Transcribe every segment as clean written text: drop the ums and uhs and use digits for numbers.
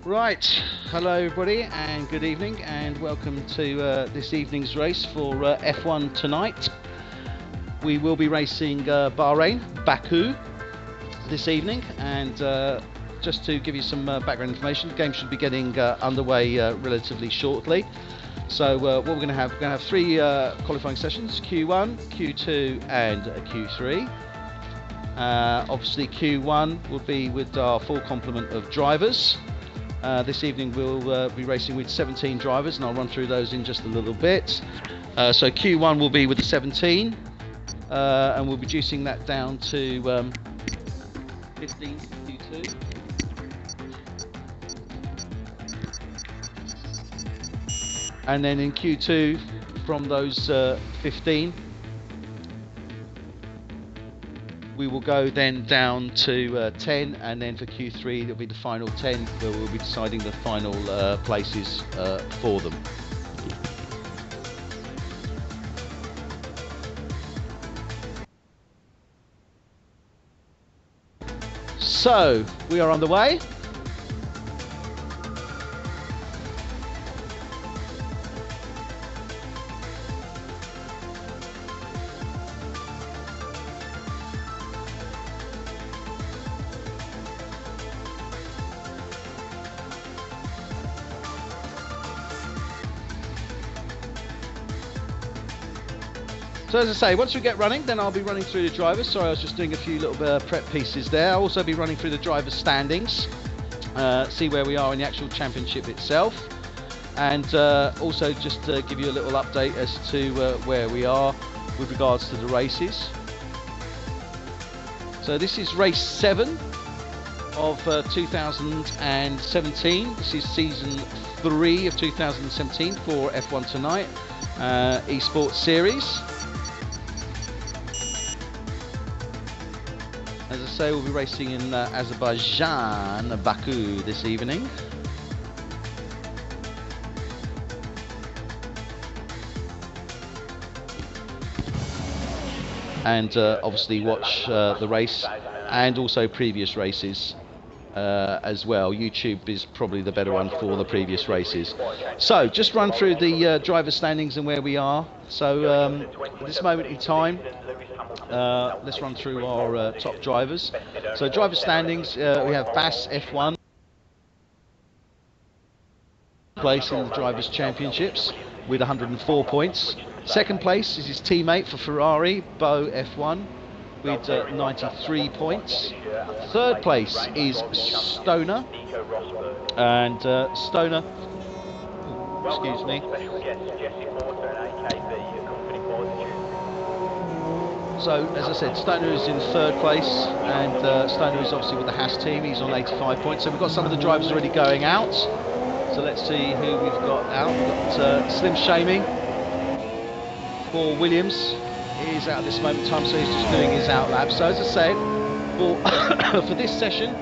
Right, hello everybody and good evening and welcome to this evening's race for F1 tonight. We will be racing Bahrain, Baku this evening, and just to give you some background information, the game should be getting underway relatively shortly. So what we're going to have, three qualifying sessions, Q1, Q2 and Q3. Obviously Q1 will be with our full complement of drivers. This evening we'll be racing with 17 drivers, and I'll run through those in just a little bit. So Q1 will be with the 17, and we'll be reducing that down to 15 Q2. And then in Q2, from those 15, we will go then down to 10, and then for Q3 it'll be the final 10 where we'll be deciding the final places for them. So we are on the way. So as I say, once we get running, then I'll be running through the drivers. Sorry, I was just doing a few little prep pieces there. I'll also be running through the drivers' standings, see where we are in the actual championship itself, and also just give you a little update as to where we are with regards to the races. So this is race 7 of 2017. This is season 3 of 2017 for F1 Tonight eSports Series. As I say, we'll be racing in Azerbaijan, Baku this evening. And obviously watch the race and also previous races as well. YouTube is probably the better one for the previous races. So just run through the driver standings and where we are. So at this moment in time, let's run through our top drivers. So driver standings, we have Bass F1 place in the Drivers' Championships with 104 points. Second place is his teammate for Ferrari, Bo F1, with 93 points. Third place is Stoner, and Stoner, excuse me. So, as I said, Stoner is in third place, and Stoner is obviously with the Haas team. He's on 85 points. So we've got some of the drivers already going out. So let's see who we've got out. We've got Slim Shaming for Williams. He is out at this moment in time, so he's just doing his out lap. So as I said, for this session,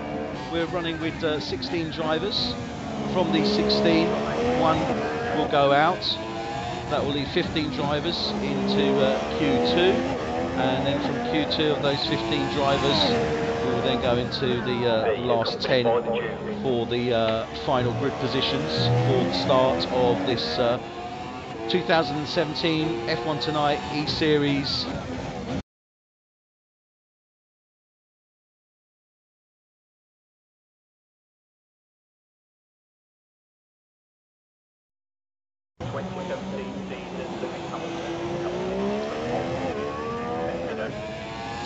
we're running with 16 drivers. From these 16, one will go out. That will leave 15 drivers into Q2. And then from Q2 of those 15 drivers, we will then go into the last 10 for the final grid positions for the start of this 2017 F1 Tonight E-Series.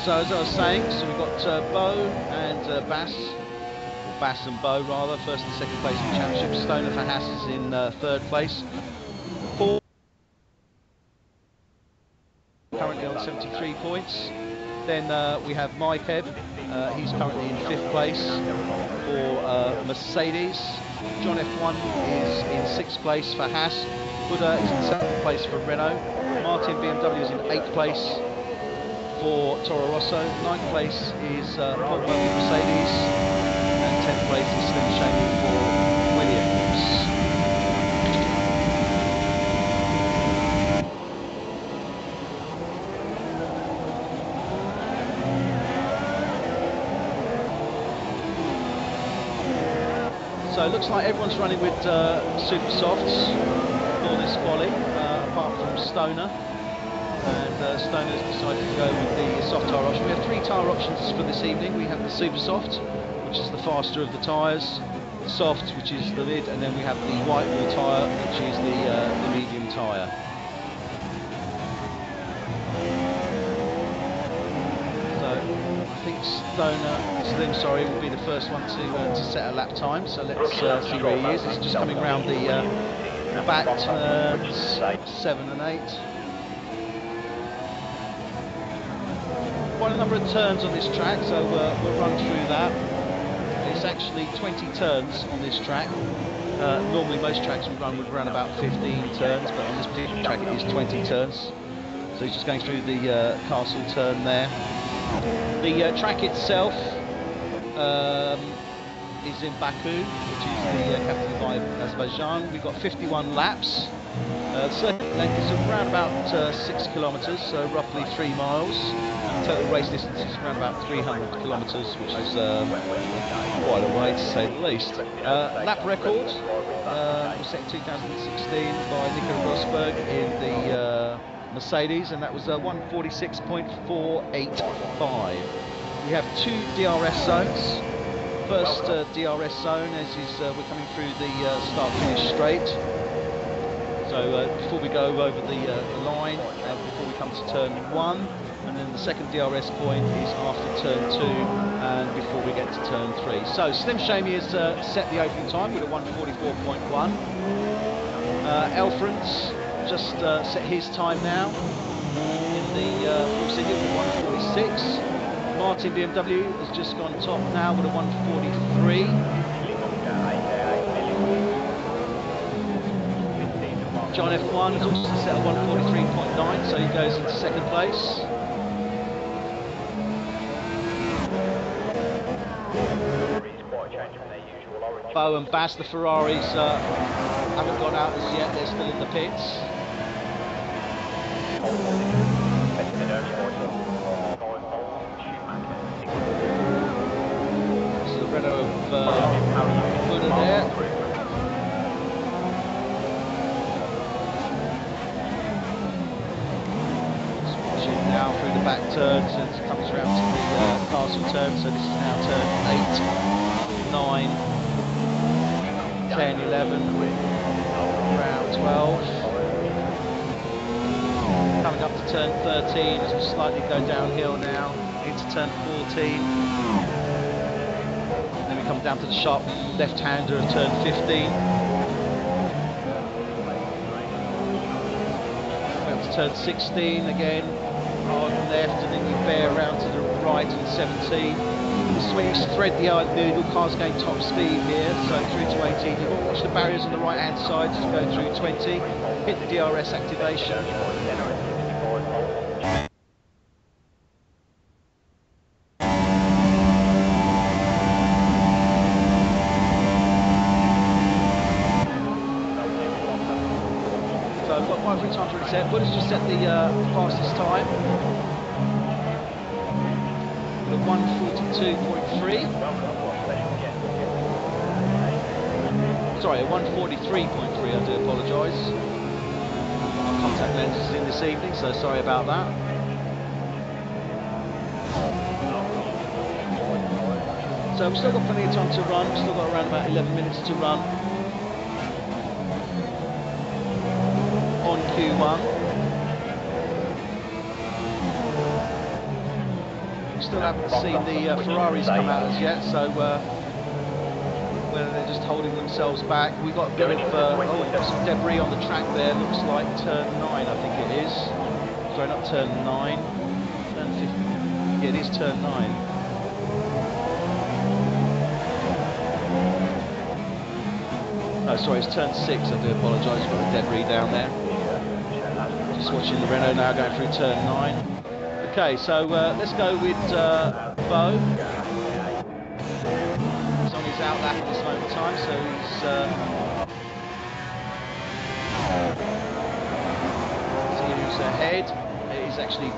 So as I was saying, so we've got Bo and Bass, or Bass and Bo rather, first and second place in the championship. Stoner for Haas is in third place. Paul currently on 73 points. Then we have Mike Ebb, he's currently in fifth place for Mercedes. John F1 is in sixth place for Haas. Buddha is in seventh place for Renault. Martin BMW is in eighth place for Toro Rosso. Ninth place is Paul Murphy Mercedes, and 10th place is Slim Shaming for Williams. So So it looks like everyone's running with super softs for this quali, apart from Stoner. And Stoner's decided to go with the soft tyre option. We have 3 tyre options for this evening. We have the super soft, which is the faster of the tyres, the soft, which is the mid, and then we have the white wall tyre, which is the medium tyre. I think Slim, will be the first one to set a lap time. So let's see where he is. He's just coming around the back turns 7 and 8. Quite a number of turns on this track, so we'll run through that. It's actually 20 turns on this track. Normally most tracks would run about 15 turns, but on this particular track it is 20 turns. So he's just going through the castle turn there. The track itself is in Baku, which is the capital of Azerbaijan. We've got 51 laps. The circuit length is around about 6 kilometres, so roughly 3 miles. Total race distance is around about 300 kilometres, which is quite a way to say the least. Lap record was set in 2016 by Nico Rosberg in the Mercedes, and that was 146.485. We have 2 DRS zones. First DRS zone is we're coming through the start-finish straight. So before we go over the line, before we come to turn 1, and then the second DRS point is after turn 2 and before we get to turn 3. So Slim Shamy has set the opening time with a 144.1. Elfrance just set his time now in the Force India with 146. Martin BMW has just gone top now with a 143. John F1 has also set a 143.9, so he goes into second place. Bo and Bass, the Ferraris, haven't gone out as yet, they're still in the pits. This is the Renault of Buddha there. Now through the back turns and comes around to the castle turn, so this is now turn 8, 9, 10, 11, round 12. Coming up to turn 13 as we slightly go downhill now into turn 14. Then we come down to the sharp left-hander of turn 15. Coming up to turn 16 again. Hard left, and then you bear around to the right in 17. This is where you thread the needle, car's going top speed here, so through to 18. You've got to watch the barriers on the right hand side to go through 20. Hit the DRS activation. So we've got quite a few times to reset. What has just set the fastest time? With a 142.3. Sorry, a 143.3, I do apologise. My contact lens is in this evening, so sorry about that. So we've still got plenty of time to run, we've still got around about 11 minutes to run. On Q1. We still haven't seen the Ferraris come out as yet, so whether they're just holding themselves back. We've got a bit of some debris on the track there, looks like turn 9 I think it is. Sorry, not turn 9. Turn 15. Yeah, it is turn 9. Oh, sorry, it's turn 6, I do apologise, we've got the debris down there. Just watching the Renault now going through turn 9. Okay, so let's go with Bo. He's on his out lap at this moment in time, so he's see who's ahead. It is actually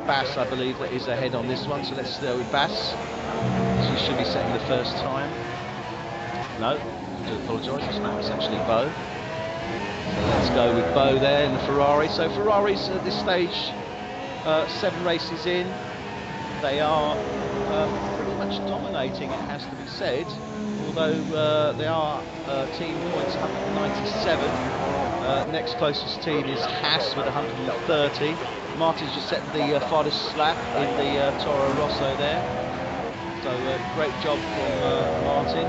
Bass, I believe, that is ahead on this one, so let's go with Bass. So he should be setting the first time. No. do apologise, it's actually Bo. So let's go with Bo there in the Ferrari. So Ferraris at this stage, 7 races in, they are pretty much dominating, it has to be said. Although they are team points 197. Next closest team is Haas with 130. Martin's just set the farthest lap in the Toro Rosso there. So great job from Martin.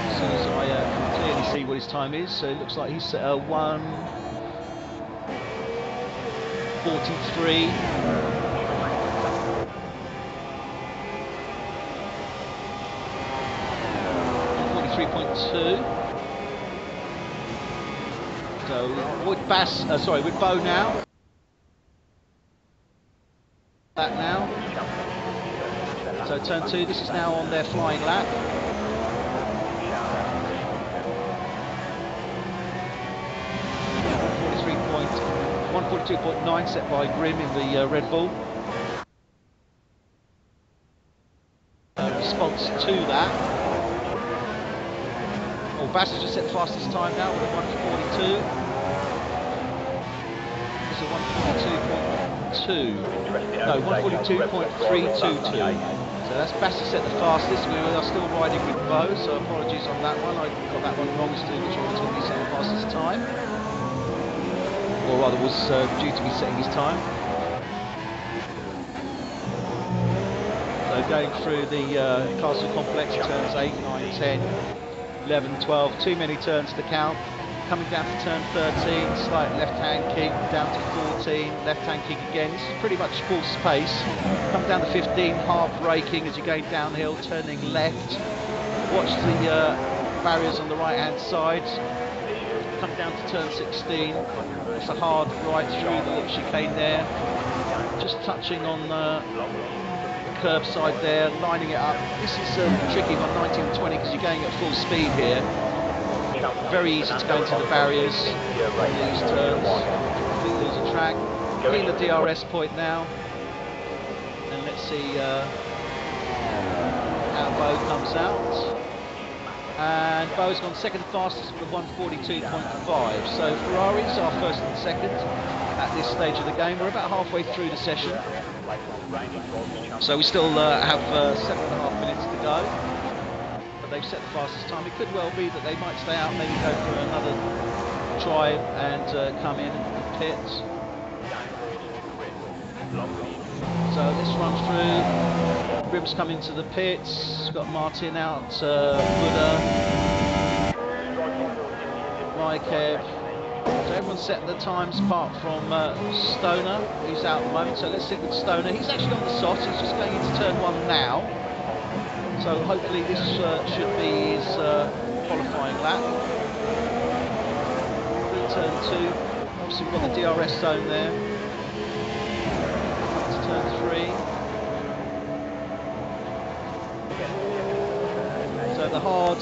As soon as I can clearly see what his time is, so it looks like he's set a 1:43. 1:43.2. So with with Bo now. That now. So turn 2. This is now on their flying lap. 1:42.9 set by Grimm in the Red Bull. Response to that. Oh, Bass has just set the fastest time now with a 1:42. It's a 1:42.2. No, 1:42.322. So that's Bass has set the fastest. We are still riding with Bo, so apologies on that one. I got that one wrong as to which one was going to be set the fastest time. Or rather was due to be setting his time. So going through the castle complex, turns 8, 9, 10, 11, 12, too many turns to count. Coming down to turn 13, slight left-hand kick, down to 14, left-hand kick again. This is pretty much full space. Come down to 15, hard braking as you're going downhill, turning left. Watch the barriers on the right-hand side. Come down to turn 16. It's a hard right through the little chicane there. Just touching on the curb side there, lining it up. This is tricky on 19 and 20 because you're going at full speed here. Very easy to go into the barriers on these turns. Completely lose the track. Getting the DRS point now. And let's see how Bo comes out. And Bo's gone second fastest with a 1:42.5. So Ferraris are first and second at this stage of the game. We're about halfway through the session. So we still have 7.5 minutes to go. But they've set the fastest time. It could well be that they might stay out, maybe go for another try and come in and pit. So let's run through. Grimm's come into the pits. Got Martin out, Buddha, Raikeb. So everyone's set the times apart from Stoner, who's out at the moment. So let's stick with Stoner. He's actually on the soft. He's just going into turn 1 now. So hopefully this should be his qualifying lap. Through turn 2. Obviously we've got the DRS zone there. Up to turn 3. So the hard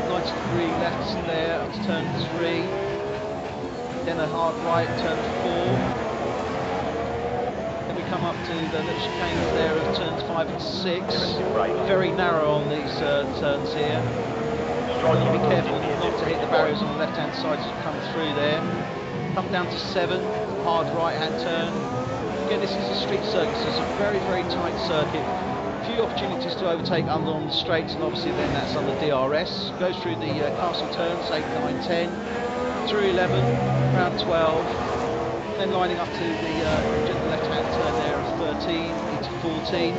90-degree left there up to turn 3. Then a hard right, turn 4. Then we come up to the little chicanes there of turns 5 and 6. Very narrow on these turns here. Be careful not to hit the barriers on the left-hand side as you come through there. Come down to 7, hard right-hand turn. Again, this is a street circuit, so it's a very, very tight circuit. Few opportunities to overtake under on the straights, and obviously then that's on the DRS. Goes through the castle turns, 8, 9, 10, through 11, round 12, then lining up to the left-hand turn there of 13 into 14.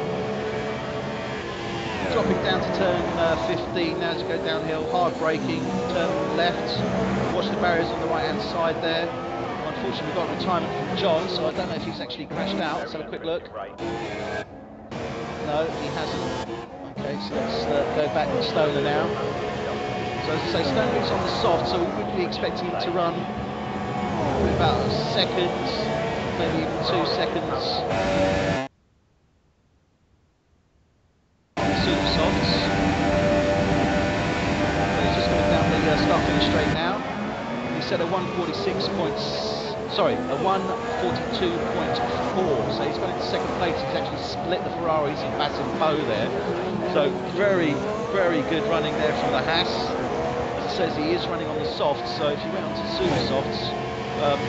Dropping down to turn 15 now as you go downhill, hard braking, turn left, watch the barriers on the right-hand side there. Unfortunately we've got retirement from John, so I don't know if he's actually crashed out. Let's have a quick look. No, he hasn't. Okay, so let's go back to Stoner now. So as I say, Stoner is on the soft, so we would be expecting him to run about a second, maybe even 2 seconds. Super softs. So he's just coming down the start finish straight now. He set a 1:46.6. sorry, a 1:42.4. So he's got into second place. He's actually split the Ferraris and Baku there. So very, very good running there from the Haas. As it says, he is running on the softs. So if you went on to super softs,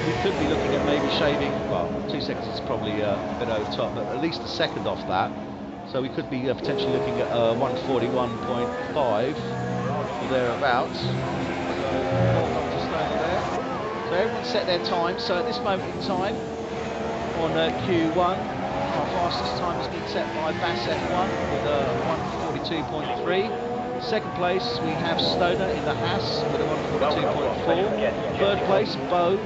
we could be looking at maybe shaving. Well, 2 seconds is probably a bit over top, but at least a second off that. So we could be potentially looking at 1:41.5 or thereabouts. So everyone set their time. So at this moment in time, on Q1, our fastest time has been set by Bass F1 with a 1:42.3. Second place we have Stoner in the Haas with a 1:42.4. Third place Bo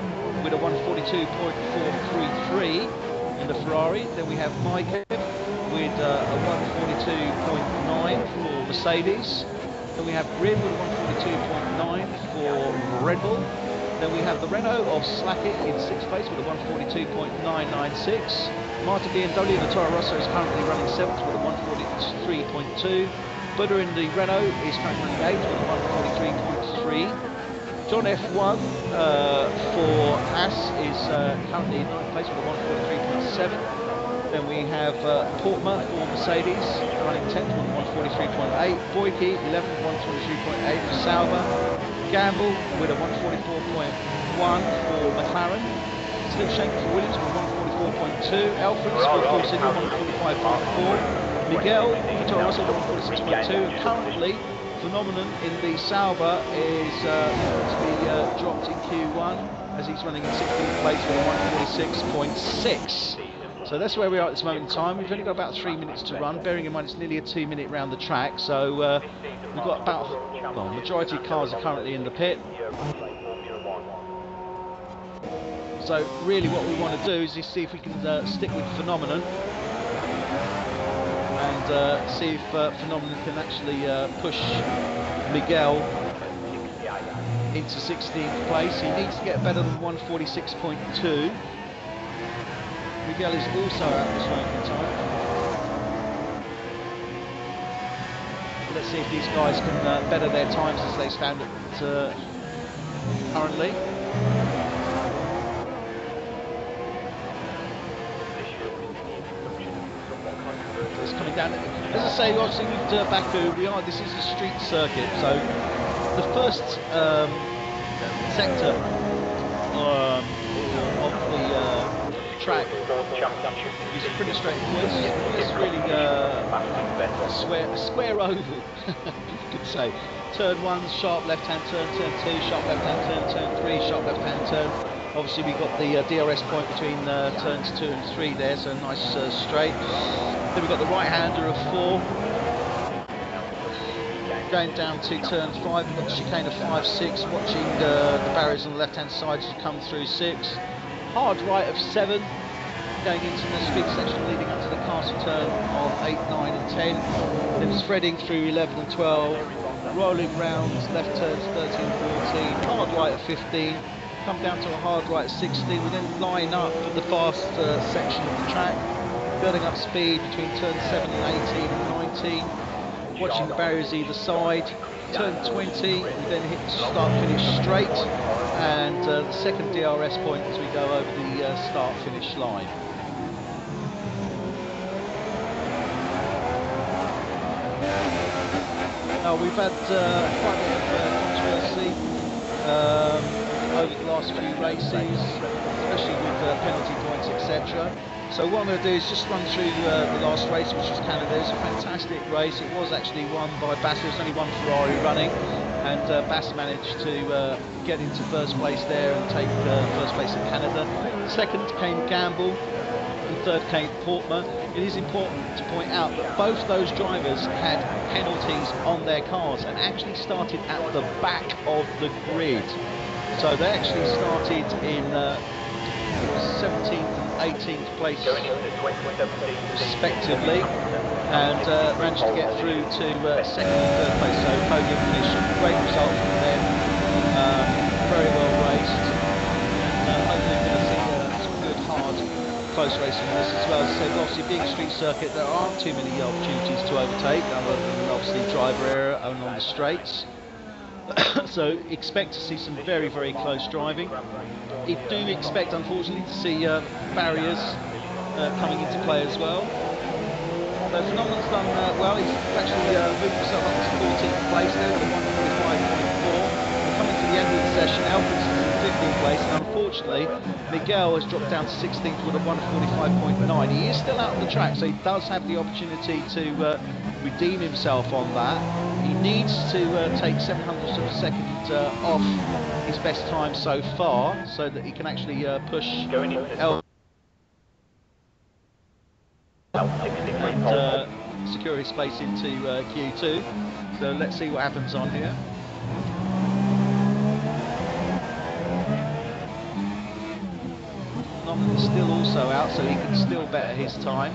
with a 1:42.433 in the Ferrari. Then we have Mike with a 1:42.9 for Mercedes. Then we have Grim with 1:42.9 for Red Bull. Then we have the Renault of Slackett in 6th place with a 1:42.996. Martin BMW in the Toro Rosso is currently running 7th with a 1:43.2. Buddha in the Renault is currently running 8th with a 1:43.3. John F1 for Haas is currently in 9th place with a 1:43.7. Then we have Portman for Mercedes running 10th with a 1:43.8. Boyke 11th with 1:43.8 for Sauber. Gamble with a 1:44.1 for McLaren. Steve Schenker for Williams with 1:44.2. Alfreds for Force India 1:45.4. Miguel for Toro Rosso 1:46.2. And currently, Phenomenon in the Sauber is to be dropped in Q1 as he's running in 16th place with a 1:46.6. So that's where we are at this moment in time. We've only got about 3 minutes to run, bearing in mind it's nearly a 2-minute round the track. So we've got about, well, majority of cars are currently in the pit. So really what we want to do is just see if we can stick with Phenomenon and see if Phenomenon can actually push Miguel into 16th place. He needs to get better than 1:46.2. Miguel is also out this moment in time. Let's see if these guys can better their times as they stand at currently. It's coming down. As I say, obviously with Baku, this is a street circuit, so the first sector of the track is pretty straightforward. It's really a square oval, you could say. Turn 1, sharp left-hand turn, turn 2, sharp left-hand turn, turn 3, sharp left-hand turn. Obviously we've got the DRS point between turns 2 and 3 there, so nice straight. Then we've got the right-hander of 4. Going down to turn 5, we've got the chicane of 5, 6, watching the barriers on the left-hand side as you come through 6. Hard right of 7, going into the street section leading up to the castle turn of 8, 9 and 10. Then threading through 11 and 12, rolling rounds, left turns 13 and 14, hard right of 15, come down to a hard right at 16. We then line up for the fast section of the track, building up speed between turn 7 and 18 and 19, watching the barriers either side. Turn 20, we then hit the start finish straight, and the second DRS point as we go over the start finish line. Now we've had quite a bit of controversy over the last few races, especially with penalty points, etc. So what I'm going to do is just run through the last race, which was Canada. It was a fantastic race. It was actually won by Bass. There was only one Ferrari running, and Bass managed to get into first place there and take first place in Canada. Second came Gamble, and third came Portman. It is important to point out that both those drivers had penalties on their cars and actually started at the back of the grid. So they actually started in 17th and 18th place respectively, and managed to get through to second and third place, so podium finish. Great result from them, very well raced, and hopefully we're going to see some good hard close racing in this as well. As I said, obviously being a street circuit, there aren't too many opportunities to overtake other than obviously driver error and on the straights. So expect to see some very, very close driving. I do expect, unfortunately, to see barriers coming into play as well. So Phenomenon's done well. He's actually moved himself up to 14th place there with a 145.4. We're coming to the end of the session. Alfred's is in 15th place, and unfortunately, Miguel has dropped down to 16th with a 145.9. He is still out on the track, so he does have the opportunity to redeem himself on that. He needs to take 700ths of a second off his best time so far, so that he can actually push and secure his place into Q2. So let's see what happens on here. Phenomenon is still also out, so he can still better his time.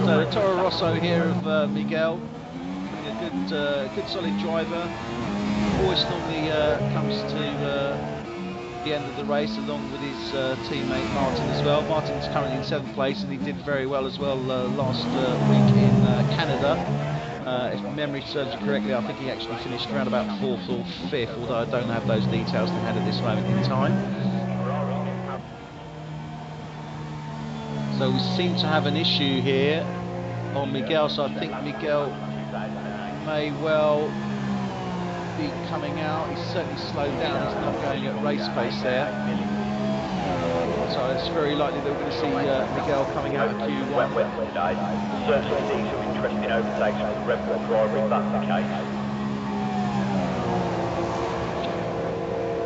So the Toro Rosso here of Miguel, a good solid driver. Always normally comes to the end of the race along with his teammate Martin as well. Martin's currently in 7th place, and he did very well as well last week in Canada. If memory serves me correctly, I think he actually finished around about 4th or 5th, although I don't have those details to hand at this moment in time. So we seem to have an issue here on Miguel, so I think Miguel may well be coming out. He's certainly slowed down, he's not going at race pace there. So it's very likely that we're going to see Miguel coming out of Q1. Certainly see some interesting overtakes from the Red Bull driver if that's the case.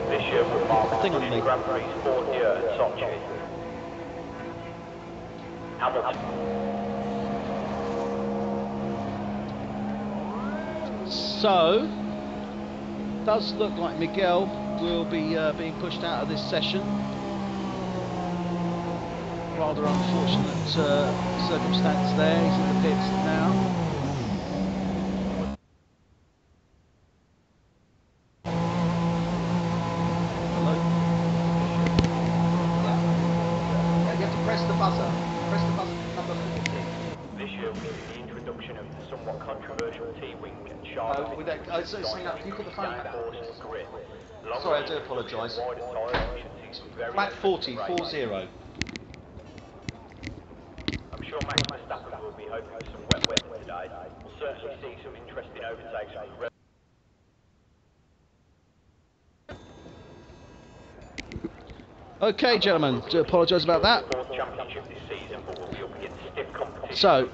This year will mark the Grand Prix 4th year at Sochi. Hamilton. So does look like Miguel will be being pushed out of this session. Rather unfortunate circumstance there. He's in the pits now. Hello? Yeah, you have to press the buzzer. Press the buzzer number 40. This year will be the introduction of the somewhat controversial T-wing and Charlotte. Can you put the phone back? Sorry, I do apologise. Flat 40, 40. I'm sure Max Verstappen will be hoping for some wet weather today. We'll certainly see some interesting overtakes on the Red. Okay, gentlemen, do apologise about that. So,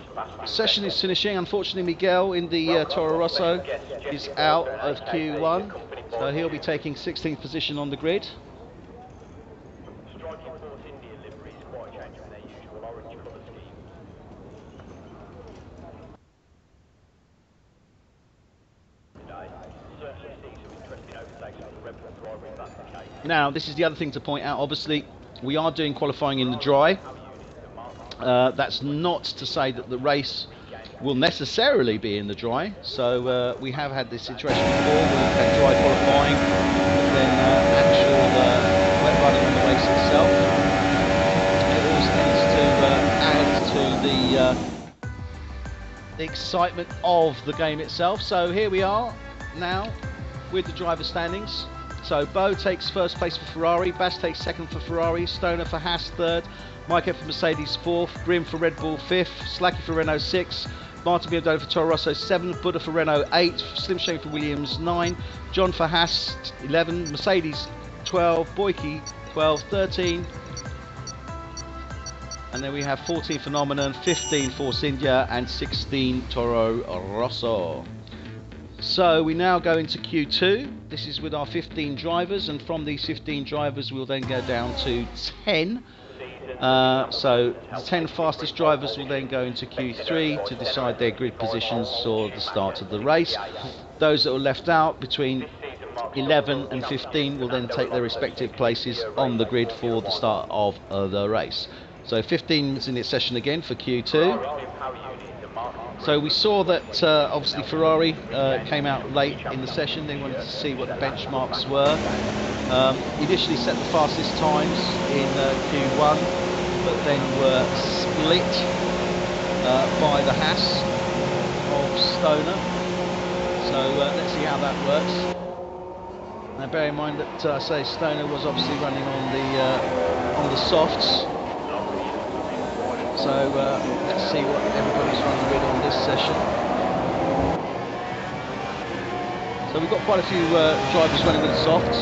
session is finishing. Unfortunately, Miguel in the Toro Rosso is out of Q1, so he'll be taking 16th position on the grid. Now, this is the other thing to point out. Obviously, we are doing qualifying in the dry. That's not to say that the race will necessarily be in the dry. So we have had this situation before where we've had dry qualifying, but then actual wet running on the race itself. It always tends to add to the excitement of the game itself. So here we are now with the driver standings. So Bo takes 1st place for Ferrari, Bass takes 2nd for Ferrari, Stoner for Haas 3rd, Maika for Mercedes 4th, Grimm for Red Bull 5th, Slacky for Renault 6th, Martin Biondolo for Toro Rosso 7th, Buddha for Renault 8th, Slim Shane for Williams 9, John for Haas 11, Mercedes 12, Boyke 12, 13, and then we have 14 Phenomenon, 15 Force India and 16 Toro Rosso. So we now go into Q2. This is with our 15 drivers, and from these 15 drivers we'll then go down to 10. So the 10 fastest drivers will then go into Q3 to decide their grid positions for the start of the race. Those that are left out between 11 and 15 will then take their respective places on the grid for the start of the race. So 15 is in its session again for Q2. So we saw that obviously Ferrari came out late in the session. They wanted to see what the benchmarks were. Initially set the fastest times in Q1, but then were split by the Haas of Stoner. So let's see how that works. Now bear in mind that I say Stoner was obviously running on the softs. So let's see what everybody's running with on this session. So we've got quite a few drivers running with the softs.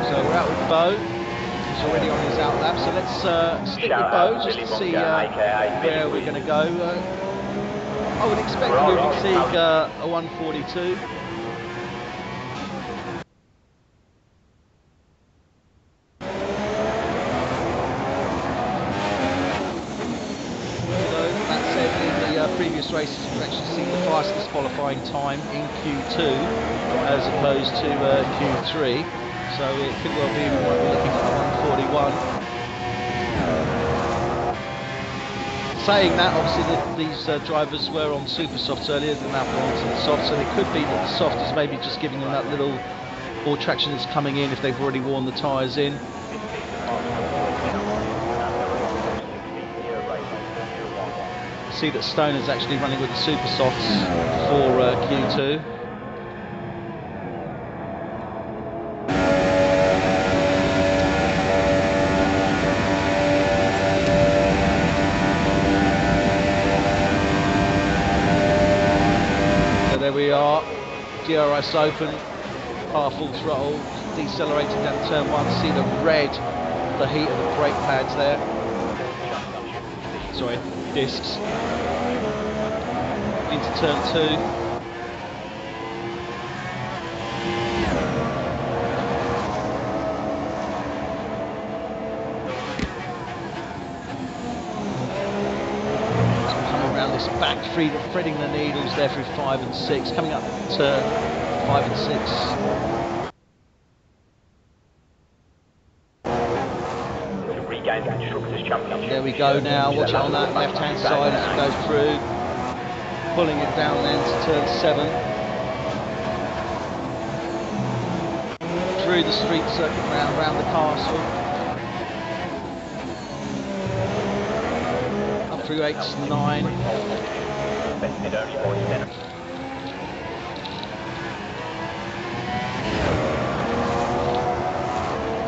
So we're out with Bo. He's already on his out lap. So let's stick with Bo just to see where we're going to go. I would expect moving Sieg a 142. Previous races we've actually seen the fastest qualifying time in Q2 as opposed to Q3, so it could well be we might be looking at 141. Saying that, obviously these drivers were on super softs earlier, they're now going to the soft, so it could be that the soft is maybe just giving them that little more traction that's coming in if they've already worn the tyres in. See that Stoner's actually running with the super softs for Q2. So there we are, DRS open, car full throttle, decelerating down turn 1. See the red, the heat of the brake pads there. Sorry, discs. Into turn 2. Coming around this back, threading the needles there through 5 and 6, coming up to 5 and 6. There we go now, watch it on that left hand side as it goes through. Pulling it down then to turn 7. Through the street circuit round the castle. Up through 8 to 9.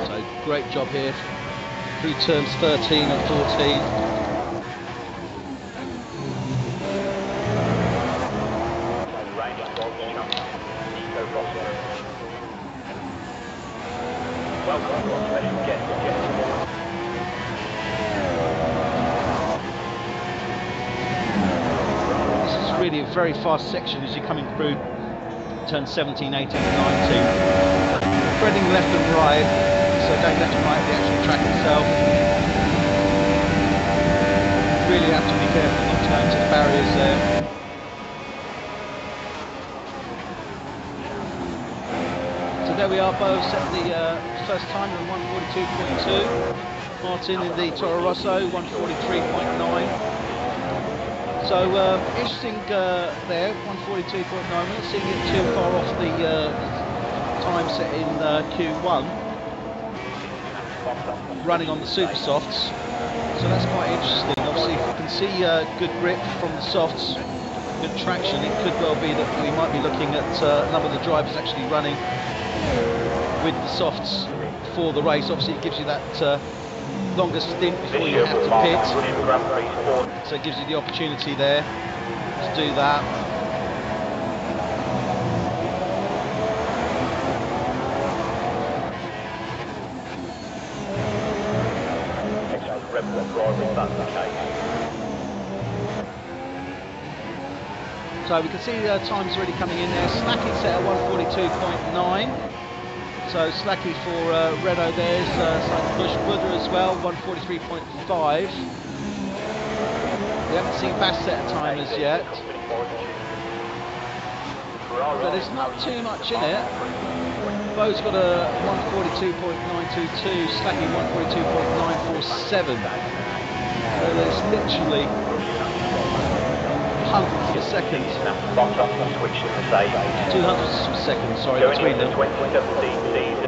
So great job here through turns 13 and 14. This is really a very fast section as you're coming through turn 17, 18 and 19. Threading left and right, so going left and right of the actual track itself. Really have to be careful not to go into the barriers there. There we are, Bo set the first time in 142.2. Martin in the Toro Rosso, 143.9. So interesting there, 142.9. We're not seeing it too far off the time set in Q1. Running on the super softs, so that's quite interesting. Obviously, if you can see good grip from the softs, good traction, it could well be that we might be looking at a number of the drivers actually running with the softs for the race. Obviously it gives you that longer stint before you have to pit, so it gives you the opportunity there to do that. So we can see times already coming in there. Slacky set at 142.9. So Slacky for Renault there's Bush Buddha as well, 143.5. We haven't seen Bass set a time as yet. But there's not too much in it. Bo's got a 142.922, Slacky 142.947. So there's literally 100 hundredths of a second. Box up and switch to Mercedes. 200ths of a second, sorry, Going between into them. 2017 season.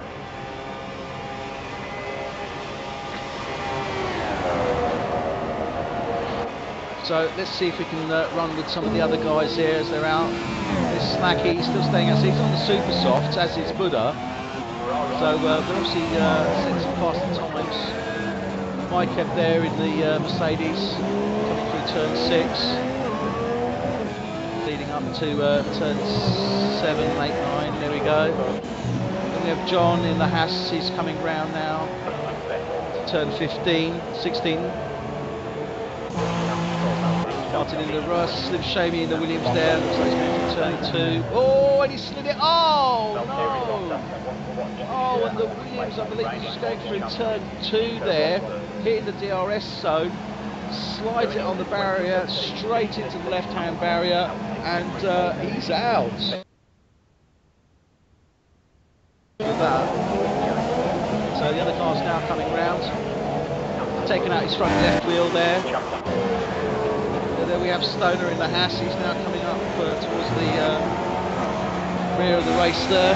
So let's see if we can run with some of the other guys here as they're out. There's Slacky, still staying out. So he's on the super softs, as is Buddha. So we'll obviously set some faster times. Mike kept there in the Mercedes, coming through turn 6. Leading up to turn 7, 8, 9, there we go. Then we have John in the Haas, he's coming round now. Turn 15, 16. Martin in the Russ, Slim Shamy in the Williams there, looks like he's going for turn 2. Oh, and he slid it, oh no! Oh, and the Williams, I believe he's just going through turn 2 there, hitting the DRS zone, slides it on the barrier, straight into the left-hand barrier, and he's out. That. So the other car's now coming round, taking out his front left wheel there. There we have Stoner in the Haas, he's now coming up towards the rear of the race there.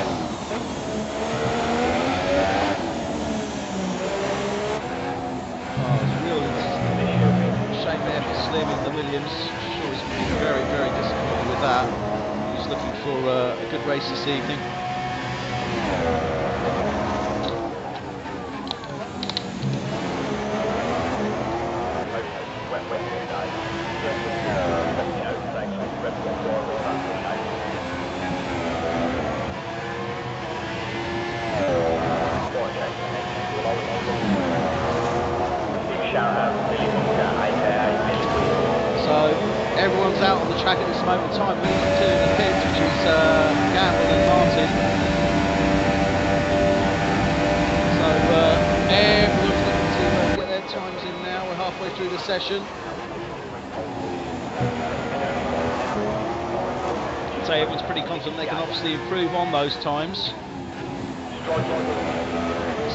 Oh, it's a real shame there for Slim in the Williams. I'm sure he's going to be very, very disappointed with that. He's looking for a good race this evening. So everyone's out on the track at this moment in time. We need two in the pits, which is Gamble and Martin. So everyone's looking to get their times in now. We're halfway through the session. So everyone's pretty confident they can obviously improve on those times.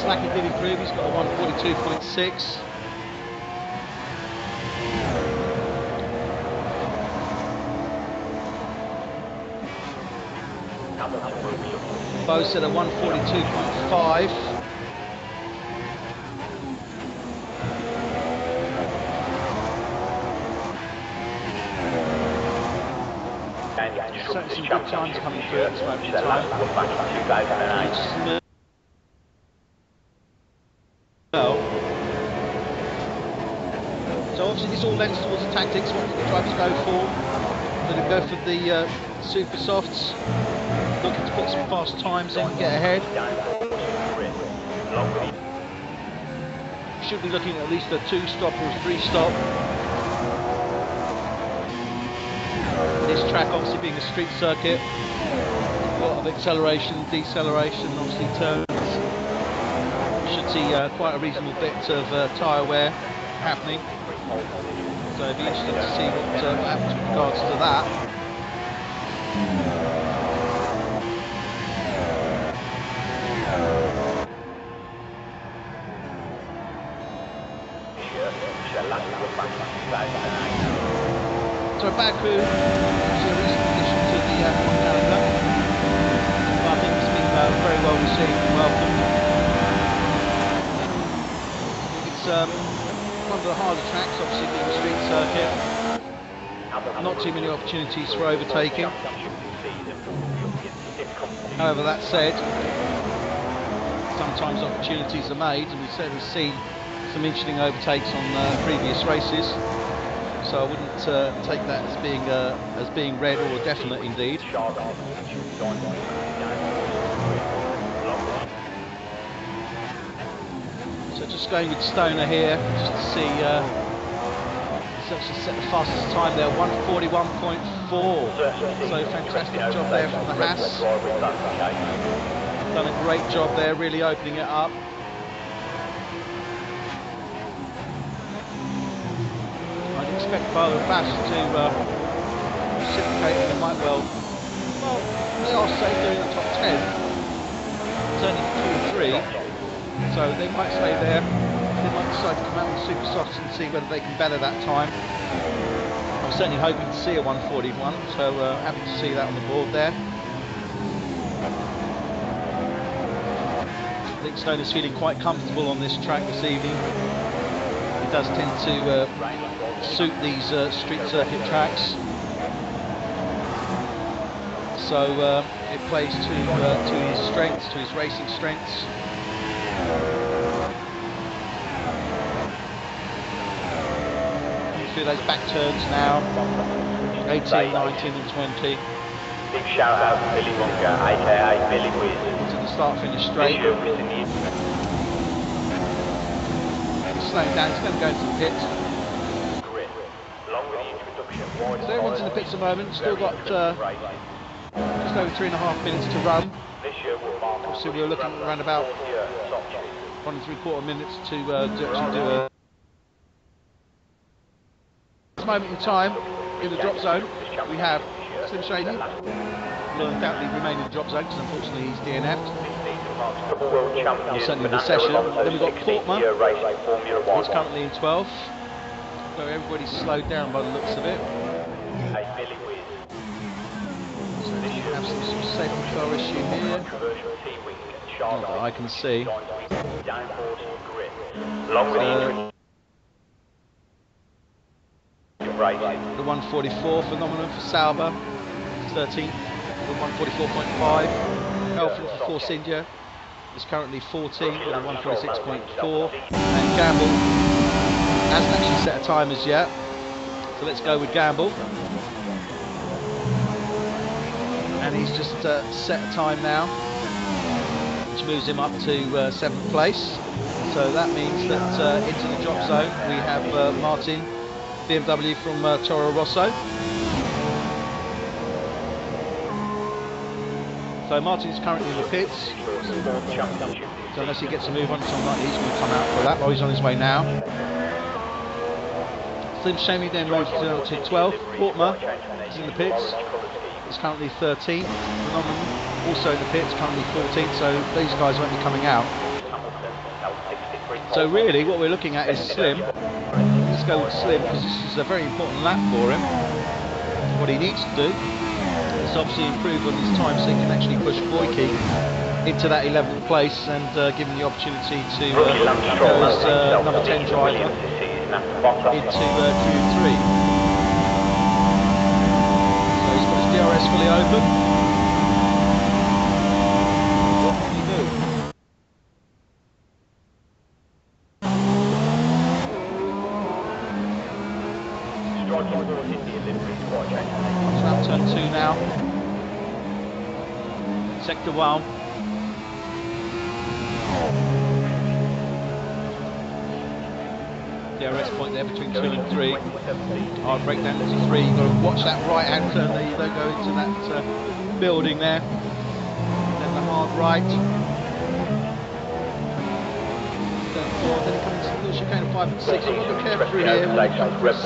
Slacky did improve, he's got a 142.6. Bo said a 142.5. Certainly some good times coming through at this moment in time. So obviously this all lends towards the tactics, what the drivers go for. They're going to go for the super softs, looking to put some fast times in, get ahead. Should be looking at least a 2-stop or a 3-stop. This track obviously being a street circuit, a lot of acceleration, deceleration, obviously turns. Should see quite a reasonable bit of tyre wear happening. So it'd be interesting to see what happens with regards to that. So Baku is a recent addition to the F1 calendar. I think it's been very well received and welcomed. It's one of the harder tracks, obviously being a street circuit. Not too many opportunities for overtaking. However, that said, sometimes opportunities are made, and we've certainly seen some interesting overtakes on previous races. So I wouldn't take that as being red or definite indeed. So just going with Stoner here, just to see. He's actually set the fastest time there, 141.4. So fantastic job there from the Haas. Done a great job there, really opening it up. I'd expect Bo and Bash to reciprocate, and they might well, they are safe, they're in the top 10. It's only 2 or 3. So they might stay there. They might decide to come out on super softs and see whether they can better that time. I'm certainly hoping to see a 141, so happy to see that on the board there. I think Stoner's feeling quite comfortable on this track this evening. He does tend to suit these street circuit tracks, so it plays to his strengths, to his racing strengths. Through those back turns now, 18, 19 and 20. Big shout out to Billy Wonka, aka Billy Wiz. To the start finish straight. He's slowing down, he's going to go into the pits. So everyone's in the pits at the moment, still got just over 3.5 minutes to run. Obviously we were looking at around about 1 3/4 minutes to actually do a... At this moment in time, in the drop zone, we have Slim Shady. Will undoubtedly remain in the drop zone because unfortunately he's DNF'd. Or certainly in the session. Then we've got Portman, who's currently in 12th. So everybody's slowed down by the looks of it. So we have some sort of safety car issue here. Not that I can see. The 144 phenomenon for Sauber, 13th, the 144.5. Elfin for Force India is currently 14th with a 146.4. And Gamble hasn't actually set a time as yet. So let's go with Gamble. And he's just set a time now, which moves him up to 7th place. So that means that into the drop zone we have Martin, BMW from Toro Rosso. So Martin's currently in the pits. So unless he gets a move on something, he's going to come out for that. Oh, he's on his way now. Slim Shady then moves to 12th. Portman is in the pits. He's currently 13th. Phenomenon also in the pits, currently 14th. So these guys won't be coming out. So really, what we're looking at is Slim. Let's go with Slim because this is a very important lap for him. What he needs to do is obviously improve on his time so he can actually push Boyke into that 11th place and give him the opportunity to go as number 10 driver into Q3. So he's got his DRS fully open. What can he do? Lap turn 2 now. Sector 1. DRS point there between 2 and 3. Hard break down into 3. You've got to watch that right hand turn there. You don't go into that building there. Then the hard right. Turn 4. Then it comes to the chicane of 5 and 6. You've got to be careful through here. 6.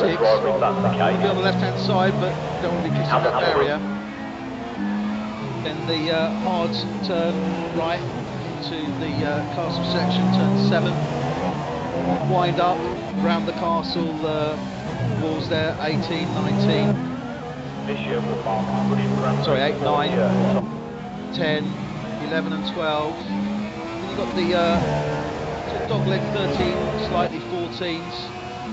You'll be on the left hand side, but don't want to be kissing that barrier. Then the hard turn right into the castle section, turn 7. Wind up round the castle walls there, 18, 19. Sorry, 8, 9, 10, 11 and 12. Then you've got the dogleg 13, slightly 14s.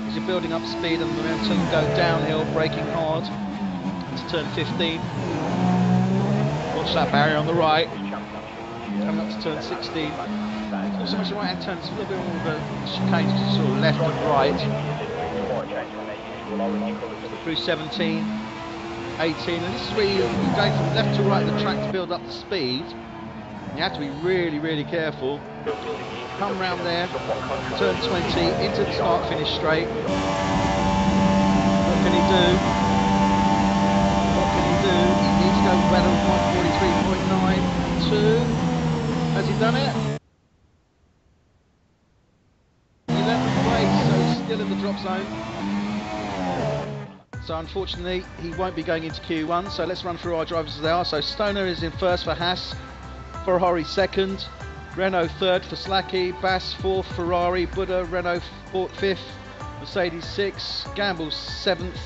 As you're building up speed and momentum, go downhill, braking hard to turn 15. Watch that barrier on the right. Coming up to turn 16. Not so much the right hand turn, it's a little bit more of a chicane, sort of left and right. Through 17, 18, and this is where you're going from left to right of the track to build up the speed. You have to be really, really careful. Come round there, turn 20, into the start finish straight. What can he do? What can he do? He needs to go better than 143.92. Has he done it? 11th place, so he's still in the drop zone. So unfortunately, he won't be going into Q1. So let's run through our drivers as they are. So Stoner is in first for Haas, Ferrari second, Renault third for Slacky, Bass fourth, Ferrari, Buddha, Renault fifth, Mercedes 6th, Gamble 7th,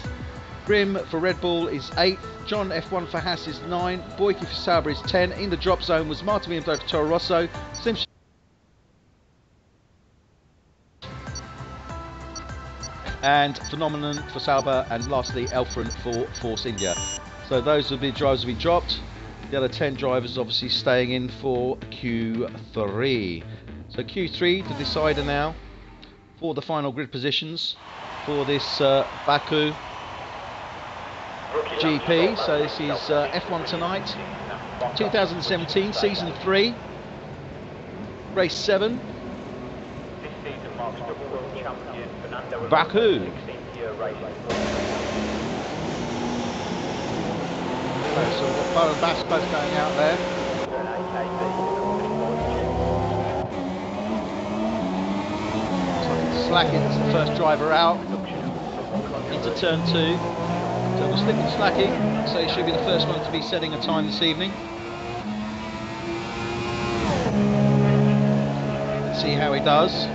Grim for Red Bull is 8th. John F1 for Haas is 9. Boyke for Sauber is 10. In the drop zone was Martin Bindo for Toro Rosso. Simpson and Phenomenon for Sauber, and lastly Elfren for Force India. So those will be drivers will be dropped. The other 10 drivers obviously staying in for Q3. So Q3, the decider now for the final grid positions for this Baku GP. So this is F1 Tonight 2017 Season 3, Race 7, Baku. So we've got Bo and Bass both going out there. Looks like it's Slacky's the first driver out into turn 2. So we'll stick with Slacky, so he should be the first one to be setting a time this evening. Let's see how he does.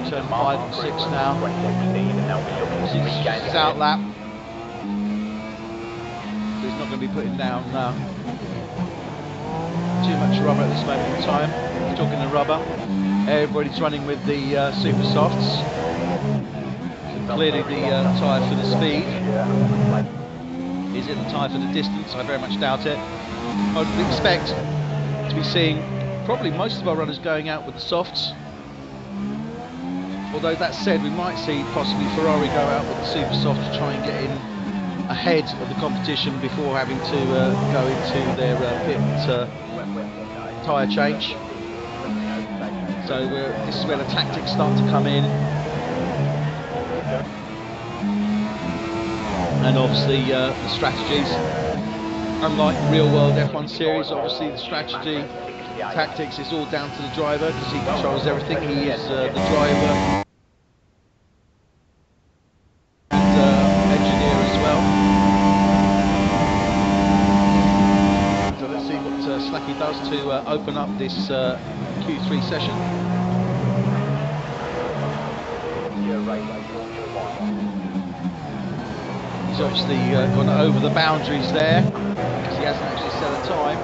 Turn 5 and 6 now. He's out lap. So he's not going to be putting down too much rubber at this moment in time. He's talking the rubber. Everybody's running with the super softs. So clearly the tyre for the speed. Is it the tyre for the distance? I very much doubt it. I would expect to be seeing probably most of our runners going out with the softs. Although that said, we might see possibly Ferrari go out with the super soft to try and get in ahead of the competition before having to go into their pit tyre change. So this is where the tactics start to come in. And obviously the strategies. Unlike real world F1 series, obviously the strategy, tactics is all down to the driver because he controls everything. He is the driver and engineer as well. So let's see what Slacky does to open up this Q3 session. He's obviously gone over the boundaries there because he hasn't actually set a time.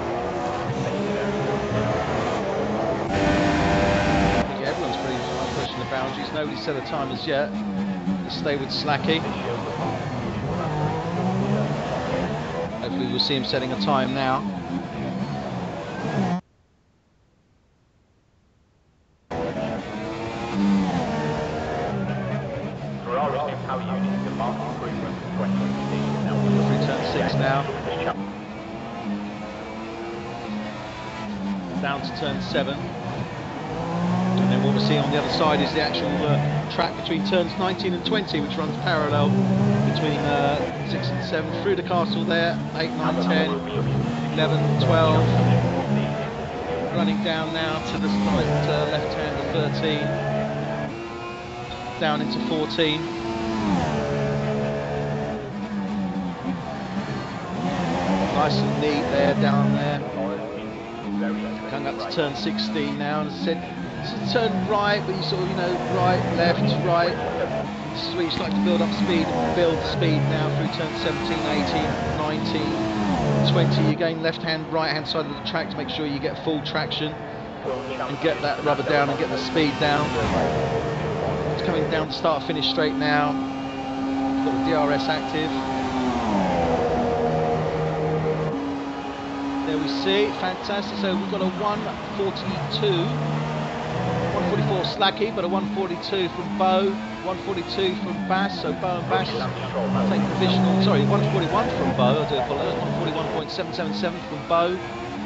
Everyone's pretty much pushing the boundaries. Nobody's set a time as yet. Let's stay with Slacky. Hopefully we'll see him setting a time now. Through turn 6 now. Down to turn 7. And then what we're seeing on the other side is the actual track between turns 19 and 20, which runs parallel between 6 and 7, through the castle there, 8, 9, 10, 11, 12, running down now to the side left hand of 13, down into 14. Nice and neat there, down there. Coming up to turn 16 now, and as I said, turn right, but you sort of, right, left, right. This is where you start to build up speed, build speed now through turn 17, 18, 19, 20. You gain left hand, right hand side of the track to make sure you get full traction and get that rubber down and get the speed down. It's coming down to start finish straight now. Got the DRS active. There we see, fantastic. So we've got a 1:42. 1:44 Slacky, but a 1:42 from Bo, 1:42 from Bass. So Bo and Bass take provisional. Sorry, 1:41 from Bo. I do apologise. 1:41.777 from Bo.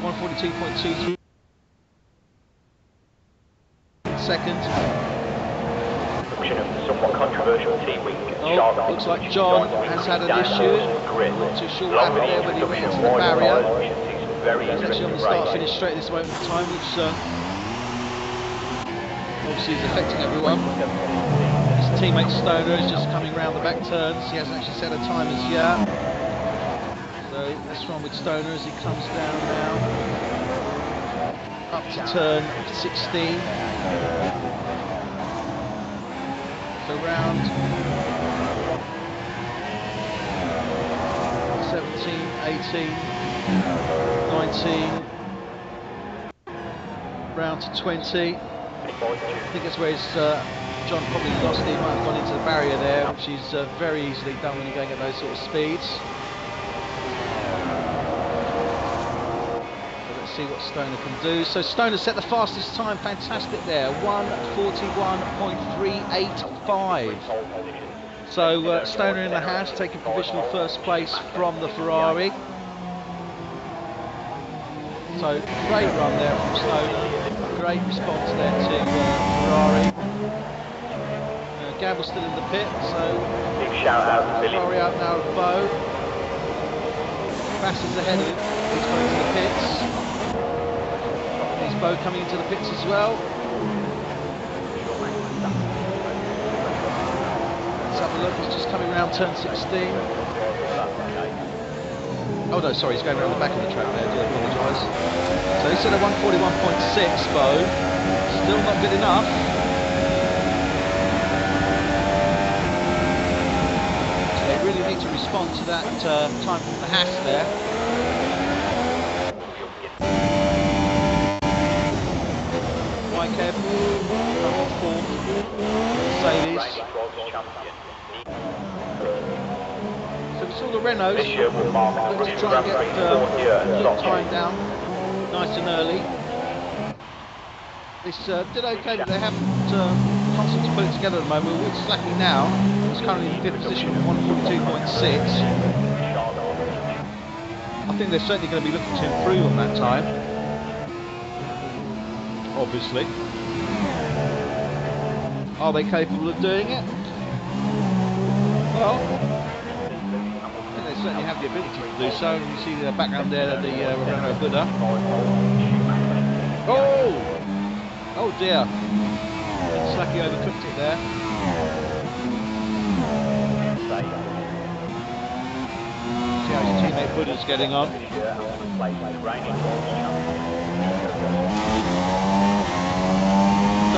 1:42.23 second. Somewhat controversial team week. Oh, looks like John has had an issue. Not too sure what happened there when he went into the barrier. He's actually on the start-finish straight at this moment in time, which obviously is affecting everyone. It's teammate Stoner is just coming round the back turns. He hasn't actually set a time as yet. So let's run with Stoner as he comes down now. Up to turn 16. So round 17, 18, 19, round to 20. I think that's where John probably lost it. He might have gone into the barrier there, which is very easily done when you're going at those sort of speeds. So let's see what Stoner can do. So Stoner set the fastest time, fantastic there, 1:41.385. So Stoner in the house, taking provisional first place from the Ferrari. So great run there from Stoner, great response there to Ferrari. Gamble's still in the pit, so Big shout out to Billy. Ferrari out now of Bo. Bass is ahead of him, he's going to the pits. There's Bo coming into the pits as well. Let's have a look, he's just coming around turn 16. Oh no, sorry, he's going around the back of the track there, I do apologise. So he's at a 1:41.6, Bo. Still not good enough. So they really need to respond to that time from the Haas there. Mike Ebb, coming fourth. Mercedes. So we saw the Renaults This year will mark look to try and get time down nice and early. This did okay, but they haven't constantly put it together at the moment. It's slacking now. It's currently in 5th position with 1:42.6. I think they're certainly going to be looking to improve on that time. Obviously. Are they capable of doing it? Well, they certainly have the ability to do so. You see the background there of the Renault Buddha. Oh! Oh dear. Slacky overcooked it there. See how his teammate Buddha's getting on. So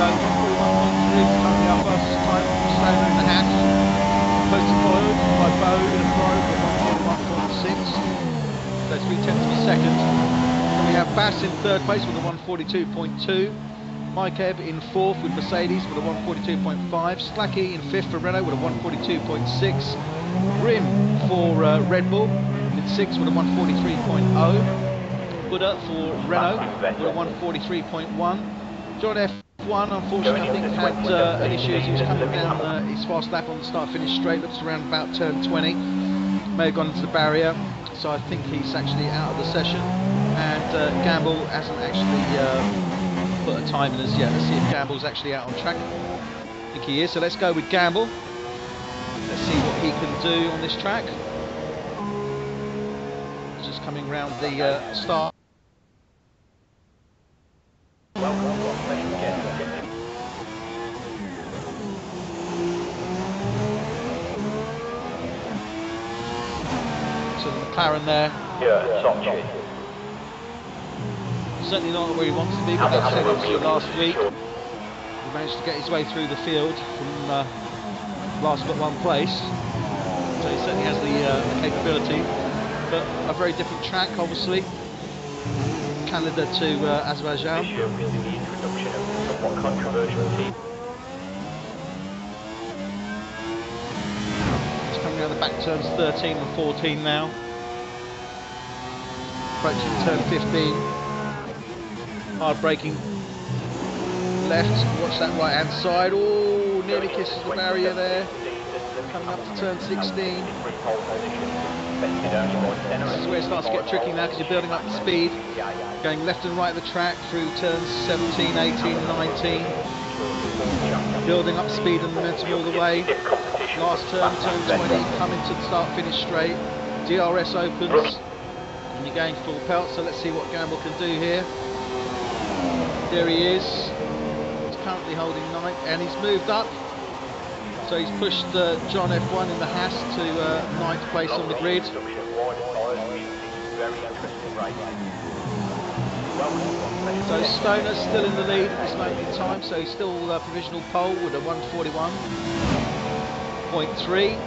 1:41.3 currently our fastest time. Stoner in the hatch. Closely followed by Bo in a Ferrari with 1:41.6. So 3/10 of a second. Then we have Bass in third place with a 1:42.2. Mike Ebb in fourth with Mercedes with a 1:42.5. Slacky in fifth for Renault with a 1:42.6. Grim for Red Bull in sixth with a 1:43.0. Buddha for Renault with a 1:43.1. John F1 unfortunately I think had an issue as he was coming down his fast lap on the start-finish straight. Looks around about turn 20. May have gone into the barrier, so I think he's actually out of the session. And Gamble hasn't actually put a time in as yet. Let's see if Gamble's actually out on track. I think he is, so let's go with Gamble. Let's see what he can do on this track. He's just coming round the start. So the McLaren there. Yeah, Sochi. Certainly not where he wants to be, but that's said obviously last week. He managed to get his way through the field from last but one place. So he certainly has the capability. But a very different track, obviously. Canada to Azerbaijan. This year will be the introduction of somewhat controversial team. It's coming around the back turns 13 and 14 now. Approaching turn 15. Hard braking left, watch that right hand side. Oh, nearly kisses the barrier there. Coming up to turn 16. This is where it starts to get tricky now because you're building up the speed. Going left and right of the track through turns 17, 18, 19. Building up speed and momentum all the way. Last turn, turn 20, coming to the start finish straight. DRS opens. And you're going full pelt, so let's see what Gamble can do here. There he is. He's currently holding 9th and he's moved up So he's pushed John F1 in the Haas to 9th place on the grid. So Stoner's still in the lead at this moment in time, so he's still provisional pole with a 141.3.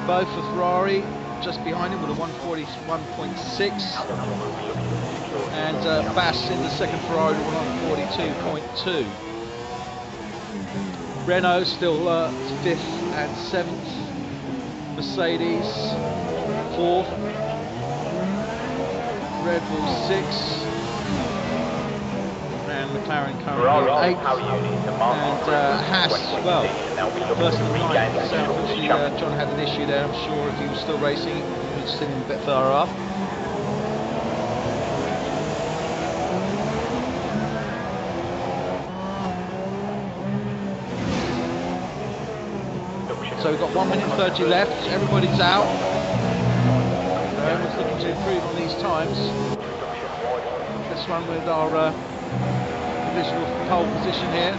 Both for Ferrari, just behind him with a 141.6. And Bass in the second Ferrari with 142.2. Renault still 5th and 7th. Mercedes 4th. Red Bull 6th. And McLaren currently 8th. And Haas, well, first and 9th. So unfortunately John had an issue there. I'm sure if he was still racing, he would have seen him a bit further up. So we've got 1 minute 30 left, everybody's out. Everyone's looking to improve on these times. Let's run with our provisional pole position here.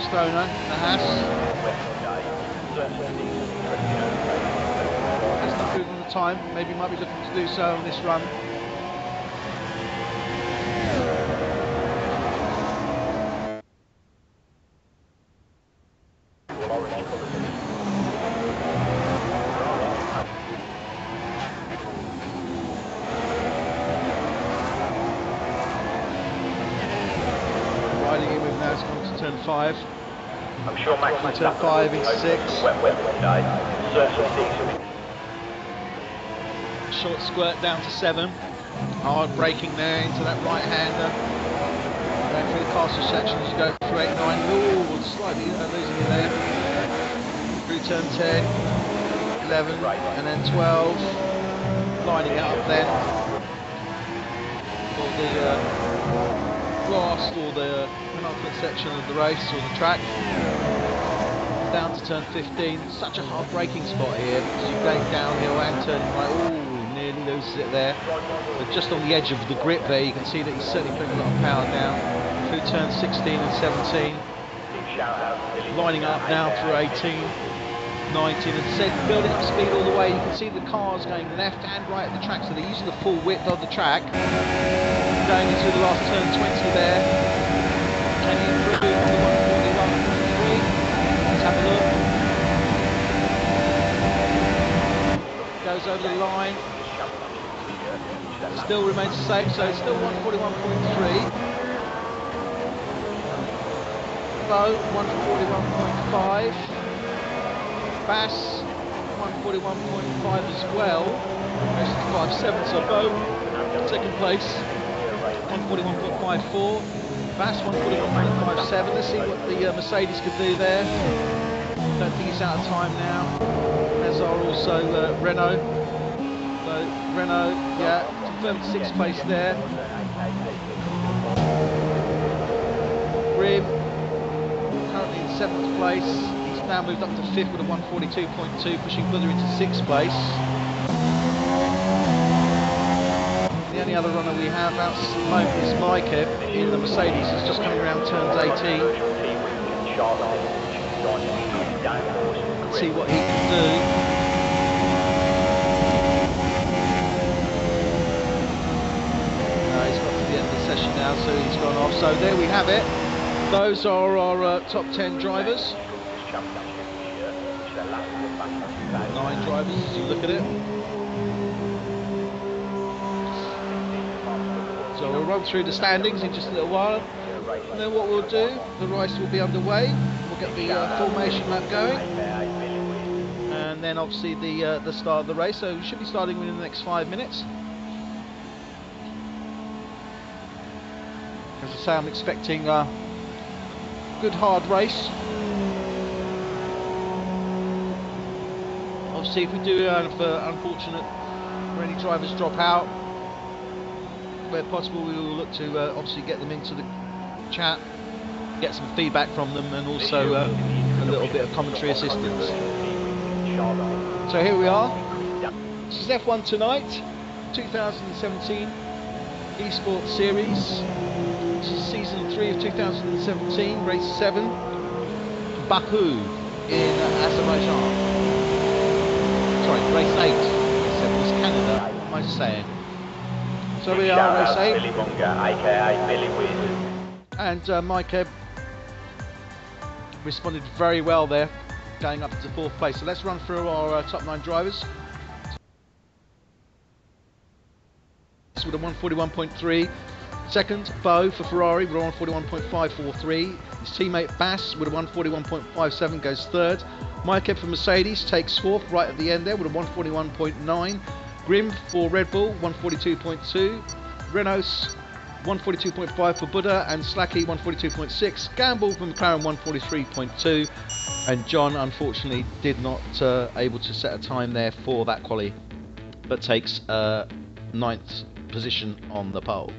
Stoner, the Haas. Has to improve on the time, maybe might be looking to do so on this run. Turn 5. I'm sure Max will turn 5 in 6. Short squirt down to 7. Hard braking there into that right hander. Going through the castle section as you go through 8, 9. Ooh, slightly losing it there. Through turn 10, 11, and then 12. Lining it up then for the last or the penultimate section of the race or the track. Down to turn 15. Such a hard braking spot here because you're going downhill and turning right. Ooh, nearly loses it there. But just on the edge of the grip there, you can see that he's certainly putting a lot of power down. Through turn 16 and 17. Lining up now through 18, 19, and building up speed all the way. You can see the cars going left and right at the track, so they're using the full width of the track. Going into the last turn 20 there. Can he improve on the 141.3? Let's have a look. Goes over the line. Still remains the same, so it's still 141.3. Bo, 141.5. Bass, 141.5 as well. 5.7, so Bo, second place. 141.54. Bass 141.57. Let's see what the Mercedes could do there. Don't think he's out of time now. As are also Renault. So Renault, yeah, confirmed 6th place there. Grim currently in 7th place. He's now moved up to 5th with a 142.2, pushing further into 6th place. The only other runner we have out at the moment is Micah in the Mercedes. He's just coming around turns 18. Let's see what he can do. He's got to the end of the session now, so he's gone off. So there we have it. Those are our top 10 drivers. 9 drivers as you look at it. So we'll run through the standings in just a little while, and then what we'll do, the race will be underway. We'll get the formation lap going, and then obviously the start of the race. So we should be starting within the next 5 minutes. As I say, I'm expecting a good hard race. Obviously, if we do have unfortunate where any drivers drop out, where possible, we will look to obviously get them into the chat, get some feedback from them, and also a little bit of commentary assistance. So here we are. This is F1 Tonight, 2017 Esports Series. This is season 3 of 2017, race 7, Baku in Azerbaijan. Sorry, race 8. Race 7 was Canada. What am I saying? So we are race 8. Billy Bunga, aka Billy Wiz. And Mike Ebb responded very well there, going up to 4th place. So let's run through our top 9 drivers. With a 141.3. Second, Bo for Ferrari with a 141.543. His teammate Bass with a 141.57 goes third. Mike Ebb for Mercedes takes 4th right at the end there with a 141.9. Grim for Red Bull 142.2. Renault's 142.5 for Buddha, and Slacky 142.6. Gamble from McLaren 143.2. And John unfortunately did not able to set a time there for that quali, but takes 9th position on the pole.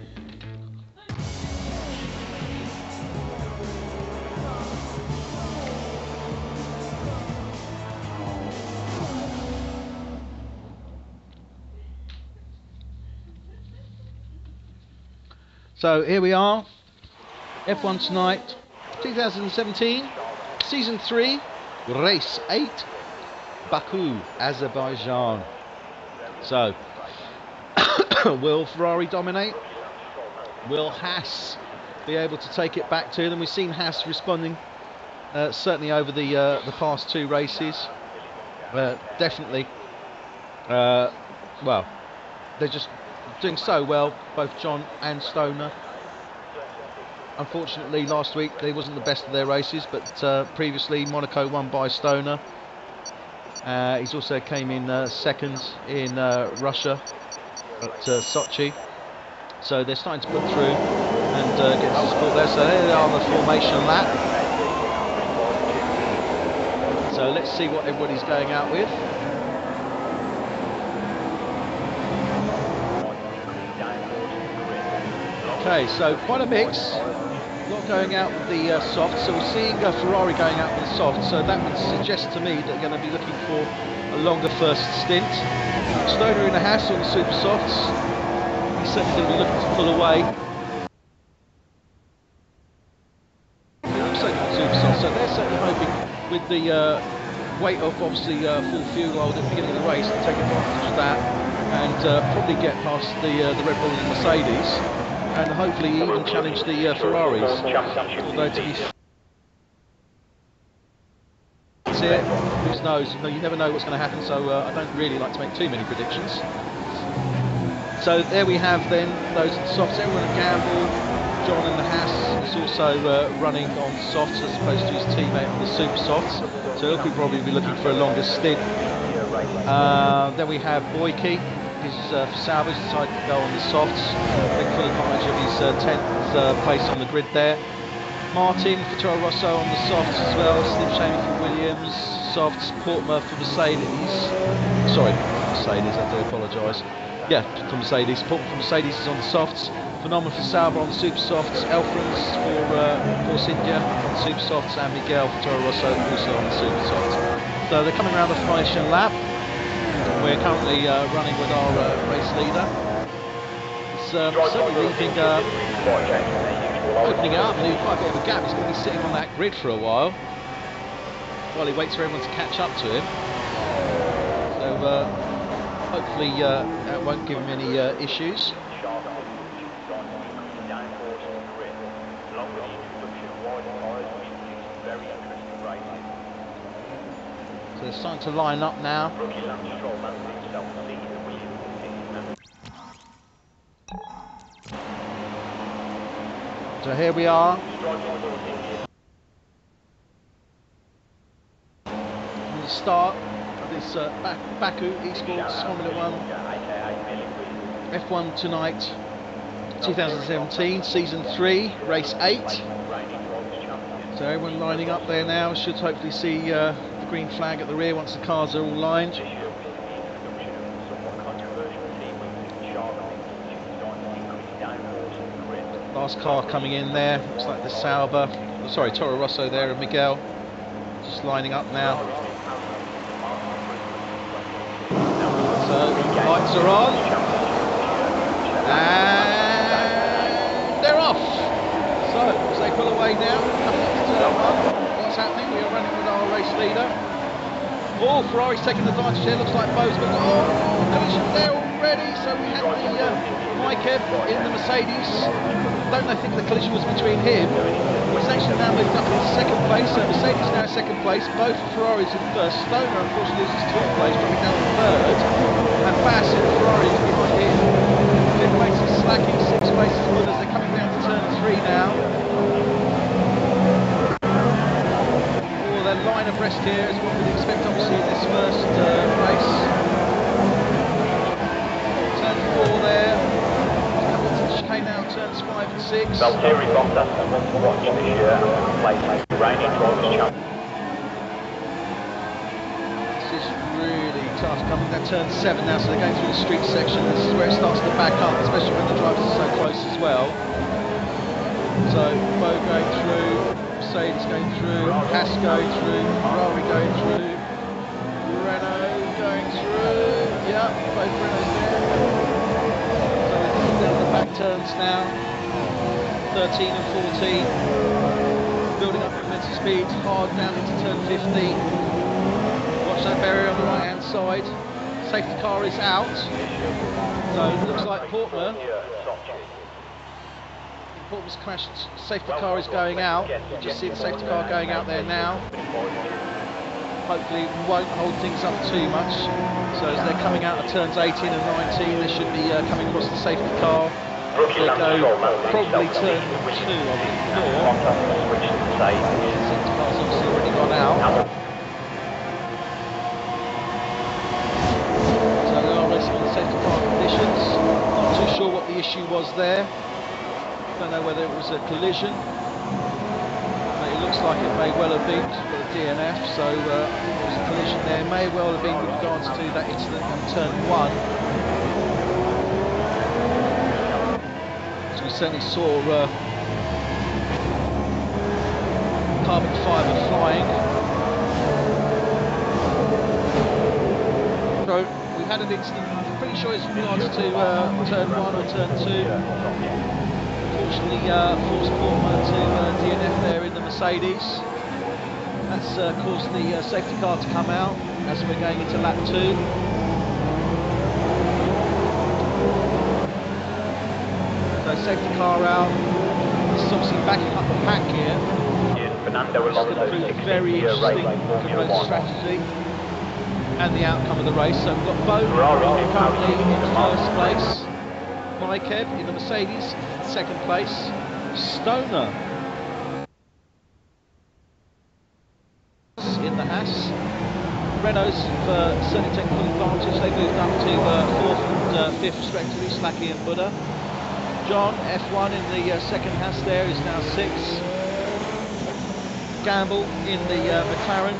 So here we are, F1 tonight, 2017, Season 3, Race 8, Baku, Azerbaijan. So, will Ferrari dominate? Will Haas be able to take it back to them? We've seen Haas responding, certainly over the past 2 races. Definitely, well, they're just doing so well, both John and Stoner. Unfortunately, last week they wasn't the best of their races, but previously Monaco won by Stoner. He's also came in second in Russia at Sochi. So they're starting to put through and get some support there. So there they are on the formation lap. So let's see what everybody's going out with. Okay, so quite a mix. Not going out with the softs, so we're seeing Ferrari going out with the softs, so that would suggest to me that they're going to be looking for a longer first stint. Stoner in a Haas on the super softs. He's certainly going to be looking to pull away. Super softs, so they're certainly hoping with the weight of obviously full fuel oil at the beginning of the race to take advantage of that and probably get past the Red Bull and Mercedes, and hopefully even challenge the Ferraris. Although to be fair, who knows? You never know what's going to happen, so I don't really like to make too many predictions. So there we have then those softs. Everyone at Gamble, John in the Haas is also running on softs as opposed to his teammate on the super softs. So he'll probably be looking for a longer stint. Then we have Boyke. For Sauber, decided to go on the softs, take full advantage of his 10th place on the grid there. Martin for Toro Rosso on the softs as well, Slim Shady for Williams, softs, Portmer for Mercedes. Sorry, Mercedes, I do apologise. Yeah, for Mercedes. Portmer for Mercedes is on the softs. Phenomenal for Sauber on the super softs. Elfrans for Force India on the super softs, and Miguel for Toro Rosso also on the super softs. So they're coming around the formation lap. We're currently running with our race leader. It's certainly leaving, opening it up, and quite a bit of a gap. He's going to be sitting on that grid for a while he waits for everyone to catch up to him. So hopefully that won't give him any issues. So they're starting to line up now. So here we are. At the start of this Baku Esports Formula 1 F1 tonight 2017 Season 3 Race 8. So everyone lining up there now. Should hopefully see the green flag at the rear once the cars are all lined. Last car coming in there, looks like the Sauber, sorry, Toro Rosso there, and Miguel just lining up now. So lights are on, and they're off. So as they pull away now, what's happening. We are running with our race leader. Oh, Ferrari's taking the advantage here. Looks like Bo's got... Oh, collision there already. So we had the Mikev in the Mercedes. I think the collision was between him. He's actually now moved up into second place. So Mercedes now in second place. Both Ferraris in first. Stoner, of course, loses 12th place, dropping down to third. And Bass in the Ferrari is behind him. Fifth place is slacking. Sixth place is good as they're coming down to turn 3 now. Their line of rest here is what we'd expect, obviously, in this first race. Turn 4 there. Coming to the chicane now, turns 5 and 6. Valtteri Bottas and one to watch this year and play reigning drivers' champion. This is really tough. Coming down turn 7 now, so they're going through the street section. This is where it starts to back up, especially when the drivers are so close as well. So, Bo going through. Mercedes going through, Haas going through, Ferrari going through, Renault going through, yeah, both Renaults there. So we're coming down the back turns now, 13 and 14, building up momentum speeds, hard down into turn 50. Watch that barrier on the right hand side, safety car is out, so it looks like Portman's crashed, safety car is going out. You just see the safety car going out there now. Hopefully won't hold things up too much. So as they're coming out of turns 18 and 19, they should be coming across the safety car. They go probably turn 2 on the floor. Safety car's obviously already gone out. So they are racing on the safety car conditions. Not too sure what the issue was there. Don't know whether it was a collision. It looks like it may well have been for a DNF, so I think there was a collision there. May well have been with regards to that incident on turn 1. So we certainly saw carbon fibre flying. So we had an incident, I'm pretty sure it's with regards to turn 1 or turn 2. Unfortunately, forced Portman to DNF there in the Mercedes. That's caused the safety car to come out as we're going into lap 2. So safety car out. This is obviously backing up the pack here. It's going to prove very interesting road strategy and the outcome of the race. So we've got Bo currently in first place. Mikev in the Mercedes, second place. Stoner in the Haas. Renault's certainly taking full advantage. They moved up to 4th and 5th respectively, Slacky and Buddha. John, F1 in the second Haas there, is now 6th. Gamble in the McLaren,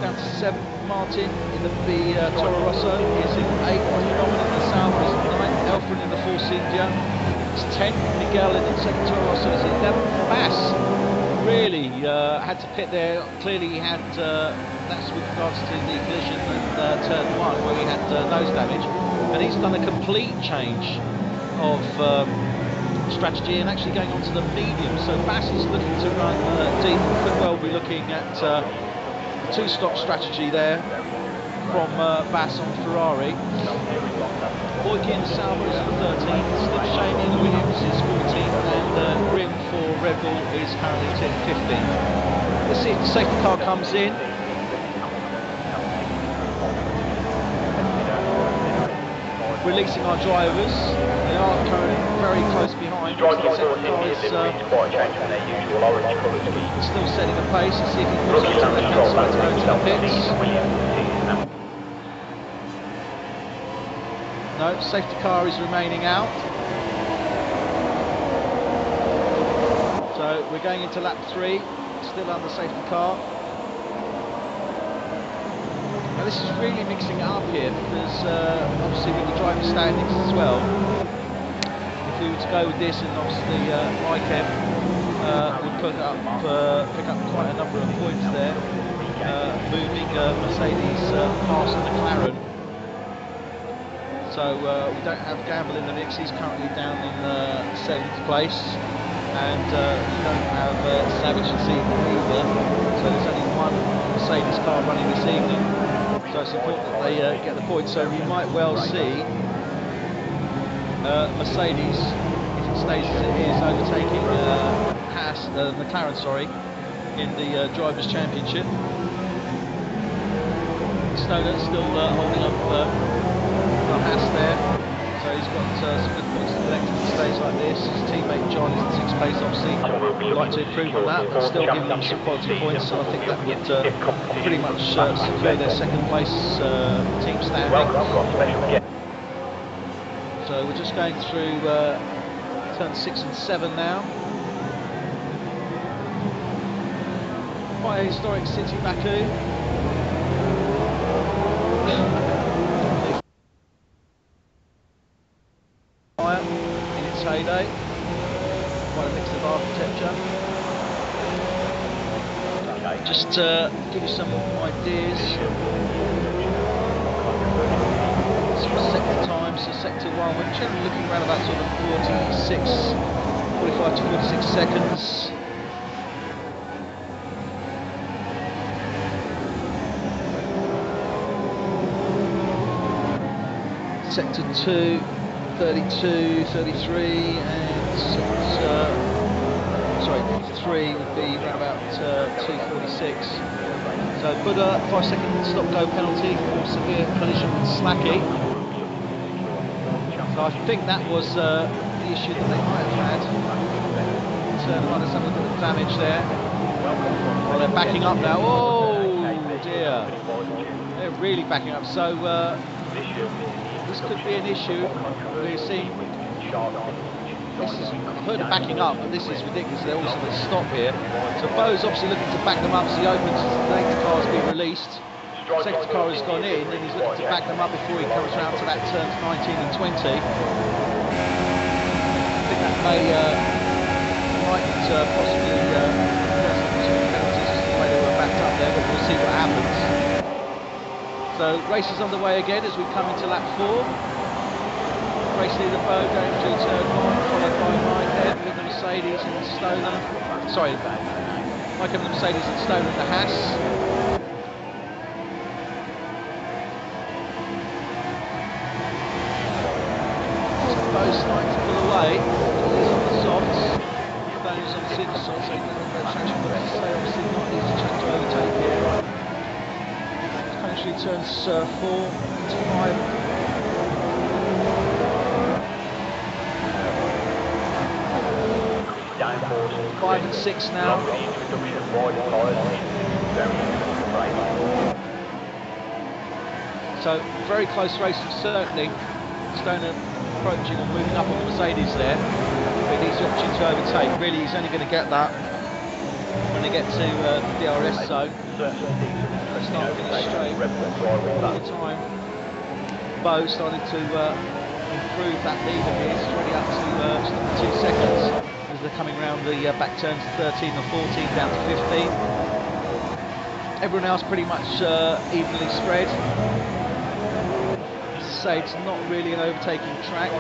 down to 7th. Martin in the Toro Rosso is in 8th. Norman in the Sauber is 9th. Elfrin in the Force India is 10th. Miguel in the second Toro Rosso is 11th. Bass really had to pit there. Clearly he had, that's with regards to the collision at turn 1 where he had nose damage. And he's done a complete change of strategy and actually going on to the medium. So Bass is looking to run deep. Could well be looking at two-stop strategy there from Bass on Ferrari. Boykin Sauber is 13th, Slim Shady in the Williams is 14th, and Grim for Red Bull is currently 15th. Let's see if the safety car comes in. Releasing our drivers, they are currently very close behind. The safety car is still setting a pace. Let's see if he can also the council to go to the pits. No, safety car is remaining out. So we're going into lap 3, still under safety car. Now this is really mixing it up here because obviously with the driver standings as well, if we were to go with this and obviously Mikev would pick up quite a number of points there, moving Mercedes past McLaren. So we don't have Gamble in the mix, he's currently down in 7th place. and you don't have Savage and Seaton either, so there's only one Mercedes car running this evening, so it's important that they get the points. So we might well see Mercedes, if it stays as it is, overtaking McLaren, sorry, in the Drivers' Championship. Stoner still holding up the Haas there, so he's got some good points to collect at a stage like this. His teammate John is in 6th place, obviously would like to improve on that, but still giving them some quality points, so I think that would pretty much secure their 2nd place team standing. So we're just going through turn 6 and 7 now. Quite a historic city, Baku. In its heyday, quite a mix of architecture. Just to give you some ideas, some sector times. So sector 1, we're generally looking around about sort of 45 to 46 seconds. Sector 2, 32, 33, and sector, 3 would be around about 2:46. So Buddha, 5-second stop-go penalty for severe collision with Slacky. So I think that was the issue that they might have had. Turn on, let's have a look at the damage there. Well, they're backing up now. Oh dear, they're really backing up. So this could be an issue. We're seeing I've heard of backing up, but this is ridiculous. They're also going to stop here. So Bo's obviously looking to back them up as he opens. The next car has been released. Second car has gone in, and he's looking to back them up before he comes round to that turns 19 and 20. I think that might possibly some penalties as the way they were backed up there, but we'll see what happens. So race is underway again as we come into lap 4. Race leader Bo going through turn 1, followed by Mike then with the Mercedes and Stoner. Sorry, Mike and the Mercedes and Stoner and the Haas. So Bo's starting to pull away. He's on the softs. Stoner's on the super soft, so he's not very traction. But as I say, obviously not easy to overtake here. Coming through turns 4 into 5. 5 and 6 now. So very close race, certainly. Stoner approaching or moving up on the Mercedes there, but he's the opportunity to overtake. Really, he's only going to get that when they get to the DRS zone. Start finish straight all the time. Bo starting to improve that lead of his. It's already up to 2 seconds. As they're coming round the back turns 13 and 14 down to 15. Everyone else pretty much evenly spread. As I say, it's not really an overtaking track.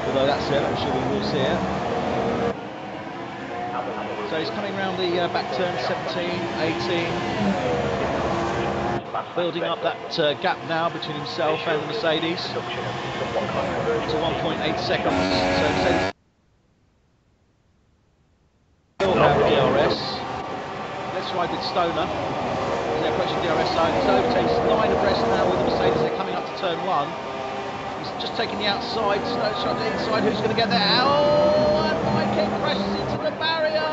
Although that's it, I'm sure we will see it. So he's coming round the back turn 17, 18. Building up that gap now between himself and the Mercedes to 1.8 seconds. So Mercedes still have DRS. Let's ride with Stoner as they're approaching DRS zone. He's overtakes 9 abreast now with the Mercedes. They're coming up to turn 1. He's just taking the outside. Stoner's trying the inside. Who's going to get there? Oh, and Mike crashes into the barrier.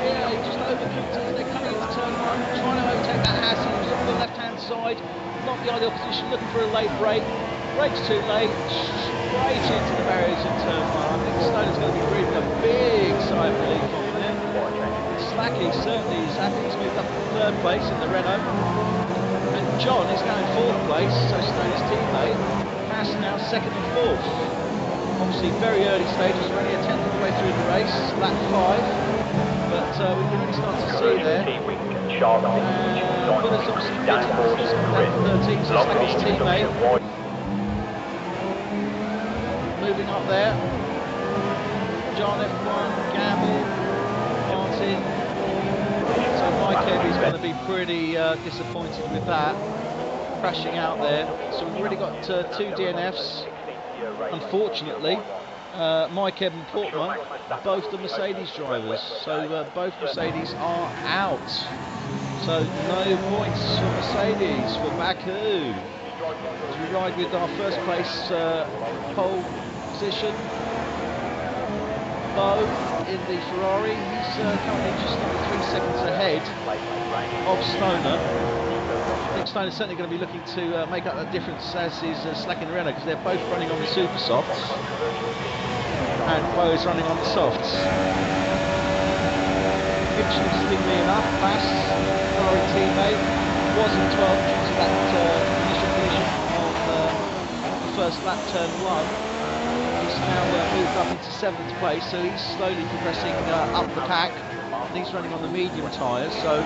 Yeah, he just overcooked it as they're coming into turn 1, trying to overtake that Haas. He was on the left-hand side, not the ideal position, looking for a late break. Brakes too late, straight into the barriers in turn 1. I think Stoner's going to be breathing a big sigh of relief on there. Slacky certainly is happy. He's moved up to 3rd place in the Renault. And John is going 4th place, so Stoner's teammate. Haas now 2nd and 4th. Obviously very early stages, we're only a 10th of the way through the race, lap 5. But we can really start to see there. But it's obviously down to 13, so it's like his teammate. moving up there. John F1, Gamble, Martin. So Mike Evie's going to be pretty disappointed with that, crashing out there. So we've already got 2 DNFs. Unfortunately, Mike Ebb and Portman, both the Mercedes drivers. So both Mercedes are out. So no points for Mercedes for Baku. As we ride with our first place pole position. Bo in the Ferrari, he's currently just under 3 seconds ahead of Stoner. I think Stoner's certainly going to be looking to make up that difference as is Slack and Renault, because they're both running on the super softs and Bo is running on the softs. Interestingly enough, Bass, Ferrari teammate, was in 12th due to that initial collision on the first lap, turn 1. He's now moved up into 7th place, so he's slowly progressing up the pack. And he's running on the medium tyres, so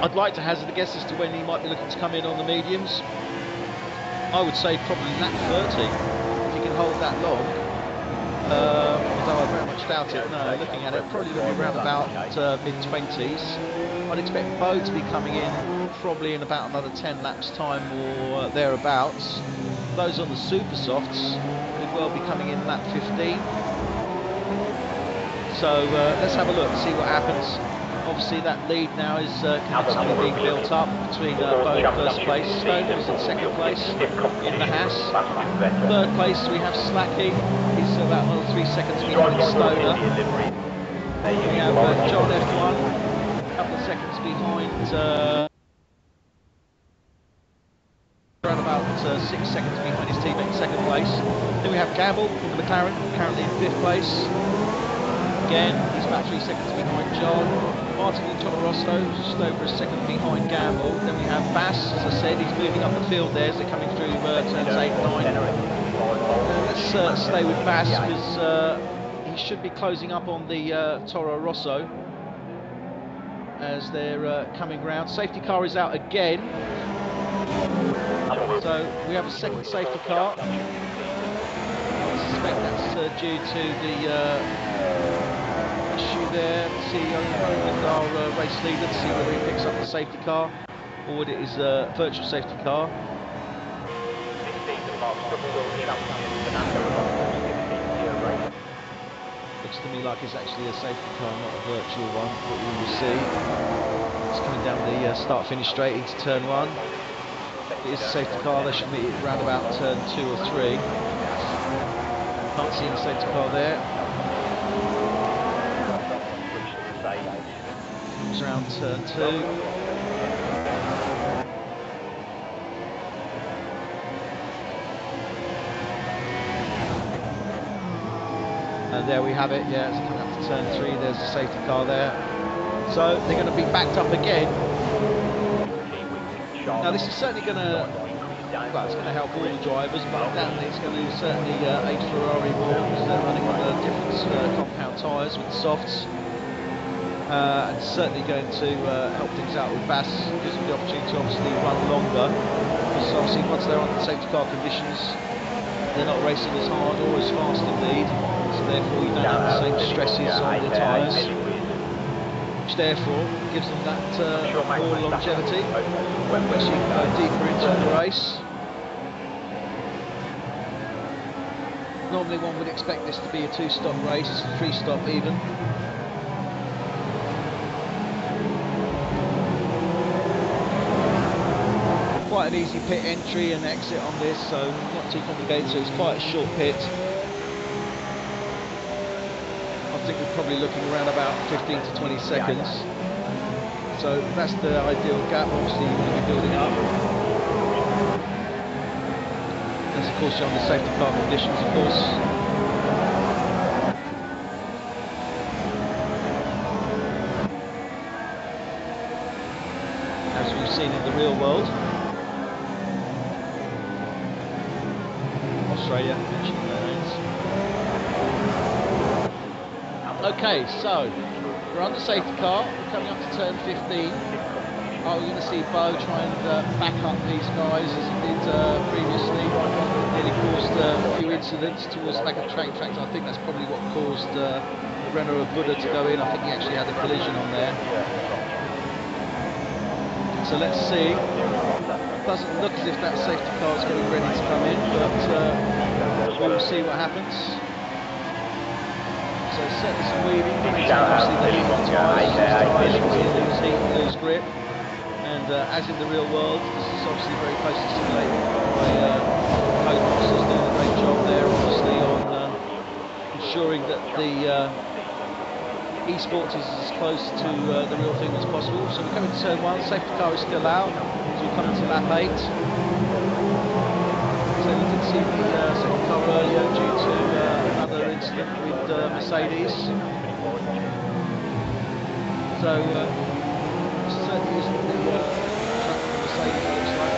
I'd like to hazard a guess as to when he might be looking to come in on the mediums. I would say probably lap 30, if he can hold that long. Although I very much doubt it. No, looking at it, probably going to be around about mid-20s. I'd expect Bo to be coming in probably in about another 10 laps time or thereabouts. Those on the super softs could well be coming in lap 15. So let's have a look, see what happens. Obviously that lead now is convincingly being built up between Bo in first place, Stoner is in 2nd place in the Haas. 3rd place we have Slacky, he's about another 3 seconds behind Stoner. We have John F1, a couple of seconds behind, around about 6 seconds behind his teammate in 2nd place. Then we have Gamble from the McLaren, currently in 5th place. Again, he's about 3 seconds behind John. Martin and Toro Rosso, just over a second behind Gamble. Then we have Bass, as I said, he's moving up the field there as they're coming through turns 8 and 9. Let's stay with Bass because he should be closing up on the Toro Rosso as they're coming round. Safety car is out again. So we have a 2nd safety car. I suspect that's due to the issue there. See, with our race leader to see whether he picks up the safety car or whether it is a virtual safety car. Looks to me like it's actually a safety car, not a virtual one, but we will see. It's coming down the start-finish straight into turn 1. It is a safety car, they should meet it around about turn 2 or 3. Can't see the safety car there. It's around turn 2. And there we have it, yeah, it's coming up to turn 3, there's a safety car there. So they're going to be backed up again. Now this is certainly going to, well, it's going to help all the drivers, but down it's going to certainly aid Ferrari more because they're running on different compound tyres with softs. And it's certainly going to help things out with Bass, gives them the opportunity to obviously run longer, because obviously once they're on the safety car conditions, they're not racing as hard or as fast in lead, so therefore you don't have the same stresses on the tyres, which therefore gives them that more longevity, which you can go deeper into the race. Normally one would expect this to be a 2-stop race, 3-stop even. Quite an easy pit entry and exit on this, so not too complicated, so it's quite a short pit. I think we're probably looking around about 15 to 20 seconds. So that's the ideal gap, obviously you're going to be building up. As of course you're on the safety car conditions, of course. As we've seen in the real world. Australia, mentioning their names. Okay, so we're on the safety car, we're coming up to turn 15. Are we going to see Bo try and back up these guys as he did previously? Nearly caused a few incidents towards the back of the track. In fact, I think that's probably what caused the Renault of Buddha to go in. I think he actually had a collision on there. So let's see. Doesn't look as if that safety car is getting ready to come in, but we'll see what happens. So certainly some weaving, obviously the heat on the tyres, lose heat, lose grip. And as in the real world, this is obviously very closely simulated by Codemasters doing a great job there, obviously, on ensuring that the esports is as close to the real thing as possible. So we're coming to turn 1, safety car is still out, so we're coming to lap 8. So we did see the safety car earlier due to another incident with Mercedes. So certainly isn't the Mercedes, it looks like.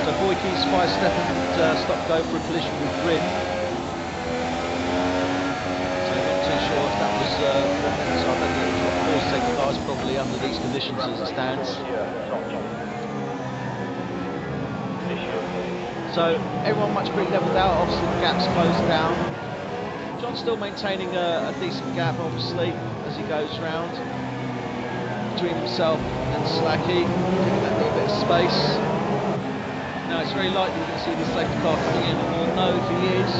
So Boyke's 5-step and stop-go for a collision with Grim. So I'm not too sure if that was so I don't know what caused safety cars, probably under these conditions as it stands. So everyone much pretty levelled out, obviously the gap's closed down. John's still maintaining a decent gap, obviously, as he goes round between himself and Slacky, giving that little bit of space. Now it's very likely we're going to see this safety car coming in, and we'll know if he is,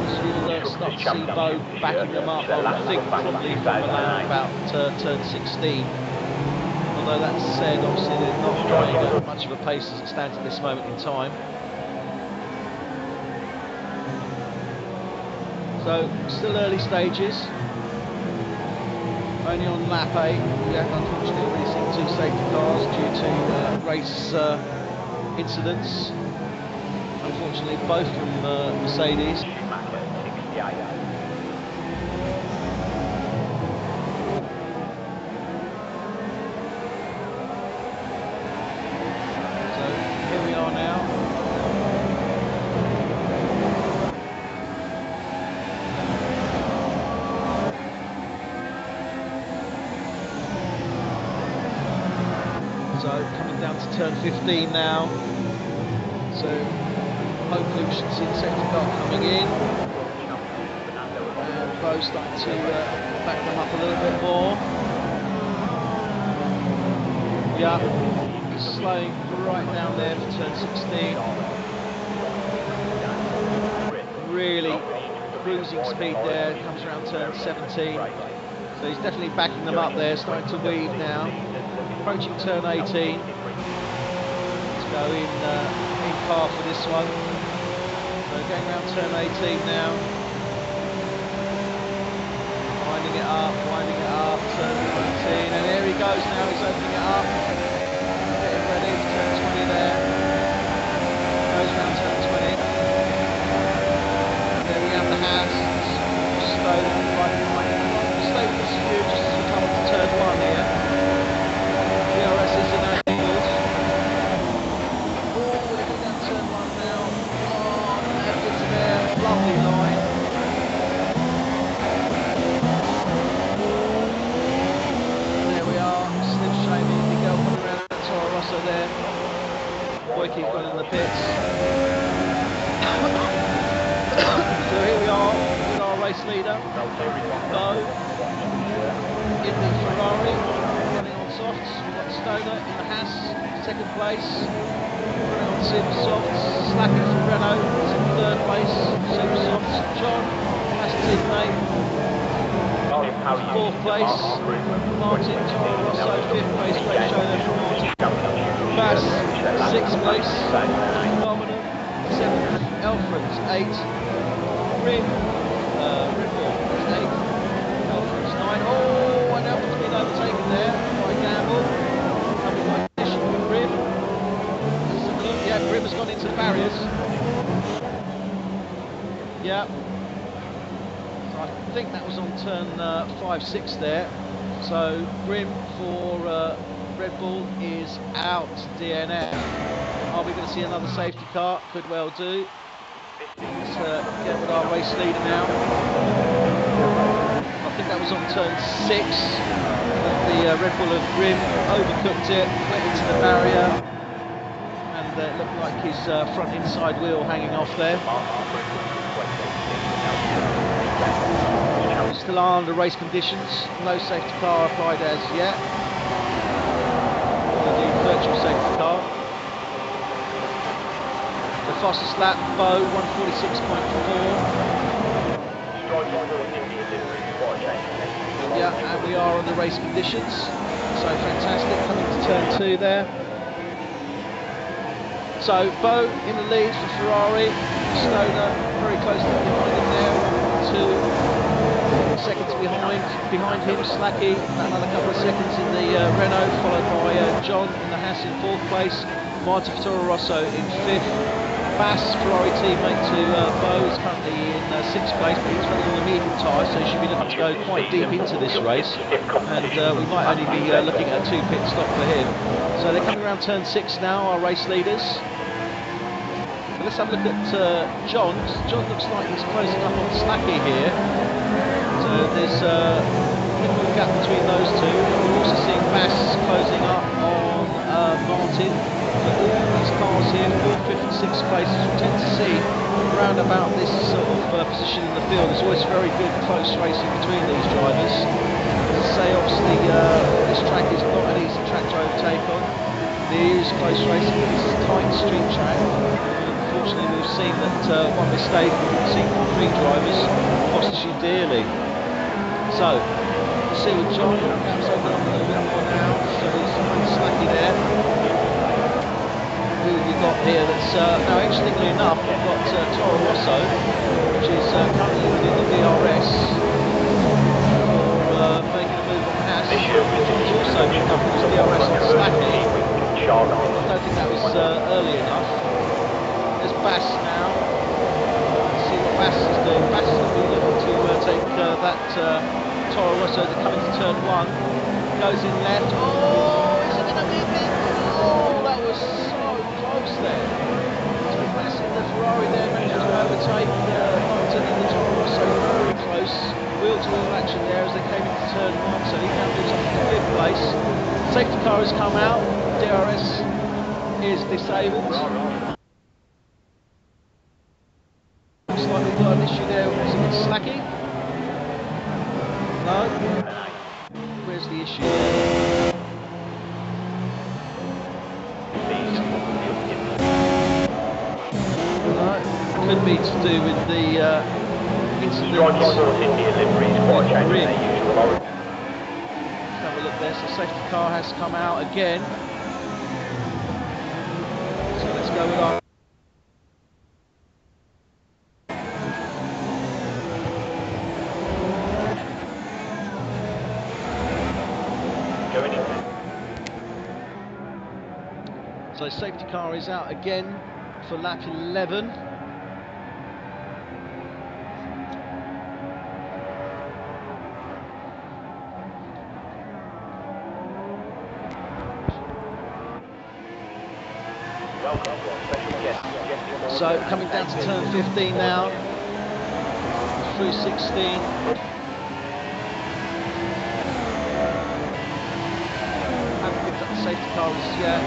because we'll start to see Bo backing them up, I would think, probably from around about turn 16. Although that said, obviously they're not going at much of a pace as it stands at this moment in time. So, still early stages. Only on lap 8, we have unfortunately already seen 2 safety cars due to race incidents. Unfortunately, both from Mercedes. So, here we are now. So coming down to turn 15 now, so hopefully we should see the safety car coming in, and Bo starting to back them up a little bit more. Yeah, he's slowing right down there for turn 16. Really cruising speed there, comes around turn 17. So he's definitely backing them up there, starting to weave now. Approaching turn 18. Let's go in car for this one. So going around turn 18 now. Winding it up, turn 19, and there he goes now, he's opening it up. Getting ready for turn 20 there. Goes around turn 20. And there we have the Haas. Stone right behind him. Stone is huge just as we come up to turn 1 here. DRS is in our heels. Oh, we're going down turn 1 now. Oh, left into there. Lovely line. There we are. Slim Shady, Miguel coming around Toro Rosso there. Boyke's gone in the pits. So here we are with our race leader, Bo, in the Ferrari, running on softs. We've got Stoner in the Haas, second place, running on super softs. Slacky from Renault is in third place, super softs. John, that's teammate, fourth place. Martin, Toro Rosso, fifth place. Great show there from Martin. Bass, sixth place. Phenomenal, seventh. Elfreds, 8. Red Bull is 8. Elfreds, 9. Oh, and Elfreds been overtaken there by Gamble. Coming by position with Grim. Let's have a look. Yeah, Grim has gone into the barriers. Yeah. So I think that was on turn 5-6 there. So Grim for Red Bull is out, DNF. Are we going to see another safety car? Could well do. Let's get with our race leader now. I think that was on turn 6. The Red Bull of Grim overcooked it, went into the barrier, and it looked like his front inside wheel hanging off there. Still are under race conditions, no safety car applied as yet. The virtual safety car. The fastest lap, Bo, 146.4. Yeah, and we are under race conditions, so fantastic, coming to turn 2 there. So Bo in the lead for Ferrari, Stoner very close to behind him there, 2 seconds behind him, Slacky another couple of seconds in the Renault, followed by John in the Haas in 4th place, Marta Toro Rosso in 5th. Bass, Ferrari teammate to Bo, is currently in 6th place, but he's running on the medium tyre, so he should be looking to go quite deep into this race, and we might only be looking at a 2 pit stop for him. So they're coming around turn 6 now, our race leaders. So let's have a look at John. John looks like he's closing up on Slacky here, so there's a little gap between those two. We're also seeing Bass closing up on Martin. But all these cars here, 4th, 5th and 6th places, we tend to see around about this sort of position in the field. There's always very good close racing between these drivers. As I say, obviously this track is not an easy track to overtake on. There is close racing, but this is a tight street track. Unfortunately, we've seen that one mistake we've seen from 3 drivers costs you dearly. So, we'll see with John, perhaps open up a little bit more now. So he's Slacky there. Who have we got here that's, now interestingly enough, we've got Toro Rosso, which is currently within the DRS for making a move on Haas, which is also moved up in his DRS on Slacky. I don't think that was early enough. There's Bass now. Let's see what Bass is doing. Bass is going to be looking to take that Toro Rosso that coming to turn 1. Goes in left. Oh, is it going to be a bit? Oh, that was there. So Bass in the Ferrari there managed to overtake Martin in the Toro Rosso, very close. Wheel-to-wheel action there as they came into turn 1, so he now moves up to 5th place. Safety car has come out, DRS is disabled. Looks like we've got an issue there with Slacky. No? Where's the issue? Could be to do with the incident. Let's have a look there. So safety car has come out again. So let's go with our. So safety car is out again for lap 11. So coming down to turn 15 now, through 16. Haven't picked up the safety car as yet.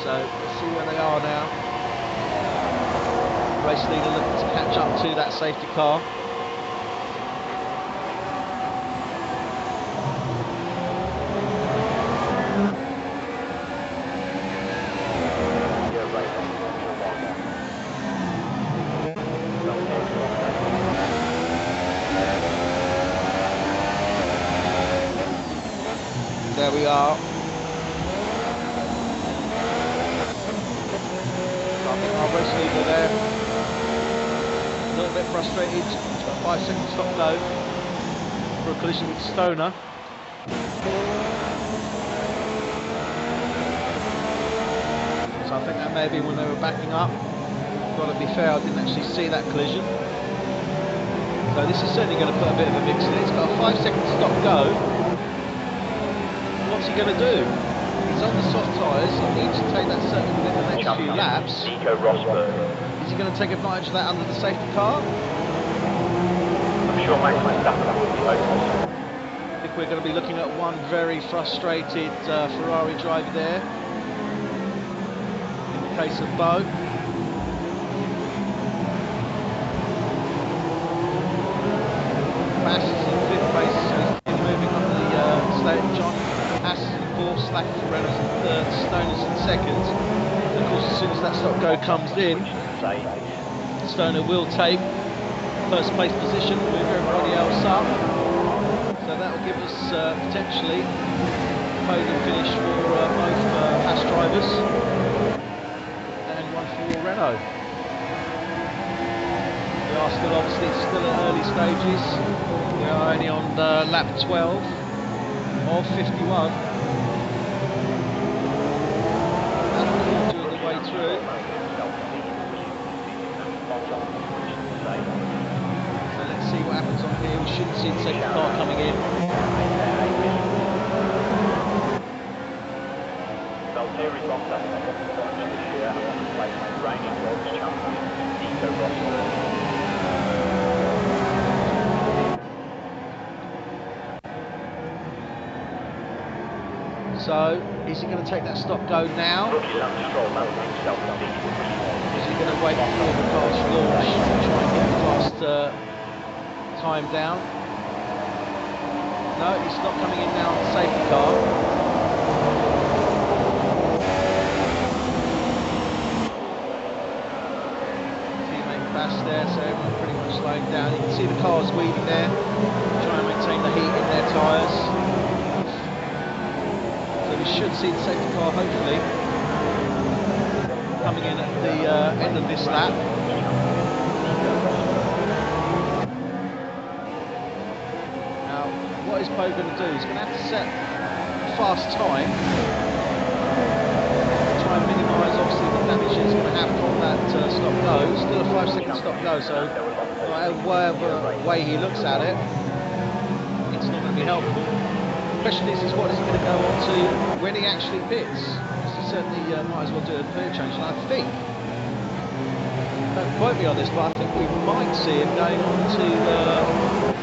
So let's see where they are now. Race leader looking to catch up to that safety car. There we are. So I think our race leader there. A little bit frustrated. He's got a 5-second stop go for a collision with Stoner. So I think that may be when they were backing up. Got to be fair, I didn't actually see that collision. So this is certainly going to put a bit of a mix in it. It's got a 5-second stop go. what's he going to do? He's on the soft tyres, he needs to take that certainly within the next few laps. Nico Rosberg. Is he going to take advantage of that under the safety car? I'm sure Max Verstappen will be hopeful. I think we're going to be looking at one very frustrated Ferrari driver there. In the case of Bo. Bash is in 5th place, so he's moving on the slate. John Haas in 4th, Slack for Reynolds in 3rd, Stoner's in 2nd. And of course, as soon as that stop go comes in, Stoner will take first place position, move everybody else up. So that will give us potentially a podium finish for both Haas drivers and one for Renault. We are still obviously at early stages. We are only on lap 12 of 51. Doing the way through. So let's see what happens on here. We shouldn't see the safety car coming in. Valtteri Bottas this year has placed reigning world champion Nico Rosberg. So, is he going to take that stop go now? Or is he going to wait before the cars launch and try and get the fast time down? No, he's not coming in now on the safety car. Teammate Bass there, so everyone pretty much slowing down. You can see the cars weaving there, trying to maintain the heat in their tyres. We should see the safety car hopefully coming in at the end of this lap. Now, what is Bo going to do? He's going to have to set a fast time, try and minimise obviously the damage he's going to have from that stop go. Still a 5-second stop go, so whatever way he looks at it, it's not going to be helpful. The question is what is he going to go on to when he actually pits? Because he certainly might as well do a clear change, and I think, don't quote me on this, but I think we might see him going on to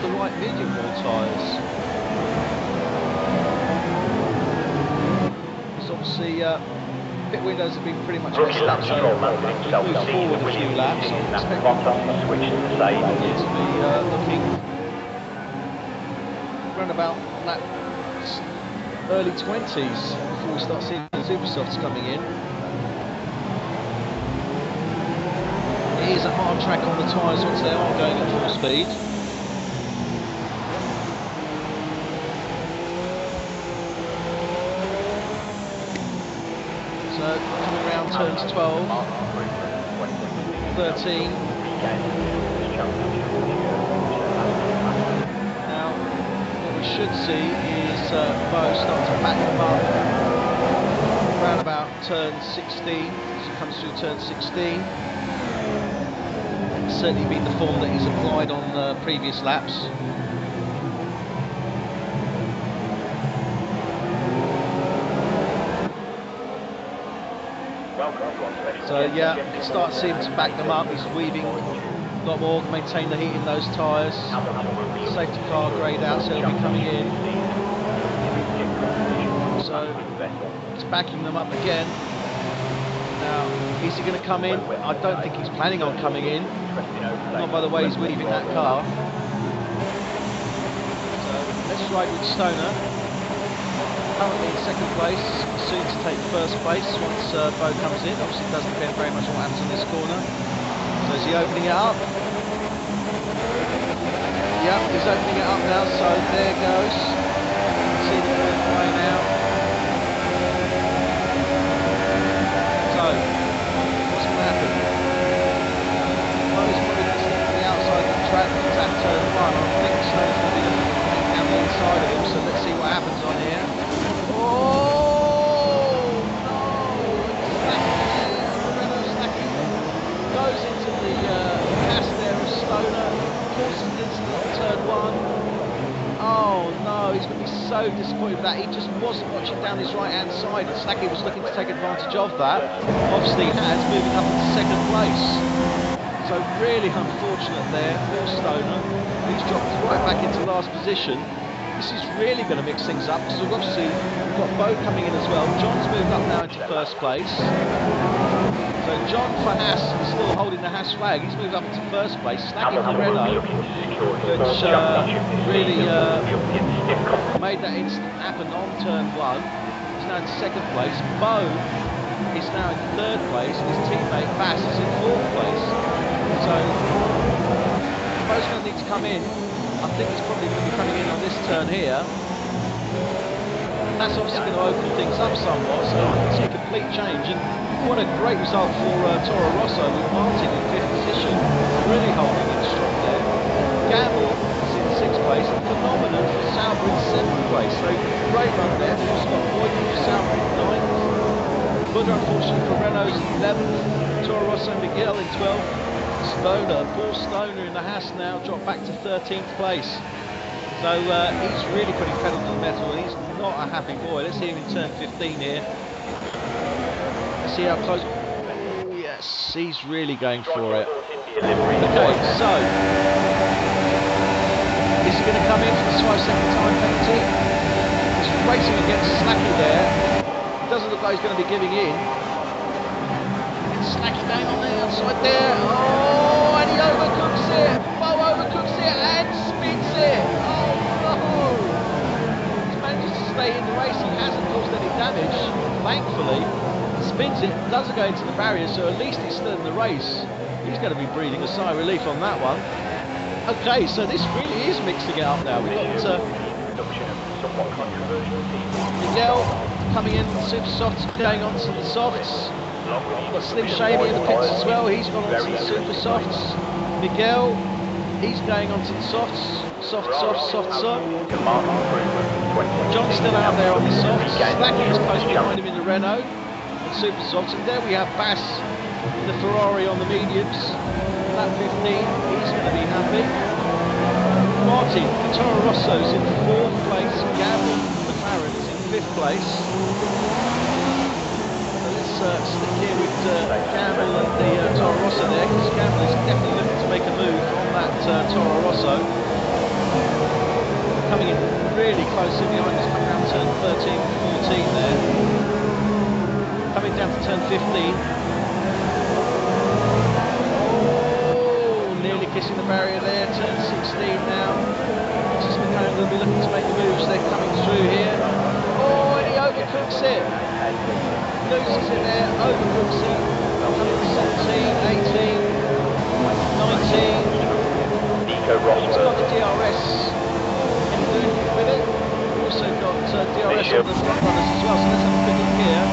the light medium wall tyres. Because obviously pit windows have been pretty much messed up, so we've moved forward a few laps. I'm expecting it to be looking around about lap early 20s before we start seeing the super softs coming in. It is a hard track on the tyres once they are going at full speed. So coming around turns 12, 13. Should see is Bo start to back them up around about turn 16 as he comes through turn 16. It's certainly been the form that he's applied on previous laps. So yeah, you can start seeing him to back them up. He's weaving a lot more, maintain the heat in those tyres. Safety car greyed out, so he'll be coming in. So he's backing them up again. Now, is he going to come in? I don't think he's planning on coming in. Not by the way he's weaving that car. So let's ride with Stoner. Currently in 2nd place, soon to take 1st place once Bo comes in. Obviously it does depend very much on what happens on this corner. So is he opening it up? Yep, he's opening it up now, so there goes. You can see the first way now. So, what's going to happen? Well, he's probably going to stick to the outside of the track. He's at turn 1. I think Stone's going to be down the inside of him, so let's see what happens on here. Oh, no! Renault slacking. Goes into the pass there of Stoner. Forces into turn 1. Oh no, he's going to be so disappointed with that. He just wasn't watching down his right-hand side, and Slacky was looking to take advantage of that. Obviously has, moving up into second place. So really unfortunate there for Stoner. He's dropped right back into last position. This is really going to mix things up, because obviously we've got Bo coming in as well. John's moved up now into first place. So John for Haas is still holding the Haas flag. He's moved up into first place. Slacky for Renault, which really made that instant happen on turn 1. He's now in second place. Bo is now in third place. His teammate Bass is in fourth place. So Bo's going to need to come in. I think he's probably going to be coming in on this turn here. That's obviously going to open things up somewhat, so I can see a complete change. And what a great result for Toro Rosso with Martin in 5th position, really holding it strong there. Gamble is in 6th place, and Phenomenon for Sauber in 7th place. So great run there for Scott Boyd for Sauber in 9th. Buddha, unfortunately for Renault's 11th. Toro Rosso Miguel in 12th. Stoner, Paul Stoner in the Haas now dropped back to 13th place. So he's really putting pedal to the metal, and he's not a happy boy. Let's see him in turn 15 here. Let's see how close. Oh yes, he's really going for it. Okay, so is he going to come in for the 5-second time penalty? He's racing against Slacky there. Doesn't look like he's going to be giving in. Slacky going on the outside there. Oh, and he overcooks it. Bo overcooks it and spins it. Oh no! He manages to stay in the race. He hasn't caused any damage, thankfully. Spins it, doesn't go into the barrier, so at least he's still in the race. He's going to be breathing a sigh of relief on that one. Okay, so this really is mixing it up now. We've got Miguel coming in, super softs, going on to the softs. We've got Slim Shady in the pits as well. He's gone on to the super softs. Miguel, he's going on to the softs. Soft. John's still out there on the softs. Slacky is close behind him in the Renault and super softs. And there we have Bass in the Ferrari on the mediums. Lap 15, he's going to be happy. Martin, Toro Rosso's in 4th place. Gavin McLaren is in 5th place. Stick here with Gamble and the Toro Rosso there, because Gamble is definitely looking to make a move on that Toro Rosso. Coming in really close in behind us, coming around turn 13, 14 there. Coming down to turn 15. Oh, nearly kissing the barrier there, turn 16 now. Just McLaren will be looking to make the moves, they're coming through here. Oh, and he overcooks it. Loses it there, overcooks it. 17, 18, 19. He's got the DRS included with it. We've also got DRS on the front runners as well, so let's have a quick look here.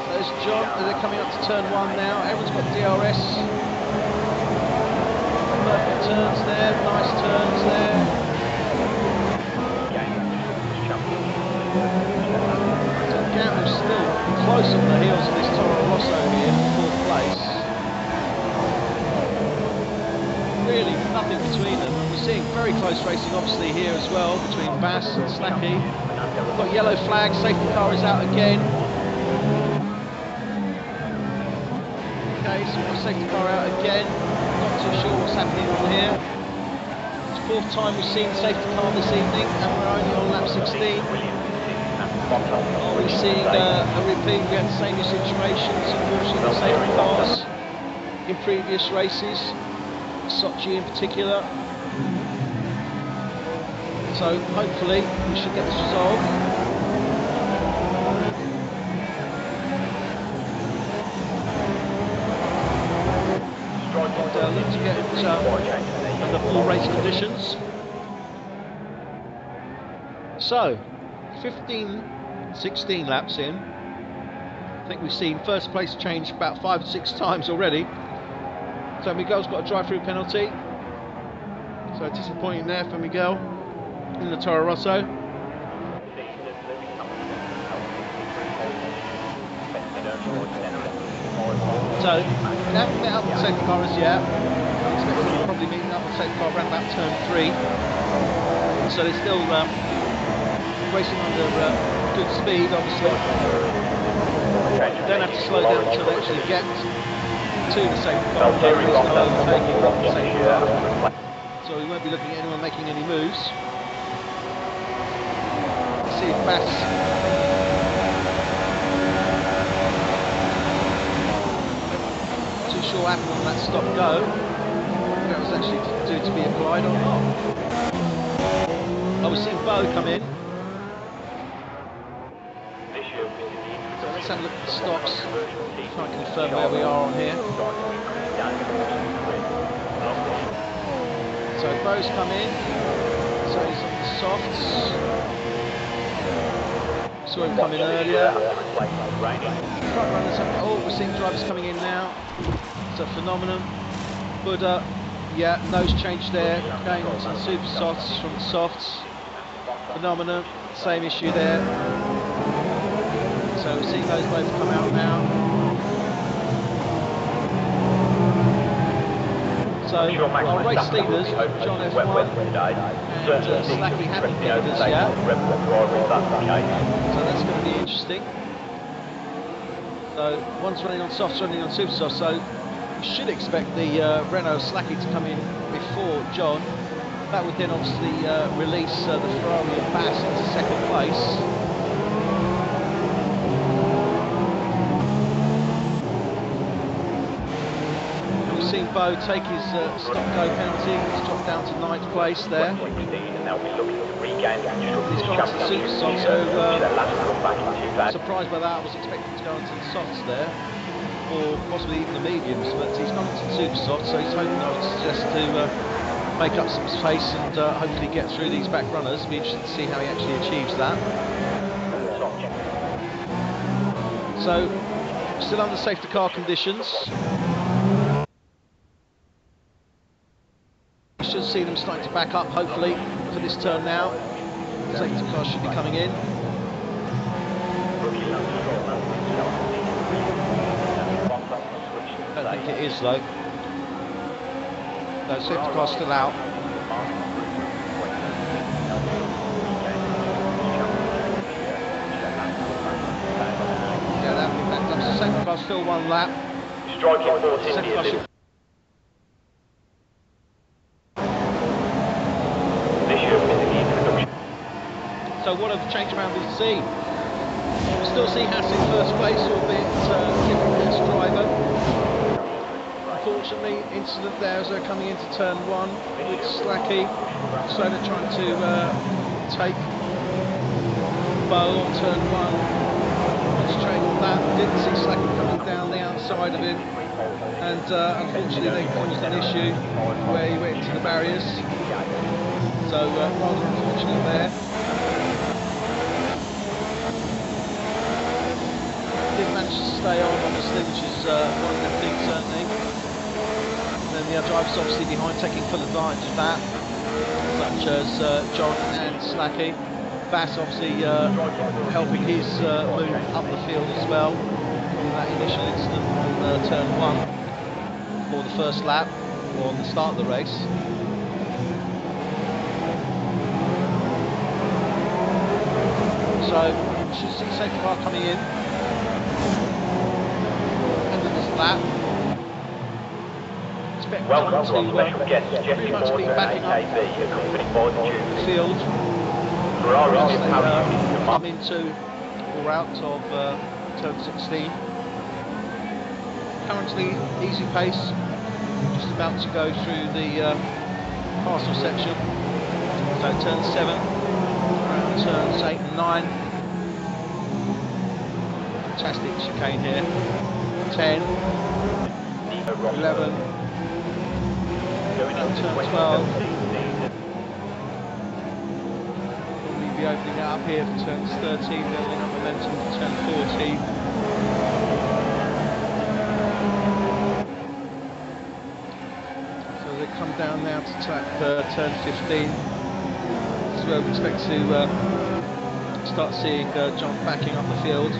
So there's John, they're coming up to turn 1 now. Everyone's got DRS. Perfect turns there, nice turns there. Gamble's still close on the heels of this Toro Rosso here for 4th place. Really nothing between them. We're seeing very close racing obviously here as well between Bass and Slacky. We've got yellow flag, safety car is out again. Okay, so we've got safety car out again. Not too sure what's happening on here. It's 4th time we've seen safety car this evening, and we're only on lap 16. Are we seeing a repeat? We had the same situations, unfortunately, with safety cars in previous races, Sochi in particular. So hopefully we should get this resolved. And look to get under full race conditions. So 16 laps in. I think we've seen first place change about 5 or 6 times already. So Miguel's got a drive-through penalty. So disappointing there for Miguel in the Toro Rosso. So we haven't met up with safety car as yet. I'm expecting we'll probably meet up with safety car around about turn 3. So they're still racing under good speed, obviously. You don't have to slow down until they actually get to the safety car. There is no overtaking of the safety car. So we won't be looking at anyone making any moves. Let's see if Bass too sure what happened on that stop go. If that was actually due to be applied or not. I was seeing Bo come in. So let's have a look at the stops. Try and confirm where we are on here. So Bo's come in. So he's on the softs. Saw him come in earlier. Front runners have, oh, we're seeing drivers coming in now. It's a phenomenon. Buddha, yeah, nose change there. Going on to the super softs from the softs. Phenomenon, same issue there. So we're seeing those both come out now. So our race leaders, John F1 and Slacky haven't figured us yet. So that's going to be interesting. So one's running on softs, running on super softs. So we should expect the Renault Slacky to come in before John. That would then obviously release the Ferrari and Bass into second place. We've seen Bo take his stop-go penalty. He's dropped down to 9th place there. He's gone to the super softs, so surprised by that. I was expecting to go into the softs there, or possibly even the mediums, but he's gone into the super softs, so he's hoping, I would suggest, to make up some space and hopefully get through these back runners. It'll be interesting to see how he actually achieves that. So, still under safety car conditions. You should see them starting to back up, hopefully, for this turn now. Safety car should be coming in. I don't think it is, though. No, safety car's still out. Yeah, that'll be backed up. So safety car's still one lap. Striking 14. So what a change around we see. We still see Haas in first place, albeit keeping best driver. Unfortunately, incident there as they're coming into turn 1 with Slacky. So they're trying to take Bo on turn 1. Concentrate on that. Didn't see Slacky coming down the outside of him. And unfortunately they caused an issue where he went into the barriers. So rather unfortunate there. Did manage to stay on, obviously, which is one of the things, certainly. And then the other drivers obviously behind taking full advantage of that, such as John and Slacky. Bass obviously helping his move up the field as well in that initial incident on turn 1 for the first lap, or on the start of the race. So, should see safety car coming in. End of this lap. Expect John to pretty much be backing up the field. Come into or out of turn 16. Currently easy pace, just about to go through the castle section. So turn 7, around turns 8 and 9. Fantastic chicane here. 10, 11, around turn 12. Probably be opening it up here for turns 13, building up momentum for turn 14. So they come down now to track turn 15. This is where we expect to start seeing John backing up the field.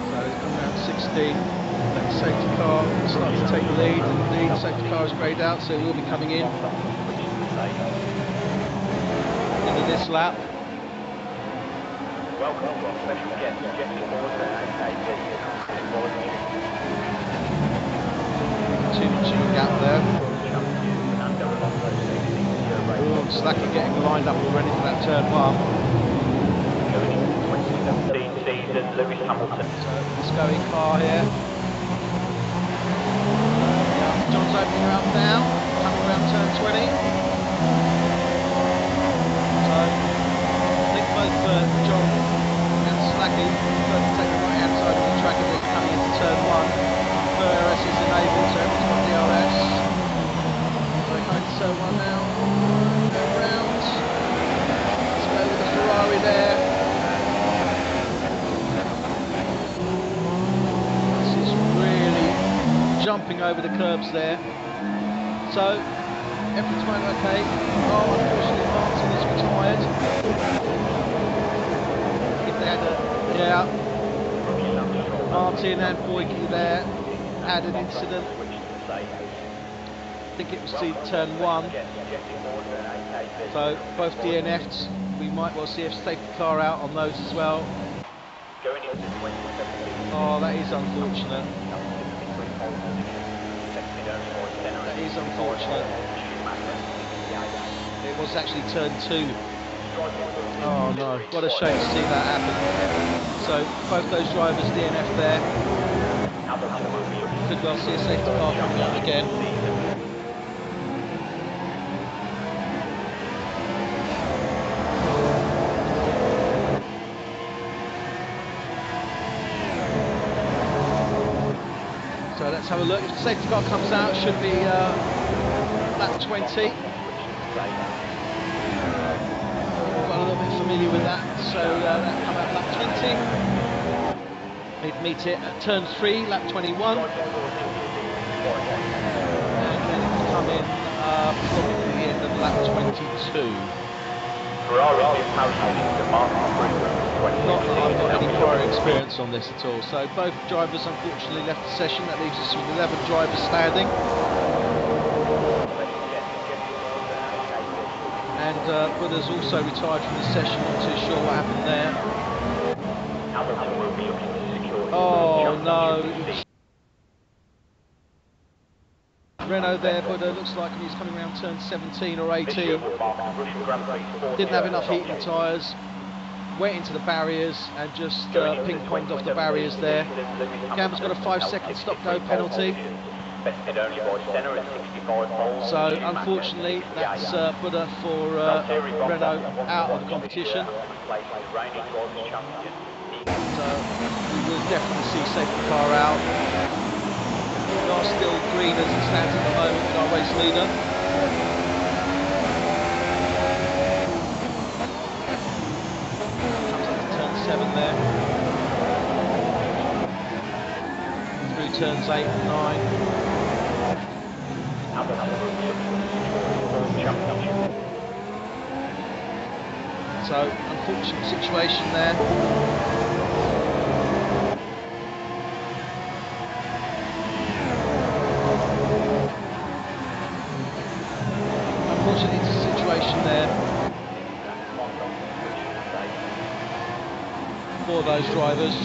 So he's coming around 16, then safety car starting to take the lead, and the safety car is greyed out, so it will be coming in into this lap. Welcome to our special guest, Jesse Morgan and AKB. Too much of a gap there. Oh, Slacker getting lined up already for that turn 1. Going into the 2017 season, Lewis Hamilton. So let's go in car here. John's opening her up now, coming around turn 20. So I think both John and Slacky both take the right hand side of the track as they're coming into turn 1. DRS is enabled, so everyone's got DRS. So they're coming to turn 1 now. Go round. Let's go with the Ferrari there. Jumping over the curbs there. So everything's going okay. Oh, unfortunately Martin is retired. If they had a, yeah, Martin and Boyke there had an incident. I think it was turn 1. So both DNF'd. We might well see a safety car out on those as well. Oh, that is unfortunate. That is unfortunate. It was actually turn 2. Oh no, what a shame to see that happen. So both those drivers DNF there. Could well see a safety car coming up again. So let's have a look. If the safety car comes out, it should be lap 20. Got a little bit familiar with that, so that'll come out lap 20. They'd meet it at turn 3, lap 21. And then it will come in probably the end of lap 22. Ferrari Not that I've got any prior experience on this at all. So both drivers unfortunately left the session. That leaves us with 11 drivers standing. And Buddha's also retired from the session. Not too sure what happened there. Oh no. Renault there, Buddha looks like he's coming around turn 17 or 18. Didn't have enough heating tyres. Went into the barriers and just ping-ponged off the barriers there. Gamba's got a 5-second stop-go penalty. So unfortunately, that's Buddha for Renault out of the competition. So we will definitely see safety car out. We are still green as it stands at the moment with our race leader. Comes up to turn 7 there. Through turns 8 and 9. So, unfortunate situation there. Unfortunately, it's a situation there for those drivers.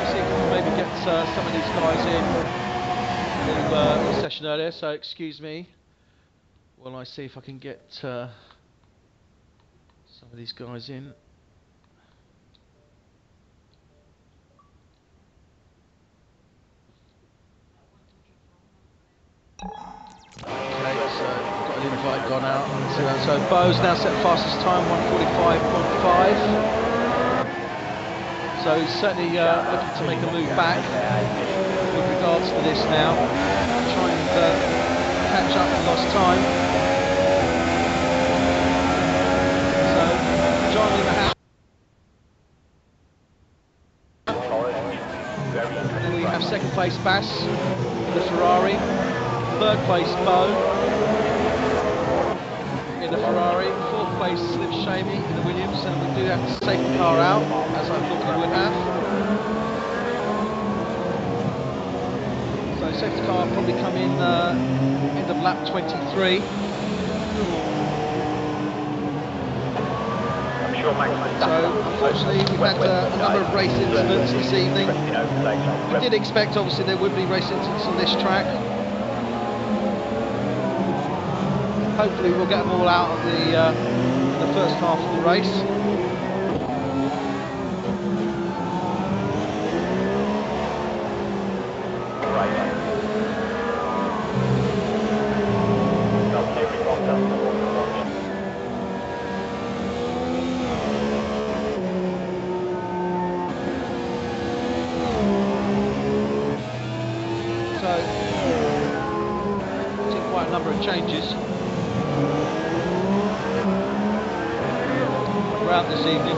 See if we can maybe get some of these guys in who were in the session earlier. So excuse me while I see if I can get some of these guys in. Okay, so got an invite gone out. So Bo's now set fastest time, 1:45.5. So he's certainly looking to make a move back with regards to this now. Try and catch up for lost time. So John in the house. And we have second place Bass in the Ferrari. Third place Bo in the Ferrari. Fourth place face Slim Shamey in the Williams, and we do have the safety car out, as I thought we would have. So safety car probably come in end of lap 23. So unfortunately we've had a number of race incidents this evening. We did expect obviously there would be race incidents on this track. Hopefully we'll get them all out of the first half of the race. Quite a number of changes throughout this evening.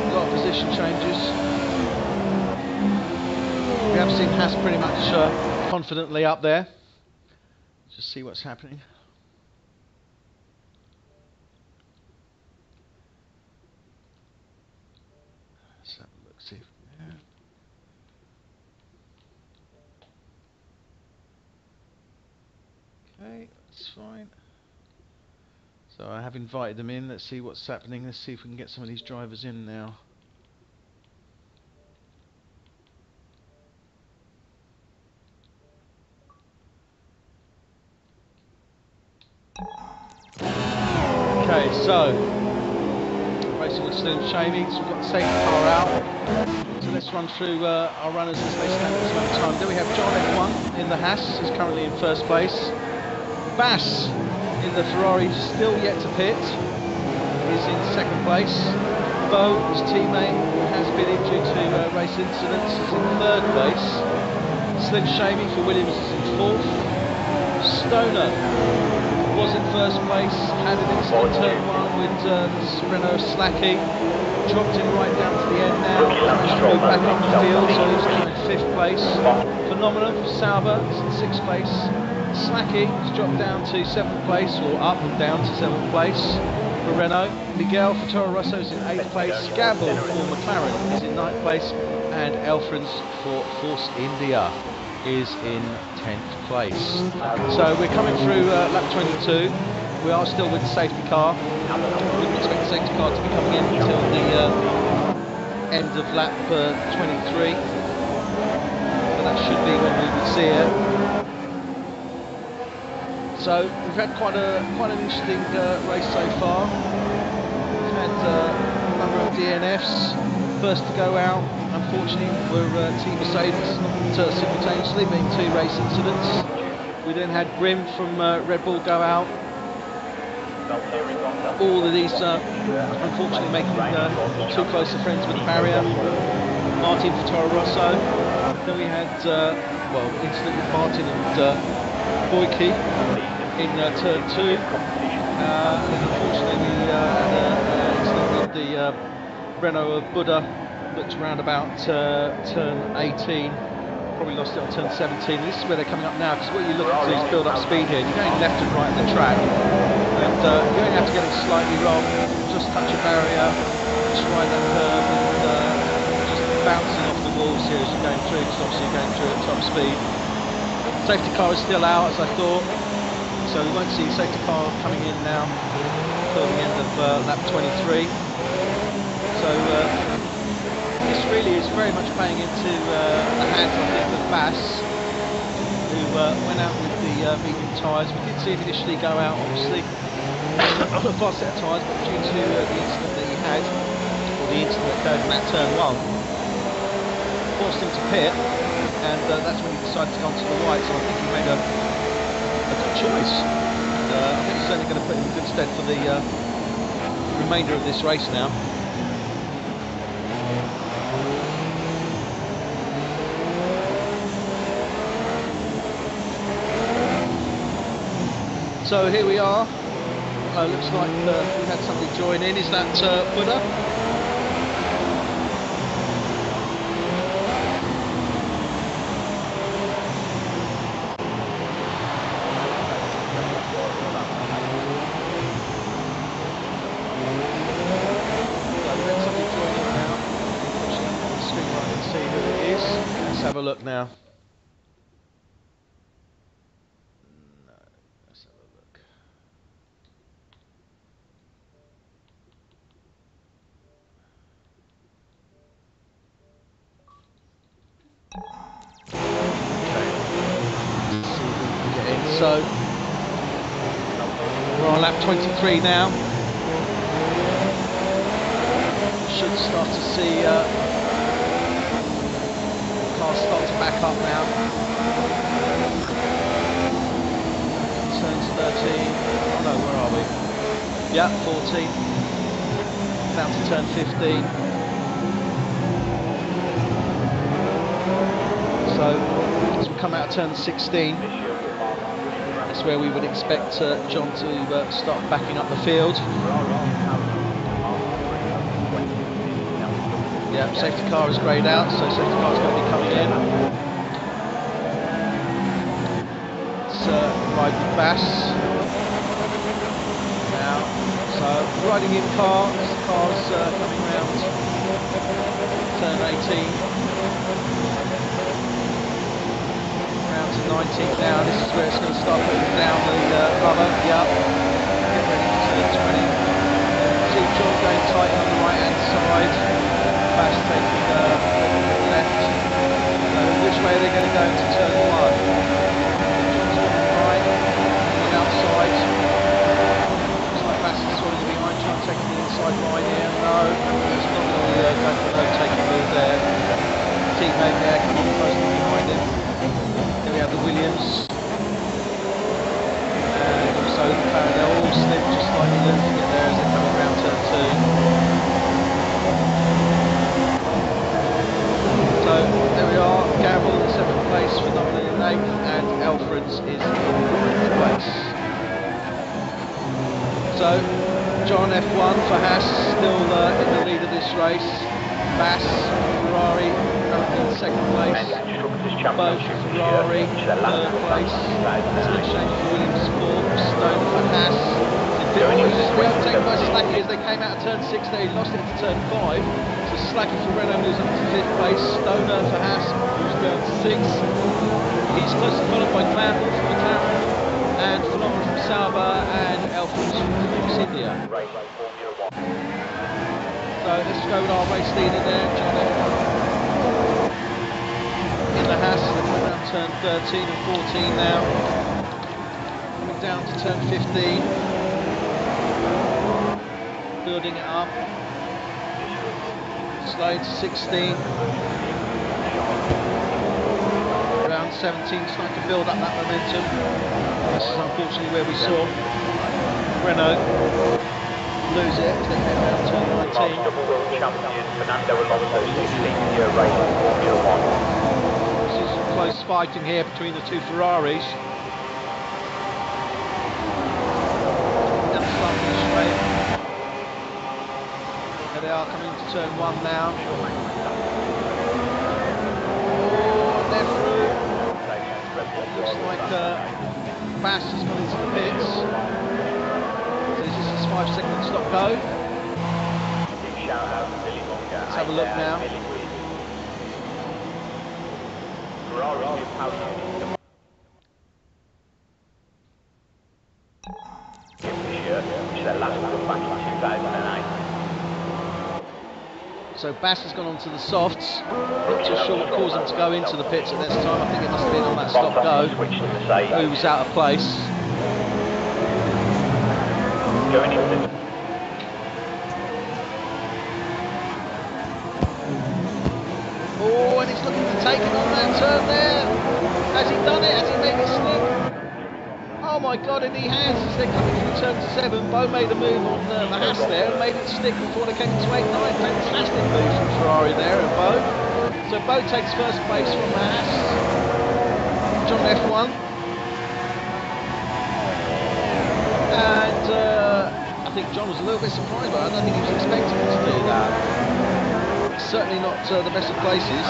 A lot of position changes. We have seen Haas pretty much confidently up there. Just see what's happening. Let's have a look, see if okay, that's fine. So I have invited them in. Let's see what's happening. Let's see if we can get some of these drivers in now. Okay, so racing with Slim Shamey, so we've got the safety car out. So let's run through our runners as they stand at this moment in time. Then we have John F1 in the Haas, who's currently in first place. Bass in the Ferrari, still yet to pit, is in second place. Bo, his teammate, who has been injured to race incidents, is in third place. Slim Shamey for Williams is in fourth. Stoner was in first place, had an incident turn one with Renault Slacky, dropped him right down to the end now, managed to move back up the field, so he's now in fifth place. Phenomenon for Sauber is in sixth place. Slacky has dropped down to seventh place, or up and down to seventh place for Renault. Miguel for Toro Rosso is in eighth place. Gamble for McLaren is in ninth place, and Elfrins for Force India is in 10th place. So we're coming through lap 22. We are still with the safety car. We wouldn't expect the safety car to be coming in until the end of lap 23. But that should be when we would see it. So we've had quite an interesting race so far. We've had a number of DNFs. First to go out, unfortunately, were Team Mercedes, not simultaneously, being two race incidents. We then had Grimm from Red Bull go out. All of these, unfortunately, making too close of friends with the barrier. Martin for Toro Rosso. Then we had, incident with Martin and Boyke in turn 2. And unfortunately, we had an incident with the Renault Buddha, looked around about turn 18, probably lost it on turn 17. This is where they're coming up now, because what you're looking to do is build up speed here. You're going left and right in the track, and you're going to have to get it slightly wrong, just touch a barrier, just ride that curve, and just bouncing off the walls here as you're going through, because obviously you're going through at top speed. Safety car is still out, as I thought, so we won't see safety car coming in now until the end of lap 23. So this really is very much playing into the hands, I think, of Bass, who went out with the medium tyres. We did see him initially go out, obviously, on a fast set of tyres, but due to the incident that he had, or the incident that occurred in that turn 1, forced him to pit, and that's when he decided to go onto the right. So I think he made a good choice. And, I think he's certainly going to put him in good stead for the remainder of this race now. So here we are. Looks like we had somebody join in. Is that Buddha? look now. No, let's have a look. So we're on lap 23 now. Should start to see cars start to back up now. Turns 13. Oh no, where are we? Yeah, 14. Down to turn 15. So as we come out of turn 16, that's where we would expect John to start backing up the field. Yeah, safety car is greyed out, so safety car is going to be coming in. It's ride with Bass now. So riding in car as the car's coming round turn 18. Round to 19 now. This is where it's going to start moving down the rubber. Yep. Get ready for turn 20. See John going tight on the right hand side. Bass taking left. So which way are they going to go into turn 1? John's going right, on the outside. Looks like Bass is sort of behind John, taking the inside line here. No, it's not going to go for no taking move there. Teammate there coming closely behind him. Here we have the Williams. And also the McLaren, they're all slipped just slightly lifting it there as they're coming around turn 2. So there we are, Gavel in 7th place, Phenomenal in 8th, and Alfred's is in 9th place. So John F1 for Haas, still in the lead of this race. Bass, Ferrari, currently in 2nd place. Both Ferrari, 3rd place. Exchange for Williams 4th, Stoner for Haas. Overtaken by Slacky as they came out of turn 6, they lost it into turn 5. So Slacky for Renault moves up to 5th place, Stoner for Haas moves down to 6th. He's closely followed by Glanville from McLaren, and Phenomenal from Sauber, and Alfred from Force India. So let's go with our race leader there, John F1. In the Haas, they're coming around turn 13 and 14 now. Coming down to turn 15. Building it up. Slow to 16. Around 17, starting to build up that momentum. This is unfortunately where we saw Renault lose it as they came around turn 19. This is some close fighting here between the two Ferraris. Down the start of the straight. They are coming to turn 1 now. Oh, they're through. Looks like Bass has gone into the pits. So this is his 5-second stop go. Let's have a look now. Which is their last one back in 2008. So Bass has gone onto the softs. Not too sure what caused him to go into the pits at this time. I think it must have been on that stop go. He was out of place. Oh, and he's looking to take it on that turn there. Has he done it? Has he made it slip? Oh my God, and he has, as they're coming through turn 7. Bo made a move on the Haas there and made it stick before they came to 8-9. Fantastic move from Ferrari there and Bo. So Bo takes first place from the Haas. John F1. And I think John was a little bit surprised by it. I don't think he was expecting him to do that. Certainly not the best of places.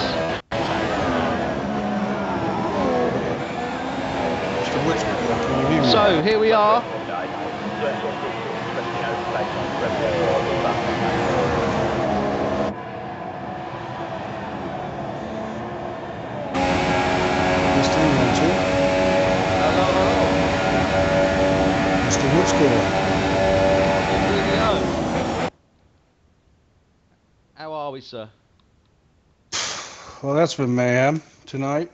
So here we are. Looks good. How are we, sir? Well, that's been mayhem tonight.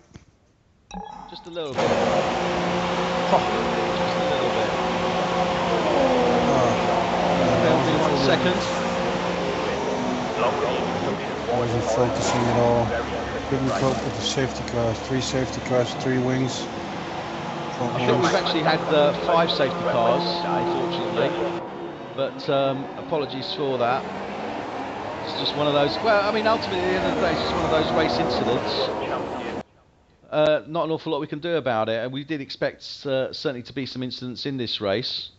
Just a little bit. Just a little bit. Bear with me 1 second. I wasn't focusing at all. Couldn't cope with the safety cars. 3 safety cars, 3 wings. I think we've actually had 5 safety cars, unfortunately. But apologies for that. It's just one of those. Well, I mean, ultimately, at the end of the day, it's just one of those race incidents. Not an awful lot we can do about it, and we did expect certainly to be some incidents in this race.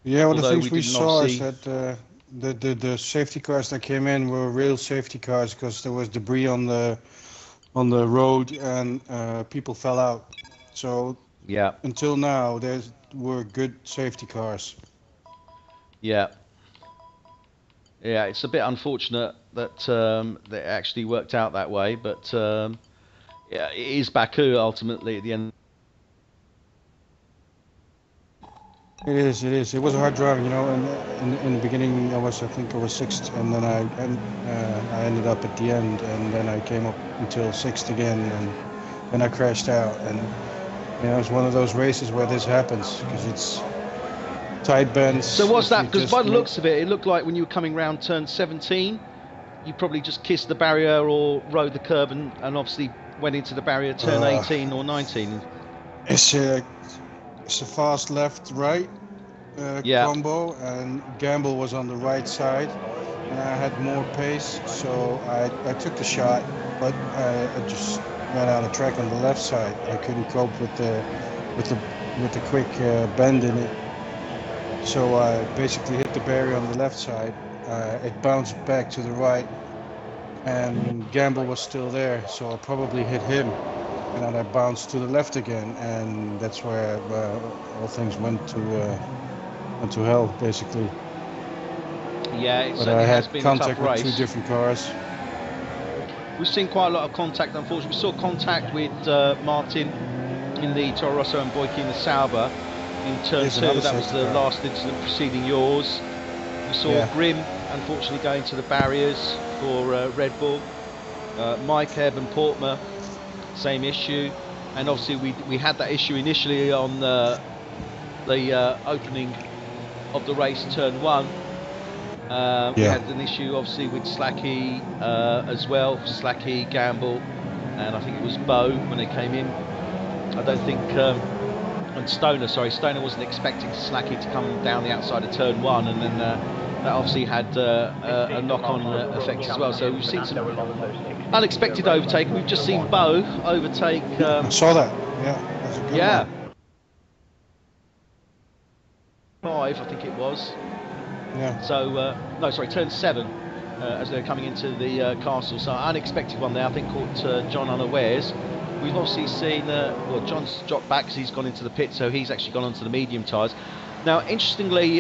Yeah, well, the things we saw is that the safety cars that came in were real safety cars because there was debris on the road and people fell out. So yeah, until now, there were good safety cars. Yeah. Yeah, it's a bit unfortunate that that it actually worked out that way, but yeah, it is Baku ultimately at the end. It is. It was hard driving, you know. And in the beginning, I think I was 6th, and then I ended up at the end, and then I came up until 6th again, and then I crashed out. And you know, it's one of those races where this happens because it's tight bends. So what's that? Because by the looks of it, it looked like when you were coming round turn 17, you probably just kissed the barrier or rode the curb and obviously went into the barrier turn 18 or 19. It's a fast left-right combo, and Gamble was on the right side, and I had more pace, so I took the shot, but I just ran out of track on the left side. I couldn't cope with the quick bend in it. So I basically hit the barrier on the left side. It bounced back to the right, and Gamble was still there, so I probably hit him. And then I bounced to the left again, and that's where all things went to hell, basically. Yeah, but I had contact with 2 different cars. We've seen quite a lot of contact, unfortunately. We saw contact with Martin in the Toro Rosso and Boyke in the Sauber. In turn 2, that was the last incident preceding yours. We saw Grim, unfortunately, going to the barriers for Red Bull. Mike, Ebb and Portmer, same issue. And obviously we had that issue initially on the opening of the race, turn 1. We had an issue, obviously, with Slacky as well. Slacky, Gamble, and I think it was Bo when they came in. I don't think... and Stoner wasn't expecting Slacky to come down the outside of turn 1, and then that obviously had a knock-on effect as well. So we've seen some unexpected overtaking. We've just seen Bo overtake. I saw that. Yeah, that's a good one. 5, I think it was. Yeah. So no, sorry, turn 7 as they're coming into the castle. So unexpected one there. I think caught John unawares. We've obviously seen, well, John's dropped back because he's gone into the pit, so he's actually gone onto the medium tyres. Now, interestingly,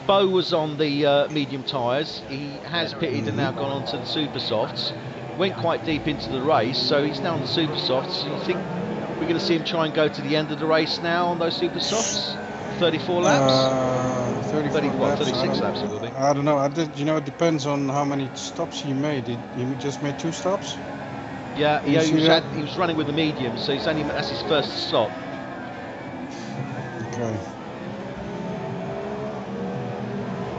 Bo was on the medium tyres. He has pitted and now gone onto the super softs. Went quite deep into the race, so he's now on the super softs. Do you think we're going to see him try and go to the end of the race now on those super softs? 34 laps? 36 laps it will be. I don't know. You know, it depends on how many stops he made. He just made 2 stops? Yeah, he was running with the medium, so that's his first stop. Okay.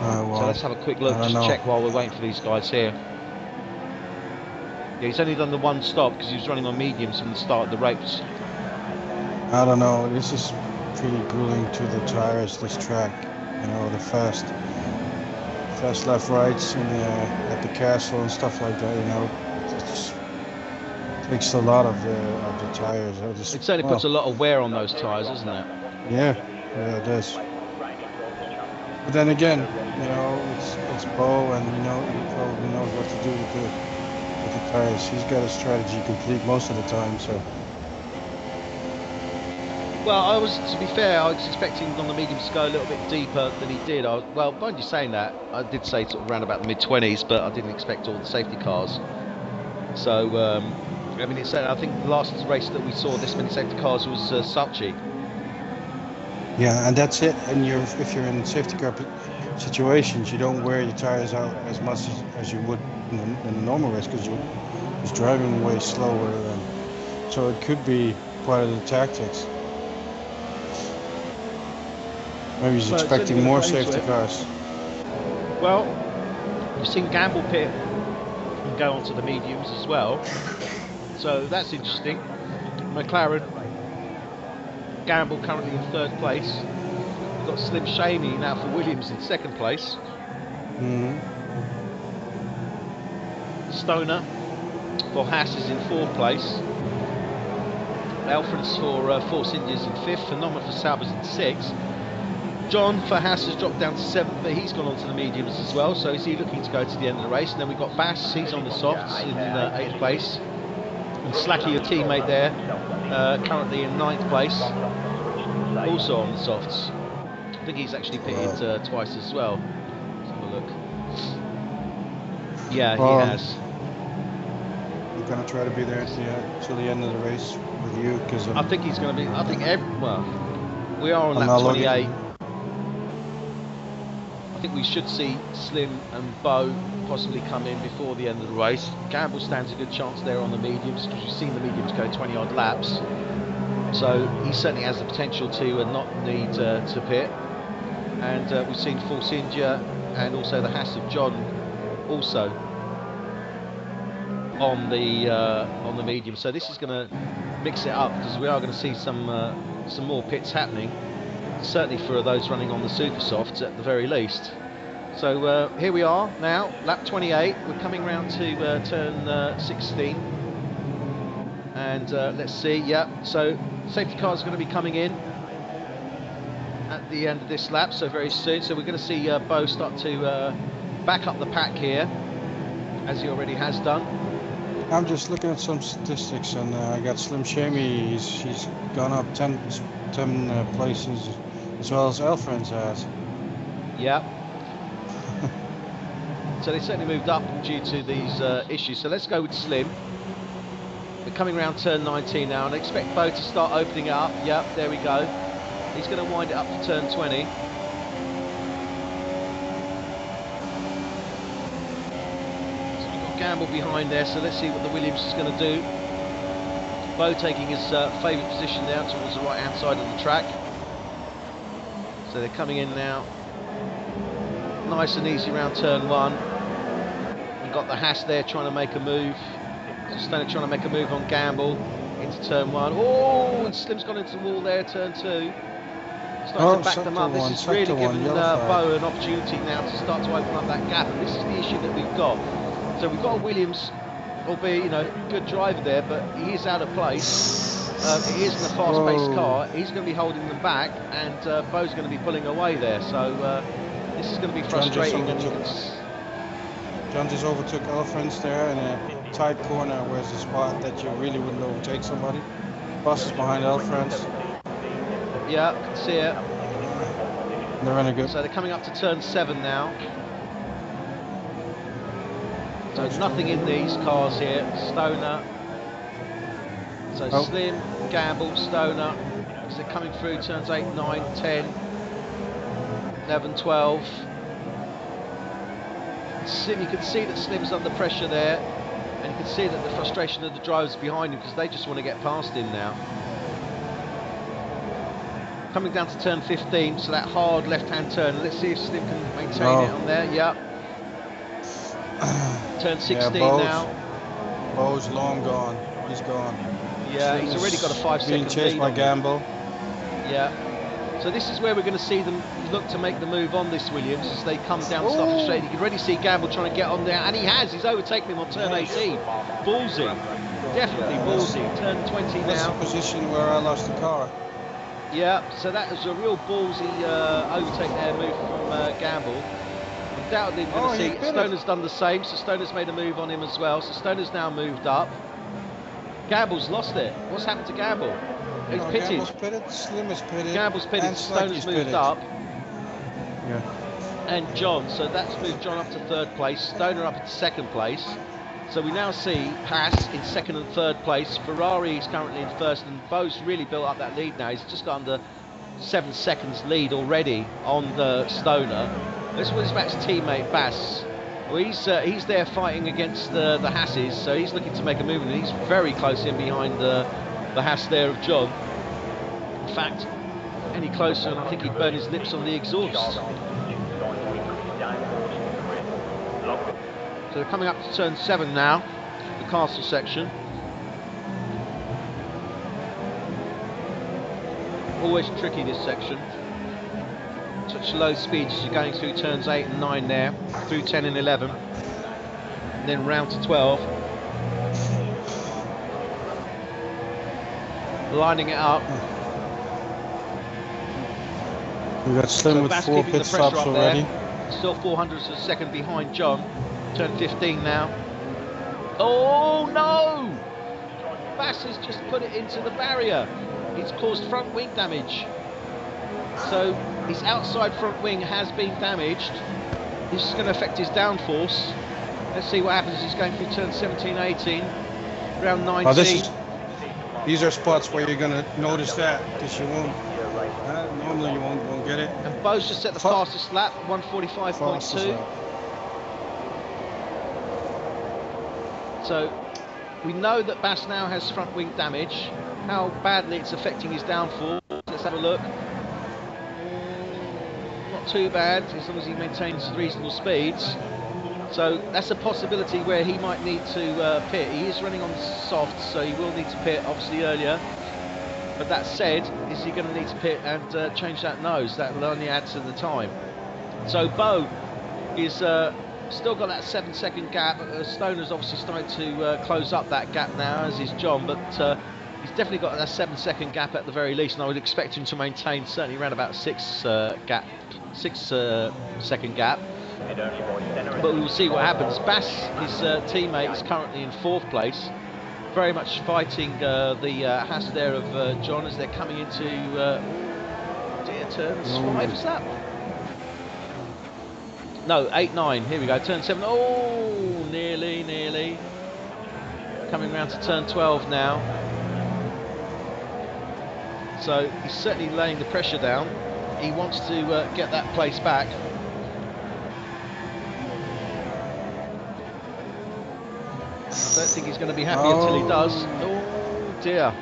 So let's have a quick look, just check while we're waiting for these guys here. Yeah, he's only done the 1 stop because he was running on mediums from the start of the race. I don't know. This is pretty grueling to the tires, this track. You know, the fast left rights and at the castle and stuff like that. You know, it just takes a lot of the tires. It certainly puts a lot of wear on those tires, doesn't it? Yeah, it does. But then again, you know, it's Bo, and you know, he probably knows what to do with the tires. He's got a strategy complete most of the time, so. Well, to be fair, I was expecting on the mediums to go a little bit deeper than he did. Well, mind you saying that, I did say sort of around about the mid-20s, but I didn't expect all the safety cars. So, I mean, I think the last race that we saw this many safety cars was Sochi. Yeah, and that's it. And if you're in safety car situations, you don't wear your tires out as much as you would in a normal race because you're just driving way slower. And so it could be part of the tactics. Maybe he's expecting more safety cars. Well, you've seen Gamble pit and go onto the mediums as well. So that's interesting. McLaren, Gamble currently in third place. We've got Slim Shamey now for Williams in second place. Stoner for Haas is in fourth place. Alfreds for Force India's in fifth. Phenomena for Saubers in sixth. John for Haas has dropped down to seventh, but he's gone on to the mediums as well. So is he looking to go to the end of the race? And then we've got Bass, he's on the softs in eighth place. And Slacky, your teammate there, currently in ninth place, also on the softs. I think he's actually pitted twice as well. Let's have a look. Yeah, he has. I'm gonna try to be there till the end of the race with you because I think he's going to be. I think well, we are on lap 28. I think we should see Slim and Bo possibly come in before the end of the race. Gamble stands a good chance there on the mediums because you've seen the mediums go 20 odd laps. So he certainly has the potential to not need to pit. And we've seen Force India and also the Haas of John also on the medium. So this is going to mix it up because we are going to see some more pits happening. Certainly for those running on the super softs at the very least. So here we are now, lap 28. We're coming round to turn 16. And let's see, yeah, so safety cars are going to be coming in at the end of this lap, so very soon. So we're going to see Bo start to back up the pack here, as he already has done. I'm just looking at some statistics, and I got Slim Shamey. He's gone up 10 places, as well as Alfreds has. Yeah. So they certainly moved up due to these issues. So let's go with Slim. We're coming around turn 19 now, and I expect Bo to start opening it up. Yep, there we go. He's going to wind it up for turn 20. Gamble behind there, so let's see what the Williams is going to do. Bo taking his favourite position there towards the right hand side of the track. So they're coming in now, nice and easy round turn 1. We've got the Haas there trying to make a move. So Stoner trying to make a move on Gamble into turn 1. Oh, and Slim's gone into the wall there, turn 2. Starting to back them up. This is really giving Bo an opportunity now to start to open up that gap. And this is the issue that we've got. So we've got a Williams, albeit, good driver there, but he is out of place. It isn't a fast-paced car. He's going to be holding them back, and Bo's going to be pulling away there. So this is going to be frustrating. John just overtook Alfreds there in a tight corner, where's the spot that you really wouldn't overtake somebody. Bus is behind Alfreds. Yeah, I can see it. They're running good. So they're coming up to turn 7 now. So nothing in these cars here. Stoner. So Slim, Gamble, Stoner. So they're coming through turns 8, 9, 10, 11, 12. Slim, you can see that Slim's under pressure there. And you can see that the frustration of the drivers behind him because they just want to get past him now. Coming down to turn 15, so that hard left-hand turn. Let's see if Slim can maintain it on there. Yep. Turn 16 now. Bo's long gone. He's gone. Yeah, he's already got a 5 second lead. Being chased by Gamble. Yeah. So this is where we're going to see them look to make the move on this Williams as they come down to start straight. You can already see Gamble trying to get on there, and he has. He's overtaken him on turn 18. Ballsy. Definitely ballsy. Turn 20 now. That's the position where I lost the car. Yeah, so that was a real ballsy overtake there, move from Gamble. Undoubtedly we're going to see Stoner's done the same, so Stoner's made a move on him as well. So Stoner's now moved up. Gamble's lost it. What's happened to Gamble? He's pitted. Gamble's pitted, Slim is pitted. Gamble's pitted, Stoner's moved up. Yeah. And John, so that's moved John up to third place, Stoner up to second place. So we now see Haas in second and third place. Ferrari is currently in first, and Bo's really built up that lead now. He's just got under 7 seconds lead already on the Stoner. This was Matt's teammate Bass. Well, he's there fighting against the Hasses, so he's looking to make a move, and he's very close in behind the Hass there of John. In fact, any closer and I think he'd burn his lips on the exhaust. So they're coming up to turn 7 now, the castle section. Always tricky, this section. Such low speeds as you're going through turns 8 and 9 there, through 10 and 11, and then round to 12. Lining it up. We got Slim with 4 pit stops already. Still 400ths of a second behind John. Turn 15 now. Oh no! Bass has just put it into the barrier. It's caused front wing damage. So his outside front wing has been damaged. This is going to affect his downforce. Let's see what happens. He's going through turn 17, 18, round 19. Oh, these are spots where you're going to notice that, because you won't. Normally you won't get it. And Bo's just set the fastest lap, 145.2. So we know that Bass now has front wing damage. How badly it's affecting his downforce. Let's have a look. Not too bad, as long as he maintains reasonable speeds. So that's a possibility where he might need to pit. He is running on soft, so he will need to pit obviously earlier. But that said, is he going to need to pit and change that nose? That will only add to the time. So Bo is still got that 7 second gap. Stoner's obviously starting to close up that gap now, as is John, but he's definitely got that 7 second gap at the very least, and I would expect him to maintain certainly around about 6 second gap. But we will see what happens. Bass, his teammate, is currently in 4th place, very much fighting the Hass there of John as they're coming into turns 5, is that? No, 8, 9, here we go, turn 7, oh, nearly. Coming round to turn 12 now. So he's certainly laying the pressure down. He wants to get that place back. I don't think he's going to be happy until he does. Oh dear.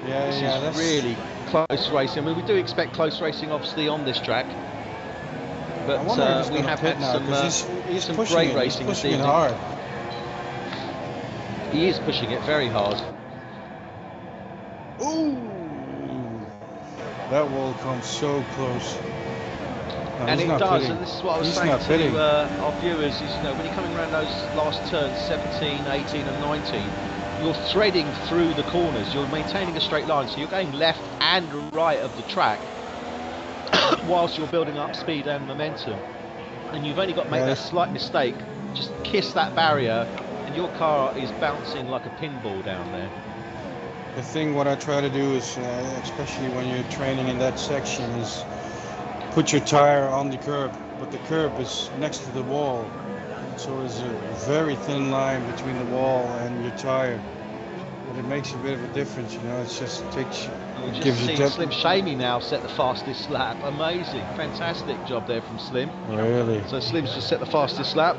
This is really close racing. I mean, we do expect close racing obviously on this track. But we have had some great racing this evening. Hard. He is pushing it very hard. Ooh! That wall comes so close. No, and it does, pitting. and this is what I was saying to our viewers, is when you're coming around those last turns, 17, 18 and 19, you're threading through the corners, you're maintaining a straight line, so you're going left and right of the track whilst you're building up speed and momentum. And you've only got to make that slight mistake, just kiss that barrier, and your car is bouncing like a pinball down there. The thing what I try to do is, especially when you're training in that section, is put your tire on the curb, but the curb is next to the wall. So there's a very thin line between the wall and your tire. But it makes a bit of a difference, It's just gives you Slim Shamey now set the fastest lap. Amazing, fantastic job there from Slim. Really? So Slim's just set the fastest lap.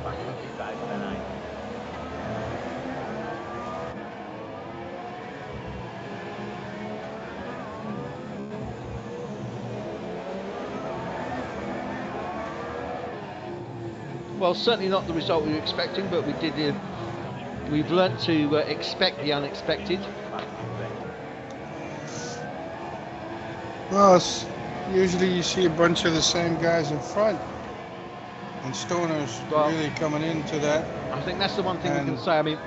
Well, certainly not the result we were expecting, but we've learnt to expect the unexpected. Well, usually you see a bunch of the same guys in front, and Stoner's really coming into that. I think that's the one thing we can say. I mean,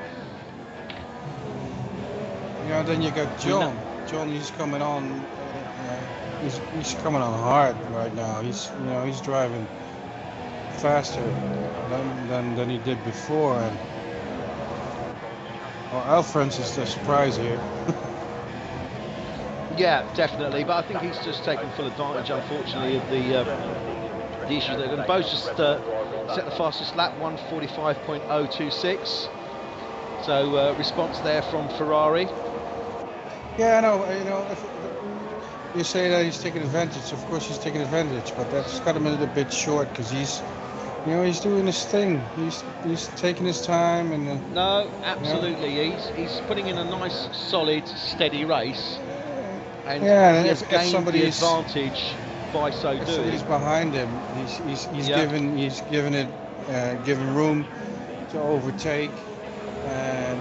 then you got John. John, he's coming on. He's coming on hard right now. He's driving faster than he did before, and Alfrens is the surprise here. Yeah, definitely, but I think he's just taking full advantage, unfortunately, of the issues that are going to both just set the fastest lap, 145.026. So response there from Ferrari. Yeah, I know. You say that he's taking advantage. Of course, he's taking advantage, but that's cut him a little bit short because he's doing his thing. He's taking his time and. No, absolutely. He's putting in a nice, solid, steady race, and yeah, he and has gained the advantage by so if doing. somebody's behind him, he's given room to overtake, and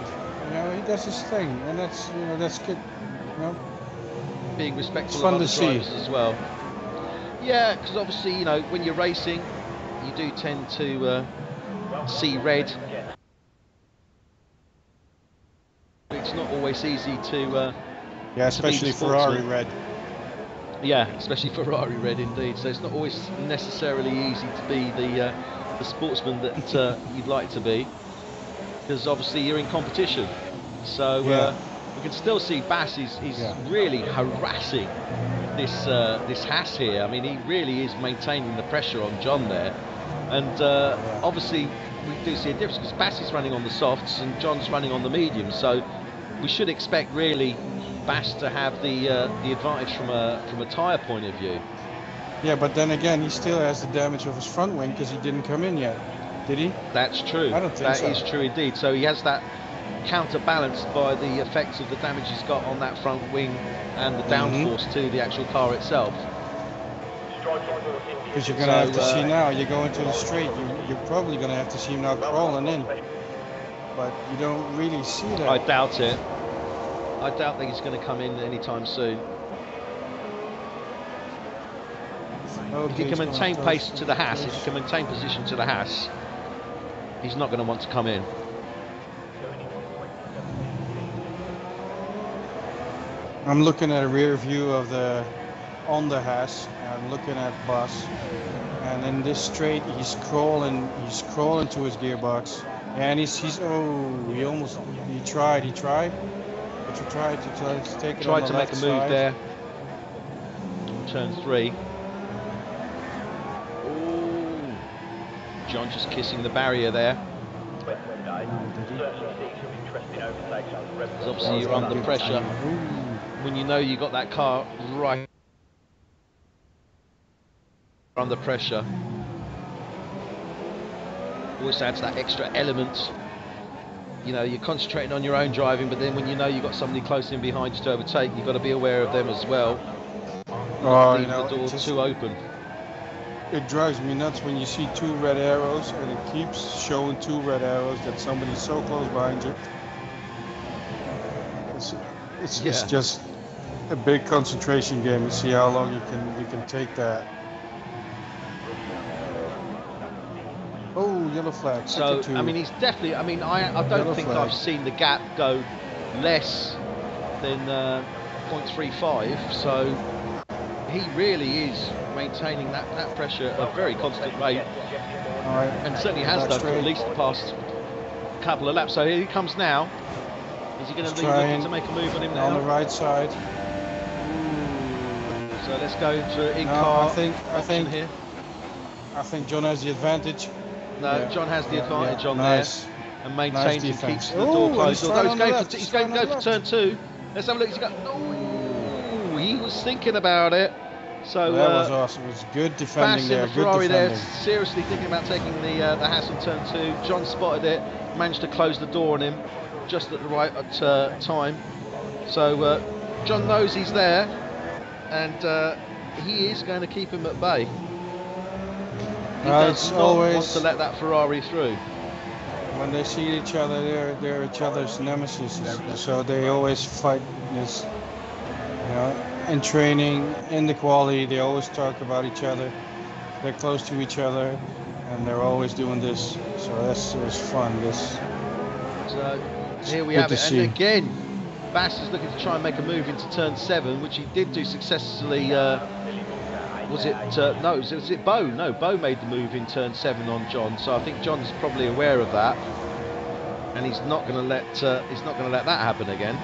he does his thing, and that's good. Being respectful fun of other to see. drivers as well. Yeah, because obviously when you're racing, you do tend to see red. It's not always easy to. Yeah, especially Ferrari red. Yeah, especially Ferrari red indeed. So it's not always necessarily easy to be the sportsman that you'd like to be, because obviously you're in competition. So we can still see Bass is really harassing this Haas here. I mean, he really is maintaining the pressure on John there, and obviously we do see a difference because Bass is running on the softs and John's running on the mediums. So we should expect really Bass to have the advantage from a tyre point of view. Yeah, but then again, he still has the damage of his front wing because he didn't come in yet, did he? That's true. I don't think so. That is true indeed. So he has that counterbalanced by the effects of the damage he's got on that front wing and the downforce to the actual car itself. Because you're going to have to see now, you go into the straight, you're probably going to have to see him now crawling in. But you don't really see that. I doubt it. I doubt that he's going to come in anytime soon. If he can maintain pace to the Haas, if he can maintain position to the Haas, he's not going to want to come in. I'm looking at a rear view of on the Haas. I'm looking at Bas, and in this straight he's crawling to his gearbox, and he tried to take it. Tried to make a move there. Turn 3. Ooh. John just kissing the barrier there. Because obviously you're under pressure. When you know you got that car right under pressure, always adds that extra element. You're concentrating on your own driving, but then when you know you've got somebody close in behind you to overtake, you've got to be aware of them as well. Leave the door too open. It drives me nuts when you see 2 red arrows and it keeps showing 2 red arrows that somebody's so close behind you. It's just a big concentration game to see how long you can take that. Oh, yellow flag. So I mean, he's definitely. I mean, I don't Yellow think flag. I've seen the gap go less than 0.35. So he really is maintaining that pressure at a very constant rate, and certainly has done for at least the past couple of laps. So here he comes now. Is he going to looking to make a move on him now? On the right side. Ooh. So let's go to in-car option here. I think John has the advantage. No, John has the advantage on nice. there and maintains and keeps the door Ooh, closed. Although he's going to go for turn 2. Let's have a look. Ooh, he was thinking about it. So that was awesome. It was good defending there. Good Ferrari there, seriously thinking about taking the Haas on turn 2. John spotted it, managed to close the door on him just at the right time. So John knows he's there, and he is going to keep him at bay. He does not want to let that Ferrari through. When they see each other, they're each other's nemesis. So they always fight this. In training, in the quality, they always talk about each other. They're close to each other, and they're always doing this. So it was fun. So here we have it, and again, Bass is looking to try and make a move into turn 7, which he did do successfully. Was it Bo? No, Bo made the move in turn 7 on John. So I think John's probably aware of that, and he's not going to let that happen again.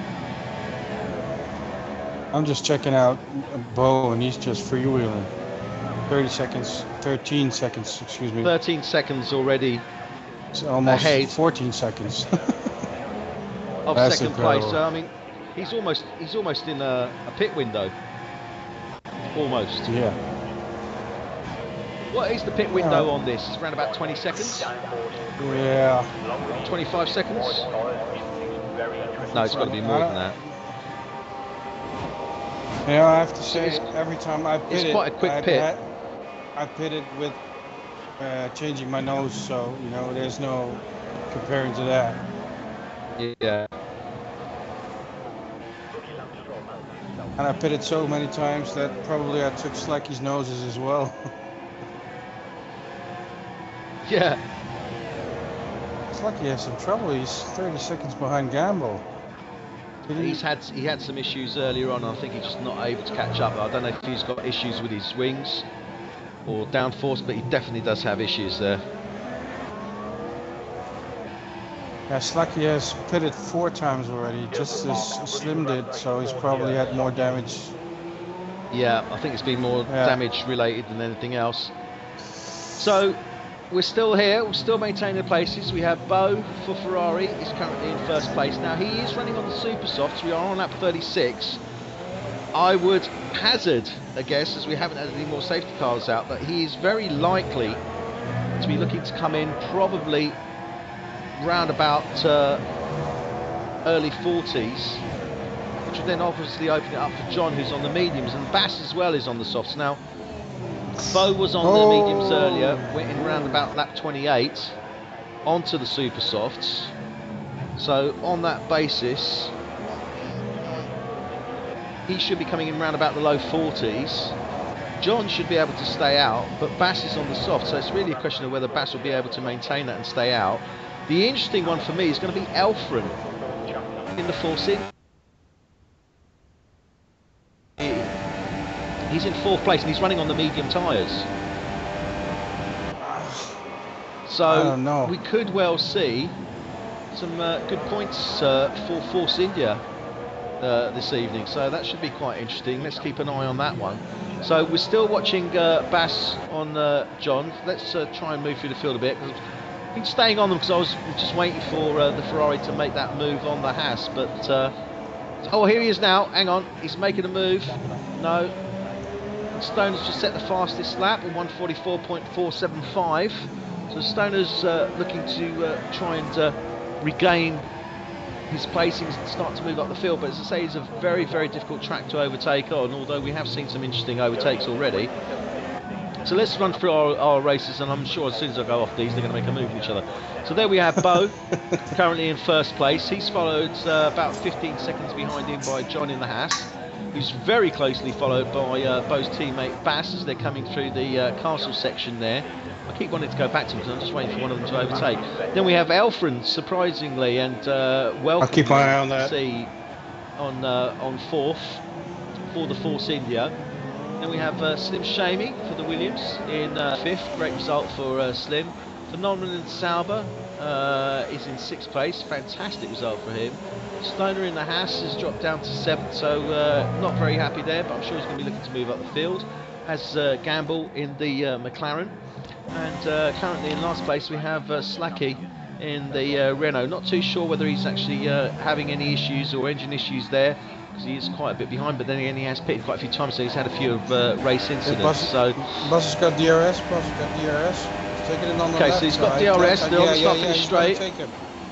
I'm just checking out Bo, and he's just freewheeling. 13 seconds, excuse me. 13 seconds already. It's almost ahead. 14 seconds. Of second place. So I mean, he's almost in a pit window. almost. Yeah. What is the pit window on this? It's around about 20 seconds? Yeah. 25 seconds? No, it's got to be more than that. Yeah, I have to say, every time I pitted, it's quite a quick pit. I pitted with changing my nose, so you know, there's no comparing to that. Yeah. And I pitted so many times that probably I took Slacky's noses as well. Yeah. Slacky has some trouble. He's 30 seconds behind Gamble. He had some issues earlier on. I think he's just not able to catch up. I don't know if he's got issues with his wings or downforce, but he definitely does have issues there. Yeah, Slacky has pitted 4 times already, just as Slim did, so he's probably had more damage. Yeah, I think it's been more damage related than anything else. So we're still here, we're still maintaining the places. We have Bo for Ferrari, is currently in first place. Now he is running on the super softs. We are on lap 36. I would hazard a guess, as we haven't had any more safety cars out, that he is very likely to be looking to come in probably round about early 40s, which would then obviously open it up for John, who's on the mediums, and Bass as well is on the softs. Now Bo was on the mediums earlier, went in round about lap 28 onto the super softs, so on that basis he should be coming in round about the low 40s. John should be able to stay out, but Bass is on the soft, so it's really a question of whether Bass will be able to maintain that and stay out. The interesting one for me is going to be Elfren in the Force In. He's in 4th place and he's running on the medium tyres. So we could well see some good points for Force India this evening. So that should be quite interesting. Let's keep an eye on that one. So we're still watching Bass on John. Let's try and move through the field a bit. I've been staying on them because I was just waiting for the Ferrari to make that move on the Haas, but oh, here he is now. Hang on, he's making a move. No, Stoner's just set the fastest lap at 1:44.475. So Stoner's looking to try and regain his placings and start to move up the field. But as I say, it's a very, very difficult track to overtake on, although we have seen some interesting overtakes already. So let's run through our races, and I'm sure as soon as I go off these, they're going to make a move with each other. So there we have Bo, currently in first place. He's followed about 15 seconds behind him by John in the Haas, who's very closely followed by Bo's teammate Bass as they're coming through the castle section there. I keep wanting to go back to them because I'm just waiting for one of them to overtake. Then we have Elfren, surprisingly, and welcome I'll keep an eye on that. To see on 4th for the Force India. Then we have Slim Shamey for the Williams in 5th. Great result for Slim. Phenomenal Sauber is in 6th place. Fantastic result for him. Stoner in the Haas has dropped down to 7th, so not very happy there, but I'm sure he's going to be looking to move up the field. Has Gamble in the McLaren. And currently in last place we have Slacky in the Renault. Not too sure whether he's actually having any issues or engine issues there, because he is quite a bit behind, but then again he has pitted quite a few times, so he's had a few race incidents. So Bas has got DRS, He's taking it on the left. So he's got DRS, they're on the start finish straight.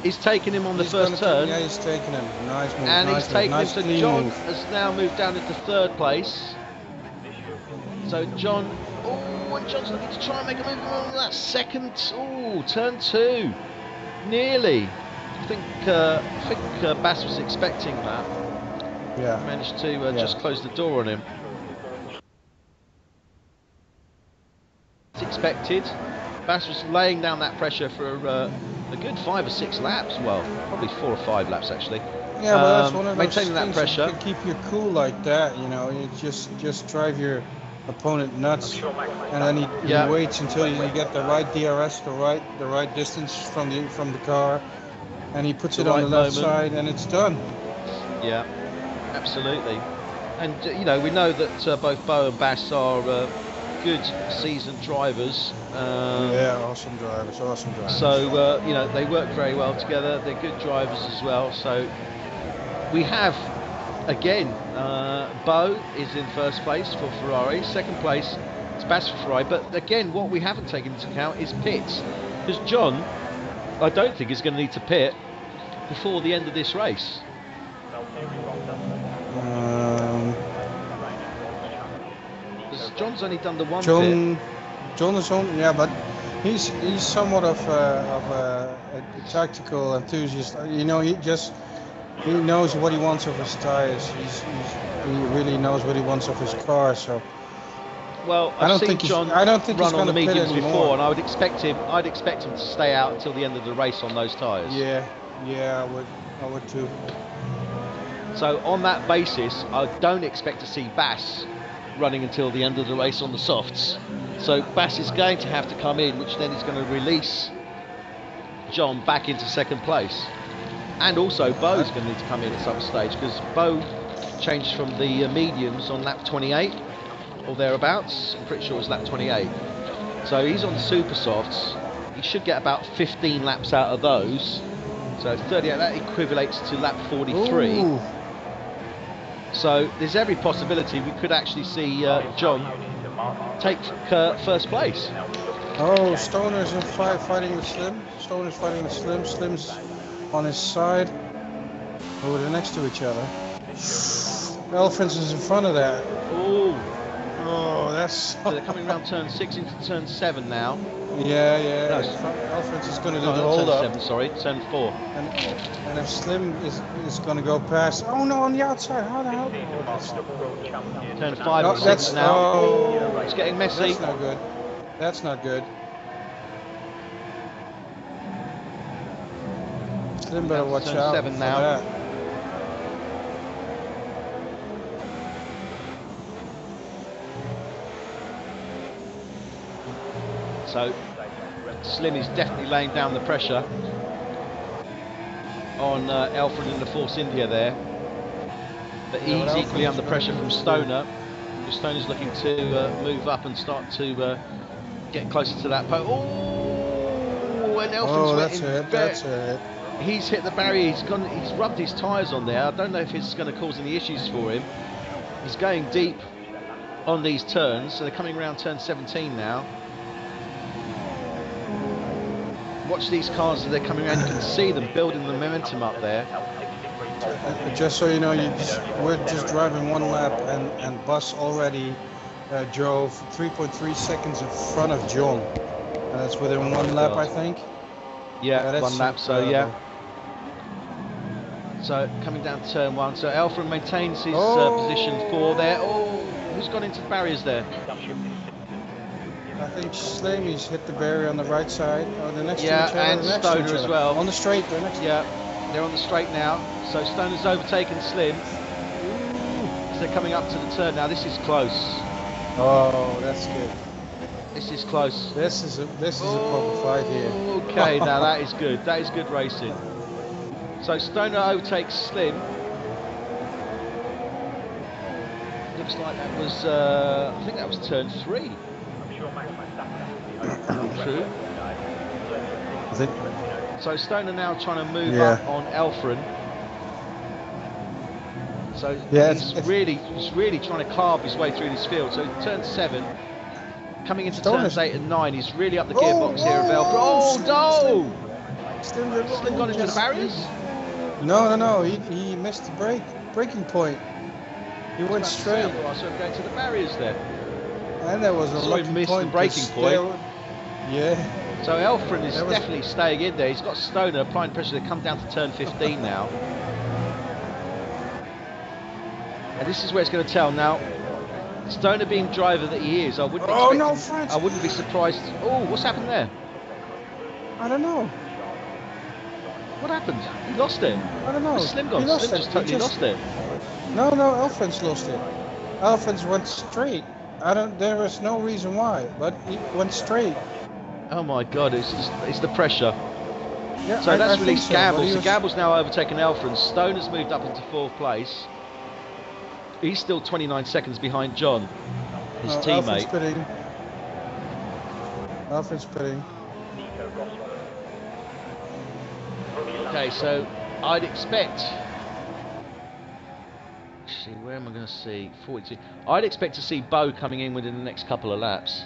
He's taking him on the first turn. Yeah, he's taking him. Nice move. And nice he's taking nice him, so John has now moved down into 3rd place. So John, and John's looking to try and make a move on that second. Oh, turn 2, nearly. I think Bass was expecting that. Yeah. Managed to just close the door on him. As expected, Bass was laying down that pressure for a good 5 or 6 laps. Well, probably 4 or 5 laps actually. Yeah, but that's one of those maintaining that pressure. You can keep your cool like that, you know. You just drive your opponent nuts, and then he waits until you get the right DRS, the right distance from the car, and he puts it on the left side, and it's done. Yeah, absolutely. And you know, we know that both Bo and Bass are good seasoned drivers. Yeah, awesome drivers. So you know, they work very well together. They're good drivers as well. So we have again, Bo is in first place for Ferrari. Second place is Bass for Ferrari. But again, what we haven't taken into account is pits. Because John, I don't think is going to need to pit before the end of this race. Because John's only done the one pit. John is on, yeah, but he's somewhat of a tactical enthusiast. You know, he knows what he wants of his tires. He really knows what he wants of his car. So. Well, I don't seen think John run on the mediums before, and I'd expect him to stay out until the end of the race on those tyres. Yeah, I would too. So on that basis, I don't expect to see Bass running until the end of the race on the softs. So Bass is going to have to come in, which then is going to release John back into second place. And also Bo's going to need to come in at some stage, because Bo changed from the mediums on lap 28 or thereabouts. I'm pretty sure it was lap 28. So he's on super softs. He should get about 15 laps out of those. So 38, that equivalates to lap 43. Ooh. So there's every possibility we could actually see John take first place. Oh, Stoner's fighting with Slim. Stoner's fighting with Slim. Slim's on his side. Oh, they're next to each other. Elfrins is in front of that. Oh, that's... So they're coming around turn 6 into turn 7 now. Yeah. No, Alfred's is going to do the hold up. Turn 7, sorry, turn 4. And if Slim is going to go past... Oh no, on the outside, how the hell? Turn 5 and 6 now. Oh, it's getting messy. That's not good. That's not good. Slim better watch turn out 7 now. That. So Slim is definitely laying down the pressure on Alfred in the Force India there. But he's equally under pressure from Stoner. Stoner's looking to move up and start to get closer to that pole. Oh, and Alfred's that's it. He's hit the barrier. He's rubbed his tyres on there. I don't know if it's going to cause any issues for him. He's going deep on these turns, so they're coming around turn 17 now. Watch these cars as they're coming around. You can see them building the momentum up there. Just so you know, we're just driving one lap, and Bus already drove 3.3 seconds in front of John. And that's within one lap, I think. Yeah, one lap, so yeah. So coming down turn 1. So Alfred maintains his position 4 there. Oh, who's gone into the barriers there? I think Slamey's hit the barrier on the right side. Oh, the next yeah, to each other, and Stoner as well. On the straight, they're next. Yeah, they're on the straight now. So Stoner's overtaken Slim. So they're coming up to the turn now. This is close. Oh, that's good. This is close. This is a proper fight here. Okay, now that is good. That is good racing. So Stoner overtakes Slim. Looks like that was, I think that was turn 3. True. I think. So Stoner now trying to move up on Elfren. So he's really trying to carve his way through this field. So turn 7, coming into turns 8 and 9, he's really up the gearbox here of Elfren. Oh no! Slim got into the barriers? No, he missed the braking point. He went straight. I saw him going to the barriers there. And there was a lucky missed point. the braking point. Yeah. So Elfren is definitely staying in there. He's got Stoner applying pressure to come down to turn 15 now. And this is where it's going to tell. Now, Stoner being driver that he is, I wouldn't I wouldn't be surprised. Oh, what's happened there? I don't know. What happened? He lost it. I don't know. Slim gone. Slim just totally lost it. No, Elfren's lost it. Elfren's went straight. There was no reason why, but he went straight. Oh my God! It's the pressure. Yeah, so that's released Gamble. So was... Gamble's now overtaken Elfren. Stoner's moved up into 4th place. He's still 29 seconds behind John, his teammate. Elfren's pitting. Okay, so I'd expect see, where am I going to see? 42. I'd expect to see Bo coming in within the next couple of laps.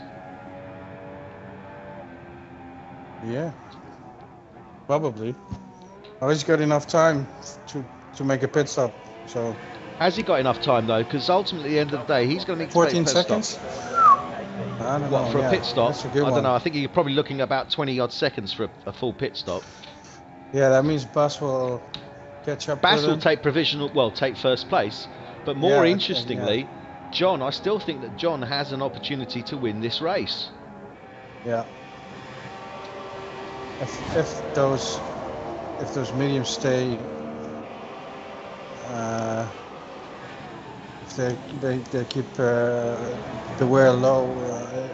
Yeah, probably. Oh, he's got enough time to make a pit stop. So. Has he got enough time though? Because ultimately, at the end of the day, he's going to need to 14 take a pit seconds. Stop. I don't What know, for a pit stop? That's a good I don't one. know. I think you're probably looking at about 20 odd seconds for a full pit stop. Yeah, that means Bas will catch up. Bas will take provisional. Well, take first place. But more interestingly, John. I still think that John has an opportunity to win this race. Yeah. If those mediums stay, if they keep the wear low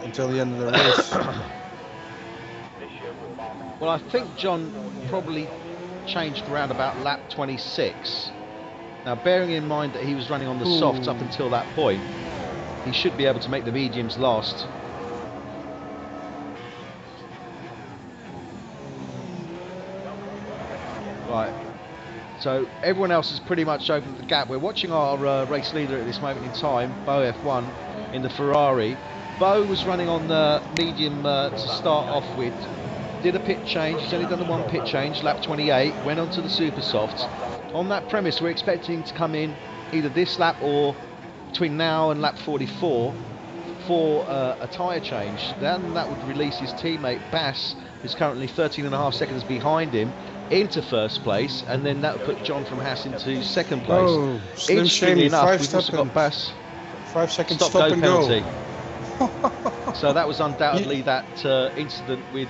until the end of the race. Well, I think John probably changed around about lap 26. Now, bearing in mind that he was running on the softs up until that point, he should be able to make the mediums last. Right, so everyone else has pretty much opened the gap. We're watching our race leader at this moment in time, Bo F1 in the Ferrari. Bo was running on the medium to start off with, did a pit change. He's only done the one pit change, lap 28, went on to the super softs. On that premise, we're expecting to come in either this lap or between now and lap 44 for a tyre change. Then that would release his teammate Bas, who's currently 13.5 seconds behind him, into first place, and then that would put John from Haas into second place. Oh, slim Interestingly shame, enough, we've also got Bas 5 seconds stop and penalty. go. So that was undoubtedly that incident with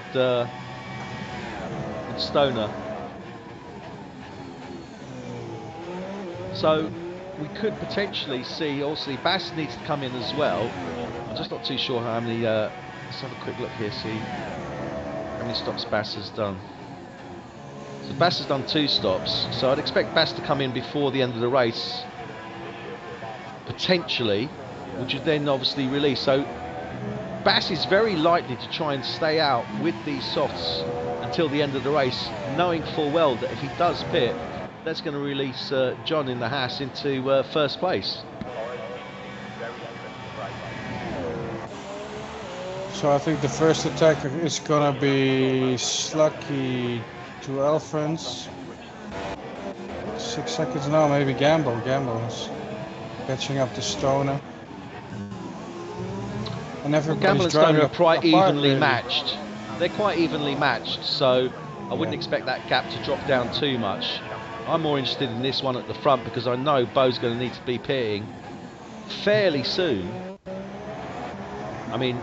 Stoner. So we could potentially see, obviously Bas needs to come in as well. I'm just not too sure how many, let's have a quick look here, see how many stops Bas has done. So Bas has done 2 stops, so I'd expect Bas to come in before the end of the race, potentially, which would then obviously release. So Bas is very likely to try and stay out with these softs until the end of the race, knowing full well that if he does pit, that's going to release John in the Haas into first place. So I think the first attack is going to be Slucky to Alfrens. 6 seconds now, maybe Gamble. Gamble is catching up to Stoner. And Gamble and Stoner are quite evenly matched. They're quite evenly matched, so I wouldn't expect that gap to drop down too much. I'm more interested in this one at the front because I know Bo's going to need to be pitting fairly soon. I mean,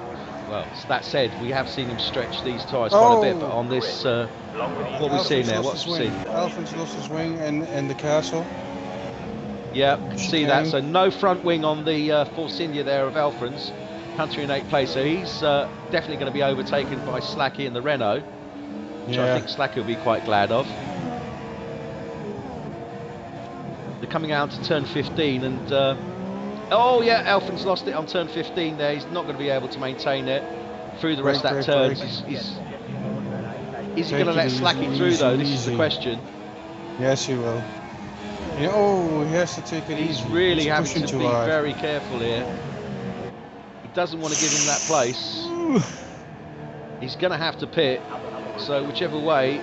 well, that said, we have seen him stretch these tyres quite a bit, but on this, what we're seeing there, what's we seeing? Alfrens lost his wing in the castle. Yeah, see that. So no front wing on the Force India there of Alfrens. Hunter in 8th place, so he's definitely going to be overtaken by Slacky in the Renault, which I think Slacky will be quite glad of. They're coming out to turn 15 and oh yeah, Alfrens lost it on turn 15 there. He's not going to be able to maintain it through the rest of that turn. Is he going to let Slacky through though? This is the question. Yes, he will. Yeah, oh, he has to take it easy. He's really having to be very careful here. He doesn't want to give him that place. He's going to have to pit. So whichever way,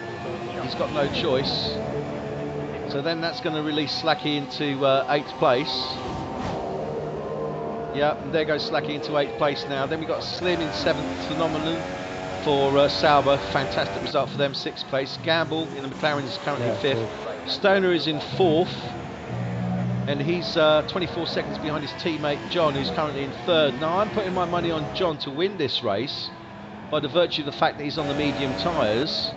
he's got no choice. So then that's going to release Slacky into 8th place. Yeah, and there goes Slacky into 8th place now. Then we've got Slim in 7th, phenomenal for Sauber. Fantastic result for them, 6th place. Gamble in the McLaren is currently 5th. Stoner is in 4th. And he's 24 seconds behind his teammate John, who's currently in 3rd. Now I'm putting my money on John to win this race by the virtue of the fact that he's on the medium tyres.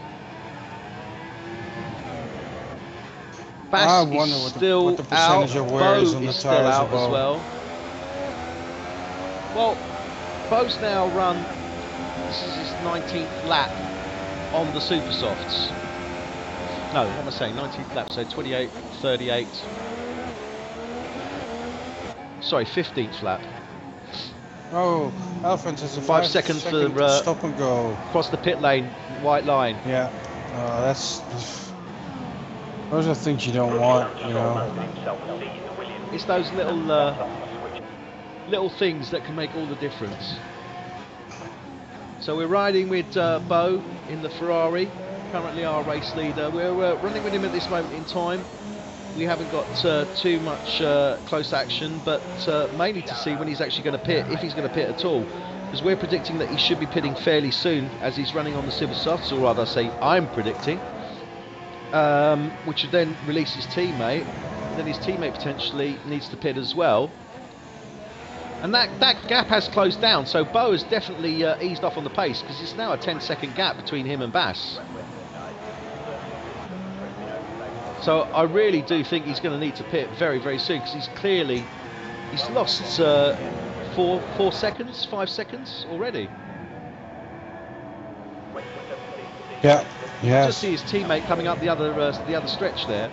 Bas is still what the percentage out. of wear is Bo on the is still tires out above. as well. Well, Bo's now run, this is his 19th lap on the super softs. No, what am I saying? 19th lap, so 28, 38. Sorry, 15th lap. Oh, Alfrens has a 5 seconds for stop and go. Cross the pit lane, white line. Yeah, those are things you don't want, you know. It's those little things that can make all the difference. So we're riding with Bo in the Ferrari, currently our race leader. We're running with him at this moment in time. We haven't got too much close action, but mainly to see when he's actually going to pit, if he's going to pit at all. Because we're predicting that he should be pitting fairly soon as he's running on the silver softs, or rather say I'm predicting. Which would then release his teammate. Then his teammate potentially needs to pit as well. And that gap has closed down, so Bo has definitely eased off on the pace, because it's now a 10-second gap between him and Bass. So I really do think he's going to need to pit very, very soon, because he's lost 4 seconds, 5 seconds already. Yeah, you can just see his teammate coming up the other stretch there.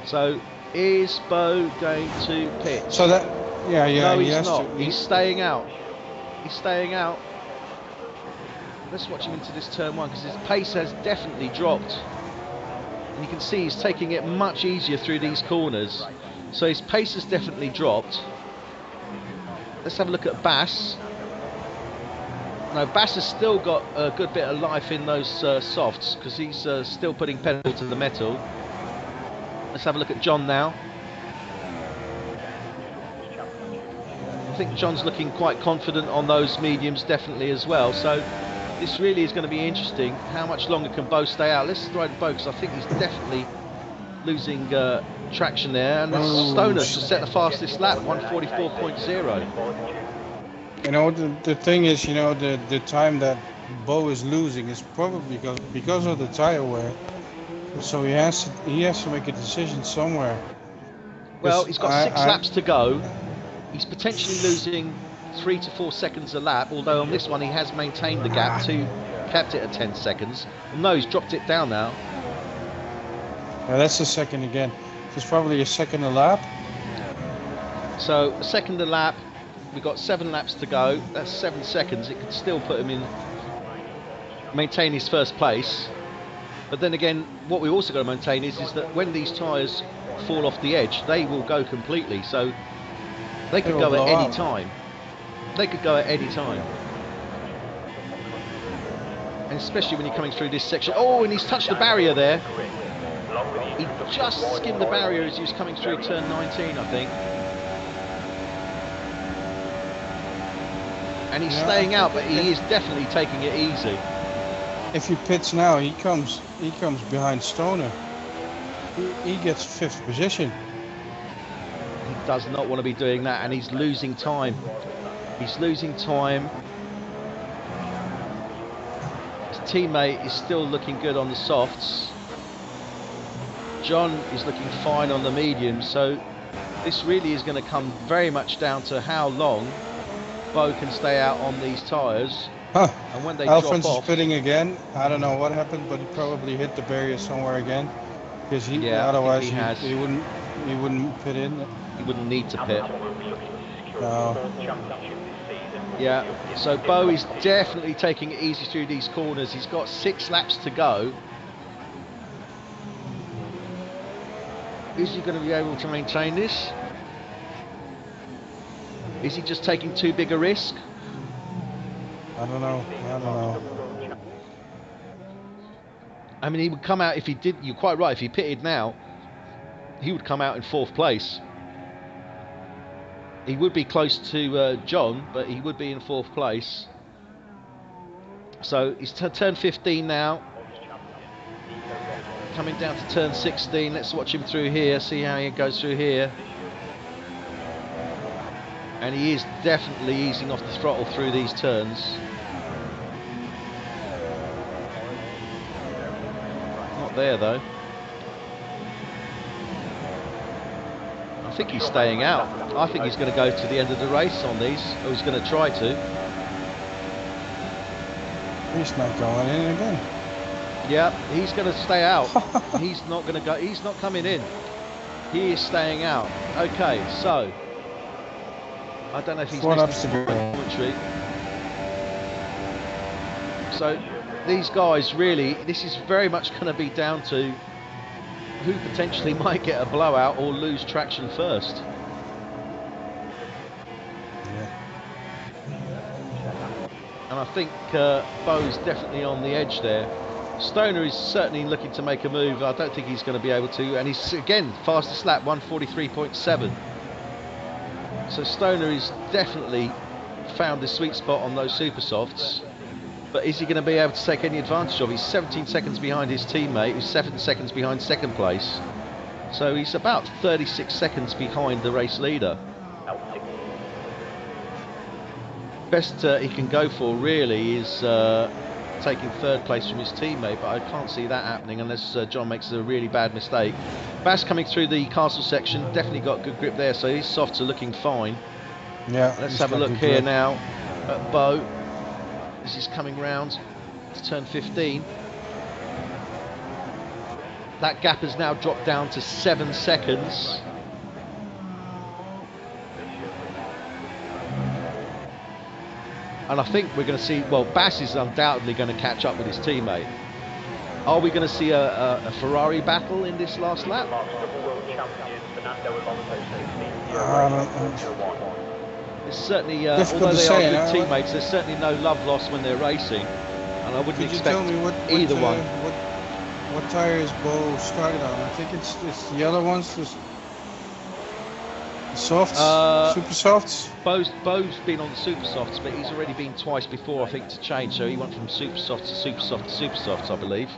So is Bo going to pit? So that, yeah, no, he's not. He's staying out. He's staying out. Let's watch him into this turn 1, because his pace has definitely dropped. And you can see he's taking it much easier through these corners. So his pace has definitely dropped. Let's have a look at Bass. No, Bass has still got a good bit of life in those softs, because he's still putting pedal to the metal. Let's have a look at John now. I think John's looking quite confident on those mediums definitely as well. So this really is going to be interesting. How much longer can Bo stay out? Let's ride Bo, because I think he's definitely losing traction there. And Stoner to set the fastest lap, 1:44.0. You know, the thing is, you know, the time that Bo is losing is probably because of the tire wear. So he has to make a decision somewhere. Well, he's got 6 laps to go. He's potentially losing 3 to 4 seconds a lap, although on this one he has maintained the gap kept it at 10 seconds. Well, no, he's dropped it down now. Yeah, that's a second again. It's probably a second a lap. So a second a lap. We've got 7 laps to go. That's 7 seconds. It could still put him in, maintain his first place. But then again, what we also got to maintain is that when these tyres fall off the edge, they will go completely. So they could go at any time. They could go at any time. And especially when you're coming through this section. Oh, and he's touched the barrier there. He just skimmed the barrier as he was coming through turn 19, I think. And he's staying out, but he is definitely taking it easy. If he pits now, he comes behind Stoner. He gets 5th position. He does not want to be doing that, and he's losing time. He's losing time. His teammate is still looking good on the softs. John is looking fine on the mediums, so this really is going to come very much down to how long Bo can stay out on these tyres. Huh. And when they Alphonse drop off, is pitting again. I don't know what happened, but he probably hit the barrier somewhere again, because otherwise he wouldn't pit in. He wouldn't need to pit. No. Yeah. So Bo is definitely taking it easy through these corners. He's got 6 laps to go. Is he going to be able to maintain this? Is he just taking too big a risk? I don't know. I mean, he would come out if he did. You're quite right. If he pitted now, he would come out in 4th place. He would be close to John, but he would be in 4th place. So he's turn 15 now. Coming down to turn 16. Let's watch him through here. See how he goes through here. And he is definitely easing off the throttle through these turns. Not there though. I think he's staying out. I think he's going to go to the end of the race on these, or he's going to try to. He's not going in again. Yeah, he's going to stay out. He's not going to go. He's not coming in. He is staying out. Okay, so I don't know if he's listening to the commentary. So these guys really, this is very much going to be down to who potentially might get a blowout or lose traction first. and I think Bo's definitely on the edge there. Stoner is certainly looking to make a move. I don't think he's going to be able to, and he's again fastest lap, 1:43.7. So Stoner is definitely found the sweet spot on those super softs. But is he going to be able to take any advantage of it? He's 17 seconds behind his teammate, who's 7 seconds behind second place. So he's about 36 seconds behind the race leader. Best he can go for really is taking third place from his teammate, but I can't see that happening unless John makes a really bad mistake. Bass coming through the castle section, definitely got good grip there, so his softs are looking fine. Yeah. Let's have a look here now at Bo. As he's coming round to turn 15. That gap has now dropped down to 7 seconds. And I think we're going to see, well, Bass is undoubtedly going to catch up with his teammate. Are we going to see a Ferrari battle in this last lap? It's certainly, although they are good teammates, there's certainly no love lost when they're racing. And I wouldn't expect either one. What tires Bo started on? I think it's the other ones, the softs, super softs. Bo's been on the super softs, but he's already been twice before, I think, to change. So he went from super soft to super soft to super softs, I believe.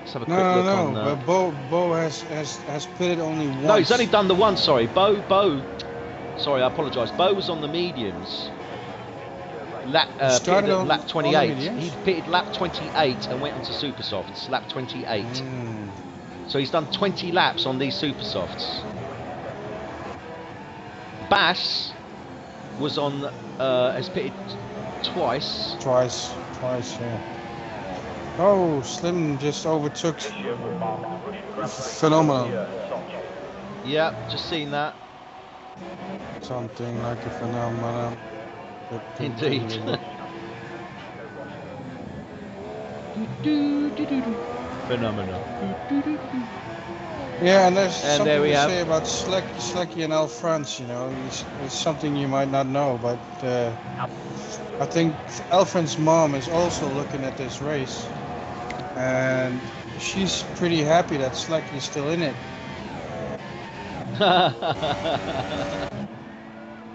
Let's have a quick look on. But Bo has pitted only once. No, he's only done the one. Sorry, Bo. Sorry, I apologise. Bo was on the mediums. Pitted at lap 28. He pitted lap 28 and went into super softs. Lap 28. So he's done 20 laps on these super softs. Bass was on, has pitted twice. Twice, yeah. Oh, Slim just overtook. Phenomenal. Yeah, just seen that. Something like a phenomenon. Indeed. Phenomenal. Yeah, and there's something to say about Slecky and Al France, you know. It's something you might not know, but I think Al France's mom is also looking at this race, and she's pretty happy that Slecky is still in it.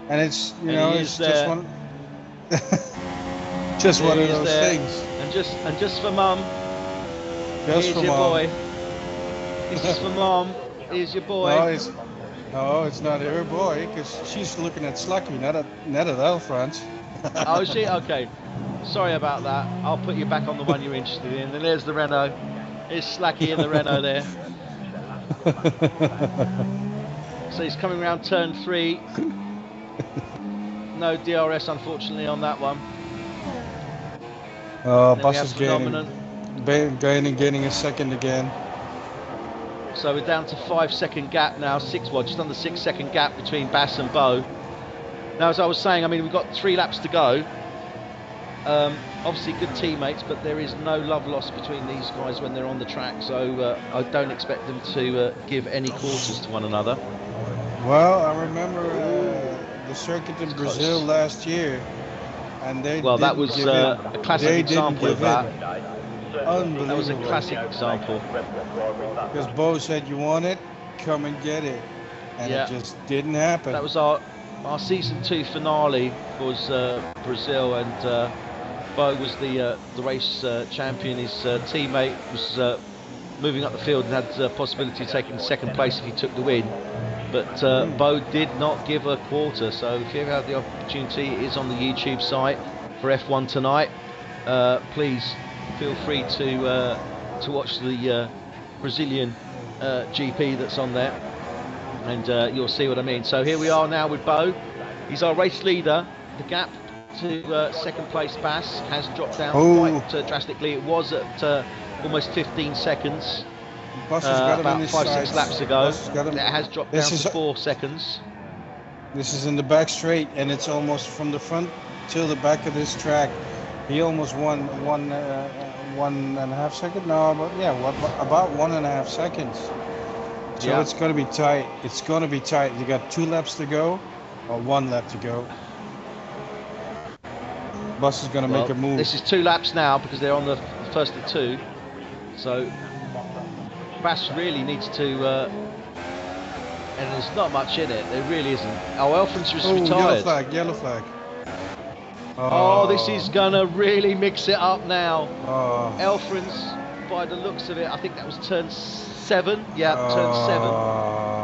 And it's, you know, it's just one just one of those things. And just for mum, just here's for your mom. boy. This is for mom. Here's your boy. No, it's not her boy, because she's looking at Slucky, not at Al France. Oh, is she? Okay. Sorry about that. I'll put you back on the one you're interested in. And there's the Renault. Here's Slacky in the Renault there. So he's coming around turn 3. No DRS, unfortunately, on that one. Bus is gaining a second again. So we're down to 5-second gap now. Just under 6-second gap between Bass and Bo. Now, as I was saying, I mean, we've got 3 laps to go. Obviously good teammates, but there is no love lost between these guys when they're on the track. So I don't expect them to give any quarters to one another. Well, I remember the circuit in Brazil last year, and that was a classic example of that. Unbelievable. That was a classic example. Because Bo said, "You want it? Come and get it," and it just didn't happen. That was our season 2 finale was Brazil, and Bo was the race champion. His teammate was moving up the field and had the possibility of taking second place if he took the win. But Bo did not give a quarter, so if you ever have the opportunity, it is on the YouTube site for F1 tonight. Please feel free to watch the Brazilian GP that's on there, and you'll see what I mean. So here we are now with Bo. He's our race leader. The gap to second place Bass has dropped down quite drastically. It was at almost 15 seconds. About 5-6 laps ago. It has dropped down to 4 seconds. This is in the back straight, and it's almost from the front till the back of this track. He almost won 1.5 seconds. No, but about 1.5 seconds. So it's going to be tight. It's going to be tight. You got 2 laps to go, or 1 lap to go. Bus is going to make a move. This is 2 laps now because they're on the first of 2. So Bas really needs to, and there's not much in it. There really isn't. Oh, Elfrance was retired. Yellow flag. Oh, this is gonna really mix it up now. Oh. Elfrance, by the looks of it, I think that was turn 7. Yeah, turn 7.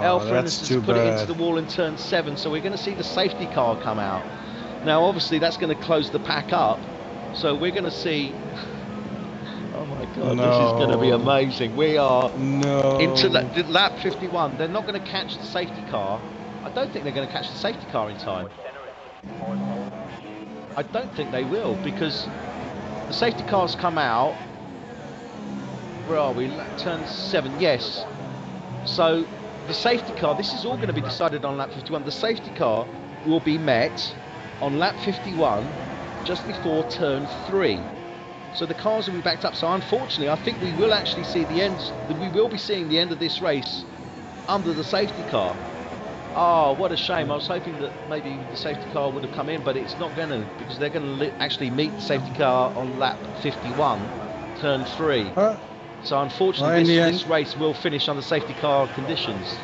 Elfrance has put it into the wall in turn 7. So we're going to see the safety car come out. Now, obviously, that's going to close the pack up. So we're going to see. Oh my God, this is going to be amazing. We are into lap 51. They're not going to catch the safety car. I don't think they're going to catch the safety car in time. I don't think they will, because the safety cars come out. Where are we? Turn 7, yes. So the safety car, this is all going to be decided on lap 51. The safety car will be met on lap 51 just before turn 3. So the cars will be backed up. So unfortunately, I think we will actually see the end. We will be seeing the end of this race under the safety car. Oh, what a shame. I was hoping that maybe the safety car would have come in, but it's not going to, because they're going to actually meet the safety car on lap 51, turn 3. So unfortunately, this race will finish under safety car conditions.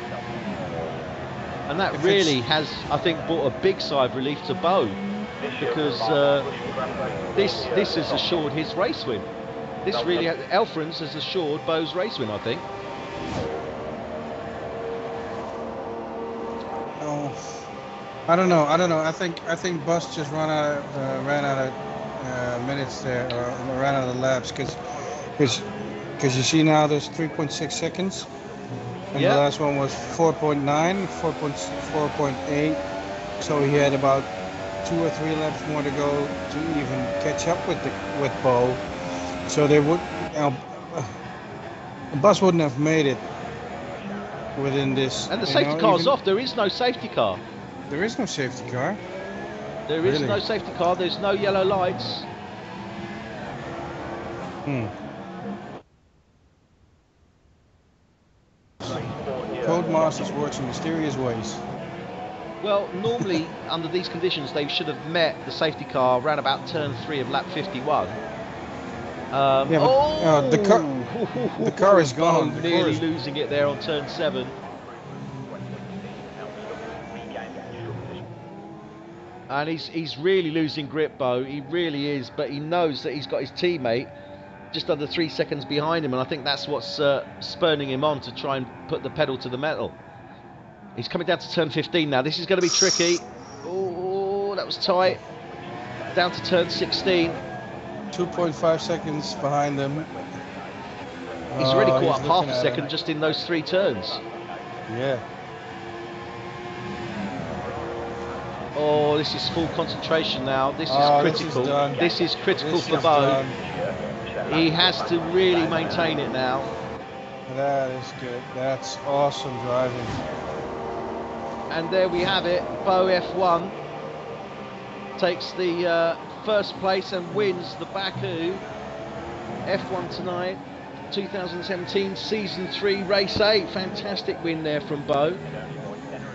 And that really has, I think, brought a big sigh of relief to Bo, because this has assured his race win. This really, Elfrance has assured Bo's race win, I think. I don't know. I think Bus just ran out of minutes there, or ran out of laps, because you see now there's 3.6 seconds, and the last one was 4.9, 4.8. So he had about 2 or 3 laps more to go to even catch up with Bo. So they would, Bus wouldn't have made it within this. And the safety car's off. There is no safety car. There is no safety car. There is no safety car. There's no yellow lights. Codemasters works in mysterious ways. Well, normally under these conditions they should have met the safety car around about turn 3 of lap 51. The car is gone. Nearly losing it there on turn 7. And he's really losing grip, Bo. He really is. But he knows that he's got his teammate just under 3 seconds behind him, and I think that's what's spurring him on to try and put the pedal to the metal. He's coming down to turn 15 now. This is going to be tricky. Oh, that was tight. Down to turn 16. 2.5 seconds behind them. He's already caught up half a second just in those 3 turns. Yeah. Oh, this is full concentration now. This is critical. This is critical for Bo. He has to really maintain it now. That is good. That's awesome driving. And there we have it. Bo F1 takes the first place and wins the Baku F1 tonight 2017 Season 3 Race 8. Fantastic win there from Bo.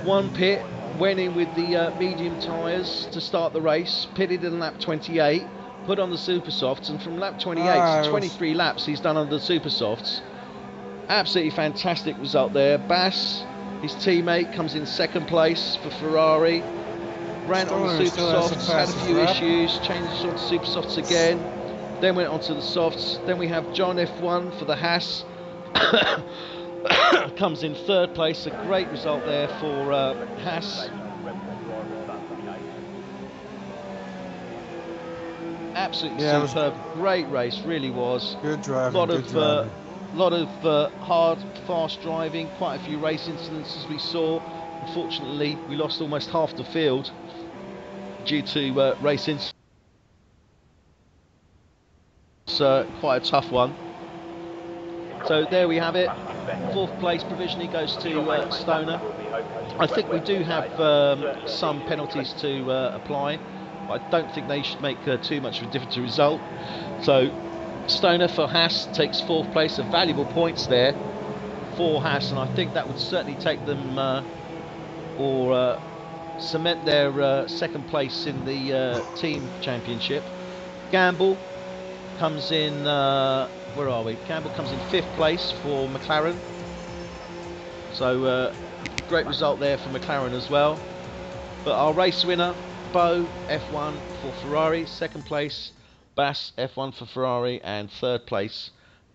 1 pit, went in with the medium tyres to start the race, pitted in lap 28, put on the super softs, and from lap 28 to 23 laps he's done under the super softs. Absolutely fantastic result there. Bas, his teammate, comes in 2nd place for Ferrari. Ran on the super softs, had a few issues, changed on to super softs again, then went on to the softs. Then we have John F1 for the Haas. Comes in 3rd place. A great result there for Haas. Absolutely superb. Great race, really was. Good driving. Lot of hard, fast driving. Quite a few race incidents as we saw. Unfortunately, we lost almost half the field due to race incidents. It's quite a tough one. So there we have it. 4th place provisionally goes to Stoner. I think we do have some penalties to apply. I don't think they should make too much of a difference to result. So Stoner for Haas takes 4th place, of valuable points there for Haas, and I think that would certainly take them or cement their 2nd place in the team championship. Gamble comes in, where are we? Gamble comes in 5th place for McLaren. So great result there for McLaren as well. But our race winner, Bo F1 for Ferrari, 2nd place, Bass F1 for Ferrari, and 3rd place,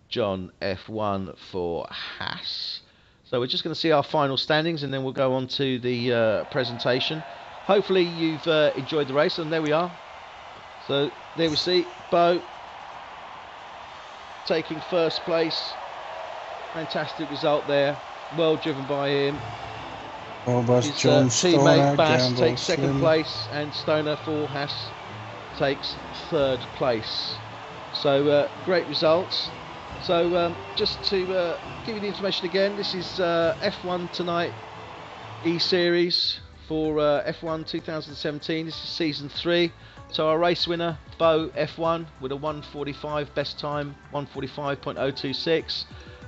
John F1 for Haas. So we're just going to see our final standings and then we'll go on to the presentation. Hopefully you've enjoyed the race, and there we are. So there we see Bo taking 1st place. Fantastic result there. Well driven by him. His teammate Bass takes 2nd place, and Stoner for Haas takes 3rd place. So great results. So just to give you the information again, this is F1 Tonight E-Series for F1 2017. This is Season 3. So our race winner, Bo F1, with a 1:45 best time, 1:45.026.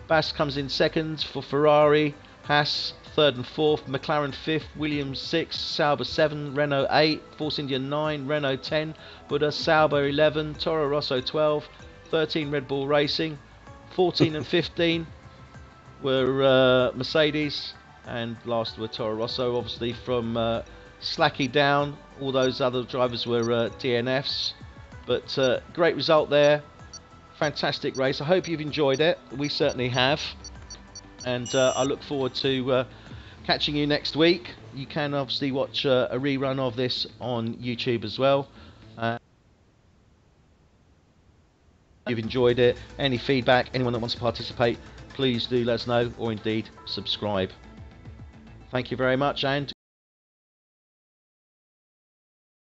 Bass comes in 2nd for Ferrari, Haas 3rd and 4th, McLaren 5th, Williams 6th, Sauber 7, Renault 8, Force India 9, Renault 10, Buddha, Sauber 11, Toro Rosso 12, 13 Red Bull Racing, 14 and 15 were Mercedes, and last were Toro Rosso. Obviously from Slacky down, all those other drivers were DNFs, but great result there. Fantastic race. I hope you've enjoyed it. We certainly have, and I look forward to catching you next week. You can obviously watch a rerun of this on YouTube as well. You've enjoyed it. Any feedback, anyone that wants to participate, please do let us know, or indeed subscribe. Thank you very much, and